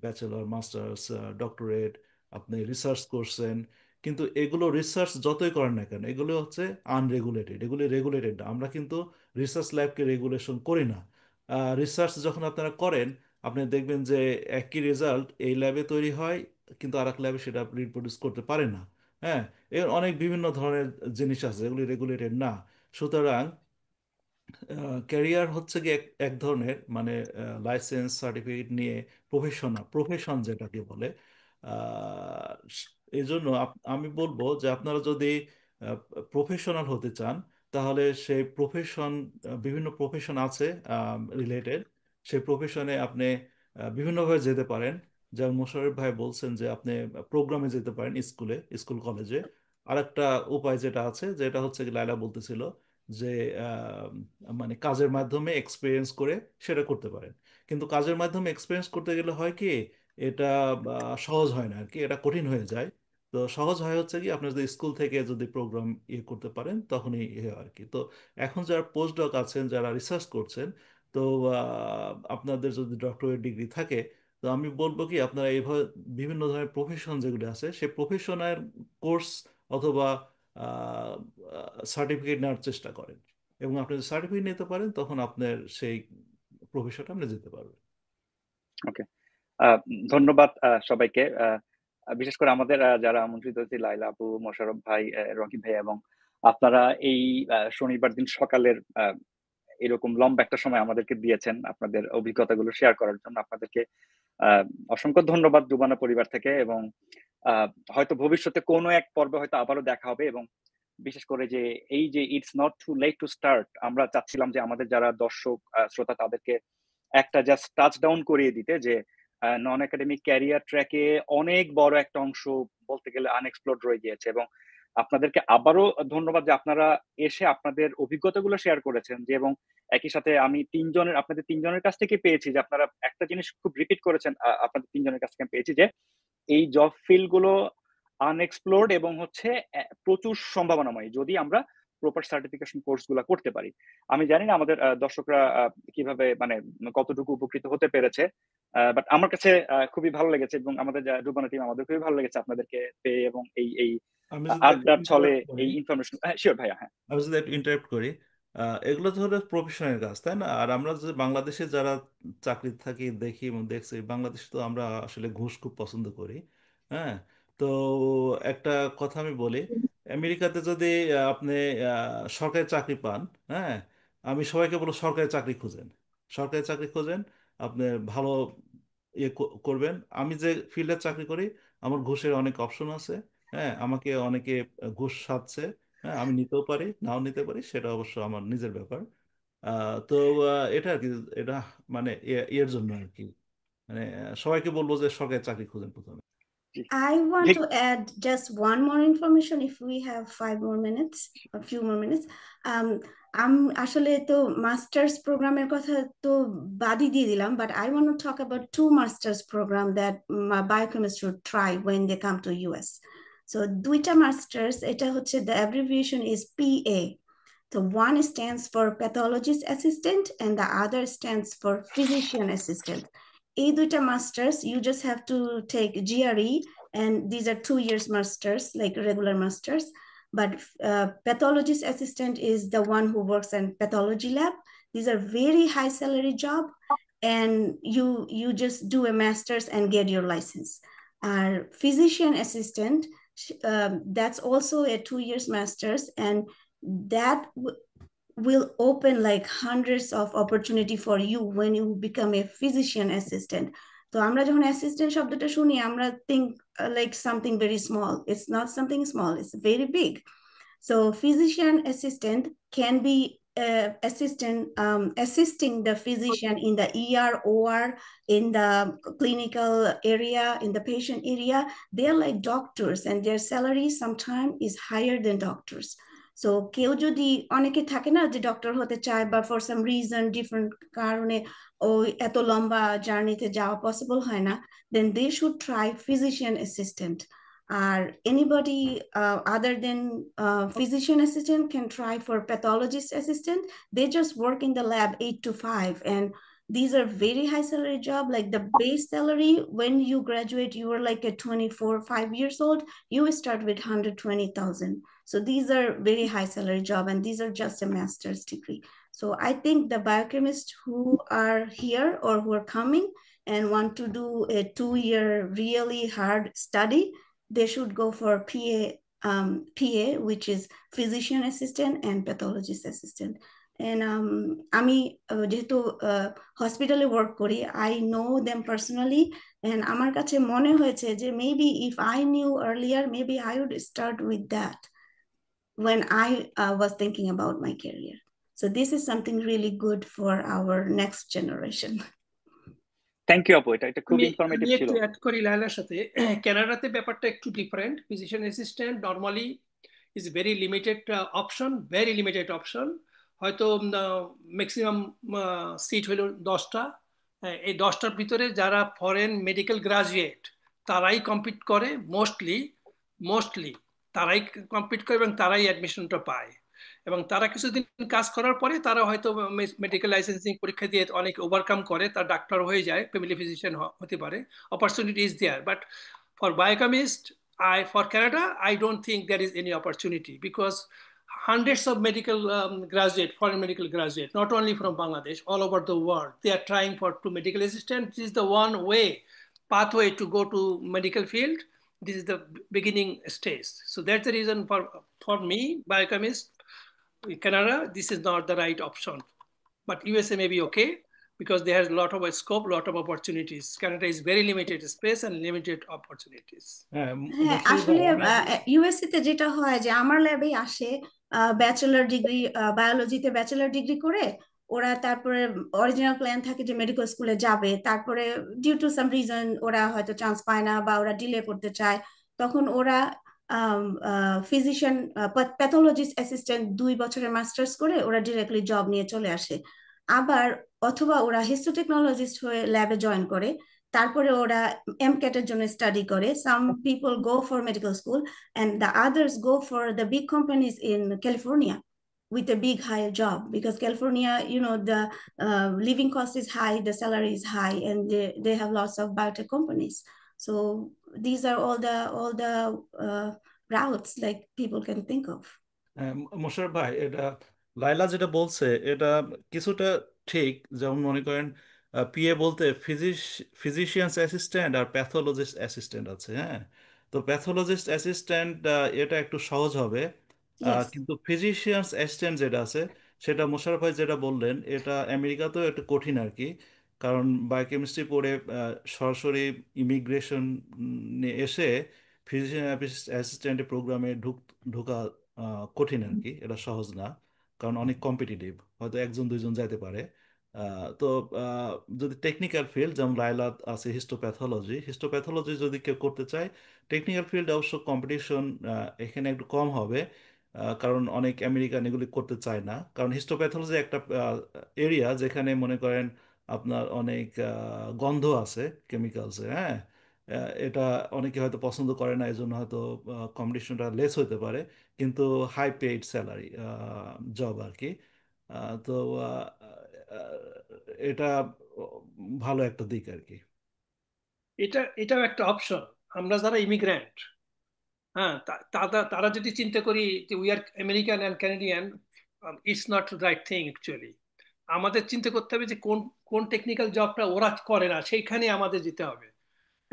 ব্যাচেলর, মাস্টার্স, ডক্টরেট, আপনি রিসার্চ করছেন, কিন্তু এগুলো রিসার্চ যতই করেন না কেন এগুলো হচ্ছে আনরেগুলেটেড, এগুলো রেগুলেটেড না। আমরা কিন্তু রিসার্চ ল্যাবকে রেগুলেশন করি না। রিসার্চ যখন আপনারা করেন, আপনি দেখবেন যে একই রেজাল্ট এই ল্যাবে তৈরি হয় কিন্তু আর এক ল্যাবে সেটা রিপ্রডিউস করতে পারে না, হ্যাঁ। এর অনেক বিভিন্ন ধরনের জিনিস আছে যেগুলি রেগুলেটেড না। সুতরাং ক্যারিয়ার হচ্ছে কি এক ধরনের মানে লাইসেন্স সার্টিফিকেট নিয়ে প্রফেশন যেটাকে বলে। আহ, এই জন্য আমি বলবো যে আপনারা যদি প্রফেশনাল হতে চান, তাহলে সেই বিভিন্ন প্রফেশন আছে রিলেটেড, সেই প্রফেশনে আপনি বিভিন্নভাবে যেতে পারেন। যেমন মোশাররফ ভাই বলছেন যে আপনি প্রোগ্রামে যেতে পারেন, স্কুল কলেজে। আরেকটা উপায় যেটা আছে, যেটা হচ্ছে কি লাইলা বলতেছিল যে মানে কাজের মাধ্যমে এক্সপিরিয়েন্স করে সেটা করতে পারেন। কিন্তু কাজের মাধ্যমে এক্সপিরিয়েন্স করতে গেলে হয় কি, এটা সহজ হয় না আর কি, এটা কঠিন হয়ে যায়। তো সহজ হয় হচ্ছে কি আপনি যদি স্কুল থেকে যদি প্রোগ্রাম ইয়ে করতে পারেন তখনই ইয়ে হয় আর কি। তো এখন যারা পোস্ট ডক আছেন, যারা রিসার্চ করছেন, তো আপনাদের যদি ডক্টরেট ডিগ্রি থাকে, তো আমি বলবো কি আপনারা এইভাবে বিভিন্ন ধরনের প্রফেশন যেগুলো আছে সেই প্রফেশনের কোর্স অথবা সার্টিফিকেট নেওয়ার চেষ্টা করেন, এবং আপনি যদি সার্টিফিকেট নিতে পারেন তখন আপনার সেই প্রফেশনে আপনি যেতে পারবেন। ওকে, ধন্যবাদ সবাইকে। বিশেষ করে আমাদের যারা আমন্ত্রিত হয়েছে, লাইলা আপু, মোশাররফ ভাই, রকি ভাই, এবং আপনারা এই শনিবার দিন সকালের এরকম লম্বা একটা সময় আমাদেরকে দিয়েছেন আপনাদের অভিজ্ঞতাগুলো শেয়ার করার জন্য। আপনাদেরকে অসংখ্য ধন্যবাদ ডুবানা পরিবার থেকে, এবং হয়তো ভবিষ্যতে কোনো এক পর্বে হয়তো আবারও দেখা হবে। এবং বিশেষ করে যে এই যে it's not too late to start, আমরা চাচ্ছিলাম যে আমাদের যারা দর্শক শ্রোতা তাদেরকে একটা জাস্ট টাচ ডাউন করিয়ে দিতে যে নন একাডেমিক ক্যারিয়ার ট্র্যাকে অনেক বড় একটা অংশ বলতে গেলে আনএক্সপ্লোরড রয়ে গিয়েছে, এবং আপনাদেরকে আবারও ধন্যবাদ যে আপনারা এসে আপনাদের অভিজ্ঞতাগুলো শেয়ার করেছেন, যে এবং একই সাথে আমি আপনাদের তিনজনের কাছ থেকে পেয়েছি যে আপনারা একটা জিনিস খুব রিপিট করেছেন, আপনাদের তিনজনের কাছ থেকে পেয়েছি যে এই জব ফিল্ড গুলো আনএক্সপ্লোর্ড এবং হচ্ছে প্রচুর সম্ভাবনাময় যদি আমরা প্রপার সার্টিফিকেশন কোর্সগুলো করতে পারি। আমি জানি না আমাদের দর্শকরা কিভাবে মানে কতটুকু উপকৃত হতে পেরেছে, বাট আমার কাছে খুবই ভালো লেগেছে এবং আমাদের ডুবানা টিম আমাদের খুবই ভালো লেগেছে আপনাদেরকে পেয়ে এবং এই আমি যদি একটু আড্ডার ছলে ইন্টারাপ্ট করি এই ইনফরমেশন। শিওর ভাইয়া, হ্যাঁ। আমি যদি একটু ইন্টারাপ্ট করি, এগুলো তো হলো প্রফেশনের কাজ, তাই না? আর আমরা যে বাংলাদেশে যারা চাকরি থাকি দেখি এবং দেখছি, বাংলাদেশে তো আমরা আসলে ঘুষ খুব পছন্দ করি। হ্যাঁ, তো একটা কথা আমি বলি, আমেরিকাতে যদি আপনি সরকারি চাকরি পান, হ্যাঁ, আমি সবাইকে বলবো সরকারি চাকরি খুঁজেন। সরকারি চাকরি খুঁজেন, আপনি ভালো করবেন। আমি যে ফিল্ডে চাকরি করি, আমার ঘুষের অনেক অপশন আছে। হ্যাঁ, আমাকে অনেকে ঘুষ সাধছে। হ্যাঁ, আমি নিতেও পারি, নাও নিতে পারি, সেটা অবশ্য আমার নিজের ব্যাপার। তো এটা আর কি, এটা মানে এর জন্য আর কি, মানে সবাইকে বলবো যে সরকারি চাকরি খুঁজেন প্রথমে। I want ঠিক to add just one more information if we have 5 more minutes, a few more minutes. আসলে তো মাস্টার্স প্রোগ্রামের কথা তো বাদই দিয়ে দিলাম, but I want to talk about 2 masters program that biochemists should try when they come to US. So দুইটা masters, এটা হচ্ছে the abbreviation is PA. So one stands for pathologist assistant and the other stands for physician assistant. এই দুইটা masters, you just have to take GRE, and these are 2 years masters like regular masters, but pathologist assistant is the one who works in pathology lab. These are very high salary job, and you just do a masters and get your license. Our physician assistant, that's also a 2 years masters, and that will open like hundreds of opportunity for you when you become a physician assistant. তো আমরা যখন assistant শব্দটা শুনি, আমরা think like something very small. It's not something small, it's very big. So physician assistant can be assisting the physician in the ER, OR, in the clinical area, in the patient area. They're like doctors, and their salary sometimes is higher than doctors. So কেউ যদি, অনেকে থাকে না যে doctor হতে চায়, বা for some reason different কারণে ওই এত লম্বা জার্নিতে যাওয়া পসিবল হয় না, then they should try physician assistant. Or anybody other than physician assistant can try for pathologist assistant. They just work in the lab 8 to 5, and these are very high salary job. Like the base salary when you graduate, you were like a 5 years old, you start with 120,000. So these are very high salary job, and these are just a master's degree. So I think the biochemists who are here or who are coming and want to do a 2-year really hard study, they should go for PA, which is physician assistant and pathologist assistant. And আমি যেহেতু হসপিটালে work করি, I know them personally, and আমার কাছে মনে হয়েছে যে maybe if I knew earlier, maybe I would start with that when I was thinking about my career. So this is something really good for our next generation. Thank you আপু, এটা খুব informative ছিল। একটু add করি লায়লার সাথে, কানাডাতে ব্যাপারটা একটু different. Physician assistant normally is very limited option, হয়তো ম্যাক্সিমাম সিট হলো 10টা। এই 10টার ভিতরে যারা ফরেন মেডিকেল গ্রাজুয়েট তারাই কম্পিট করে, মোস্টলি তারাই কম্পিট করে এবং তারাই অ্যাডমিশনটা পায়। এবং তারা কিছুদিন কাজ করার পরে তারা হয়তো মেডিকেল লাইসেন্সিং পরীক্ষা দিয়ে অনেক ওভারকাম করে, তার ডাক্তার হয়ে যায়, ফ্যামিলি ফিজিশিয়ান হতে পারে, opportunity is there. But for biochemist, for Canada, I don't think there is any opportunity, because hundreds of foreign medical graduates, not only from Bangladesh, all over the world, they are trying to medical assistant. This is the one pathway to go to medical field. This is the beginning stage. So that's the reason for me, biochemist, Canada, this is not the right option. But USA may be okay, because there has a lot of scope, lot of opportunities. Canada is very limited space and limited opportunities. হ্যাঁ, আসলে USA তে যেটা হয় যে আমার ল্যাবে আসে bachelor degree, বায়োলজিতে bachelor degree করে ওরা, তারপরে অরিজিনাল প্ল্যান থাকে যে মেডিকেল স্কুলে যাবে, তারপরে ডিউ টু সাম রিজন ওরা হয়তো চান্স পায় না বা ওরা ডিলে করতে চায়, তখন ওরা ফিজিশিয়ান প্যাথোলজিস্ট অ্যাসিস্ট্যান্ট 2 বছরের মাস্টার্স করে ওরা ডিরেক্টলি জব নিয়ে চলে আসে। আবার অথবা ওরা হিস্টোটেকনোলজিস্ট হয়ে ল্যাবে জয়েন করে, তারপরে ওরা এমক্যাটের জন্য স্টাডি করে। Some people go for medical school and the others go for the big companies in California with a big higher job, because California, the living cost is high, the salary is high, and they have lots of biotech companies. So these are all the routes like people can think of. Mosharraf ভাই, এটা লাইলা যেটা বলছে এটা কিছুটা ঠিক। যেমন মনে করেন পিএ বলতে ফিজিশিয়ানস অ্যাসিস্ট্যান্ট আর প্যাথোলজিস্ট অ্যাসিস্ট্যান্ট আছে, হ্যাঁ। তো প্যাথোলজিস্ট অ্যাসিস্ট্যান্ট এটা একটু সহজ হবে, Yes. কিন্তু ফিজিশিয়ানস অ্যাসিস্ট্যান্ট যেটা আছে সেটা মোশাররফ ভাই যেটা বললেন এটা আমেরিকাতেও একটু কঠিন আর কি। কারণ বায়োকেমিস্ট্রি পড়ে সরাসরি ইমিগ্রেশন এসে ফিজিশিয়ান অ্যাসিস্ট্যান্টের প্রোগ্রামে ঢোকা কঠিন আর কি, এটা সহজ না। কারণ অনেক কম্পিটিটিভ, হয়তো একজন দুইজন যাইতে পারে। তো যদি টেকনিক্যাল ফিল্ড যেমন লাইলা আছে হিস্টোপ্যাথোলজি যদি কেউ করতে চায়, টেকনিক্যাল ফিল্ড অবশ্য কম্পিটিশন এখানে একটু কম হবে, কারণ অনেক আমেরিকান এগুলি করতে চায় না। কারণ হিস্টোপ্যাথোলজি একটা এরিয়া যেখানে মনে করেন আপনার অনেক গন্ধ আছে কেমিক্যালসে, হ্যাঁ। এটা অনেকে হয়তো পছন্দ করে না, এজন্য হয়তো কম্পিটিশনটা লেস হতে পারে, কিন্তু হাই পেইড স্যালারি জব আর কি। তো এটা ভালো একটা দিক আর কি। এটাও একটা অপশন। আমরা যারা ইমিগ্রেন্ট, হ্যাঁ, তারা যদি চিন্তা করি যে we are American and Canadian, it's not right thing actually. আমাদের চিন্তা করতে হবে যে কোন কোন টেকনিক্যাল জবটা ওরা করে না, সেইখানে আমাদের যেতে হবে,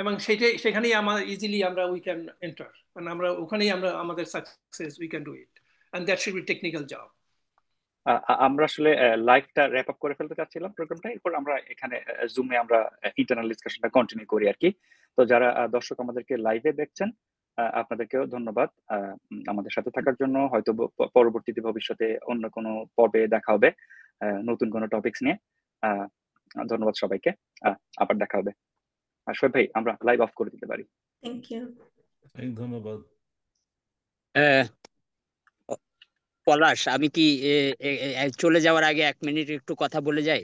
এবং সেখানেই আমরা ইজিলি উই ক্যান এন্টার, মানে আমরা ওখানেই আমরা আমাদের success we can do it, and that should be technical job. আমরা আসলে লাইভটা র্যাপ আপ করে ফেলতে চাচ্ছিলাম প্রোগ্রামটা, এরপর আমরা এখানে জুমে আমরা ইন্টারনাল ডিসকাশনটা কন্টিনিউ করি আর কি। তো যারা দর্শক আমাদেরকে লাইভে দেখছেন, আপনাদেরকেও ধন্যবাদ আমাদের সাথে থাকার জন্য। হয়তো পরবর্তীতে ভবিষ্যতে অন্য কোনো পর্বে দেখা হবে নতুন কোনো টপিকস নিয়ে। ধন্যবাদ সবাইকে, আবার দেখা হবে। শোয়েব ভাই, আমরা লাইভ অফ করে দিতে পারি। Thank you. ধন্যবাদ। পলাশ, আমি কি চলে যাওয়ার আগে 1 মিনিট একটু কথা বলে যাই?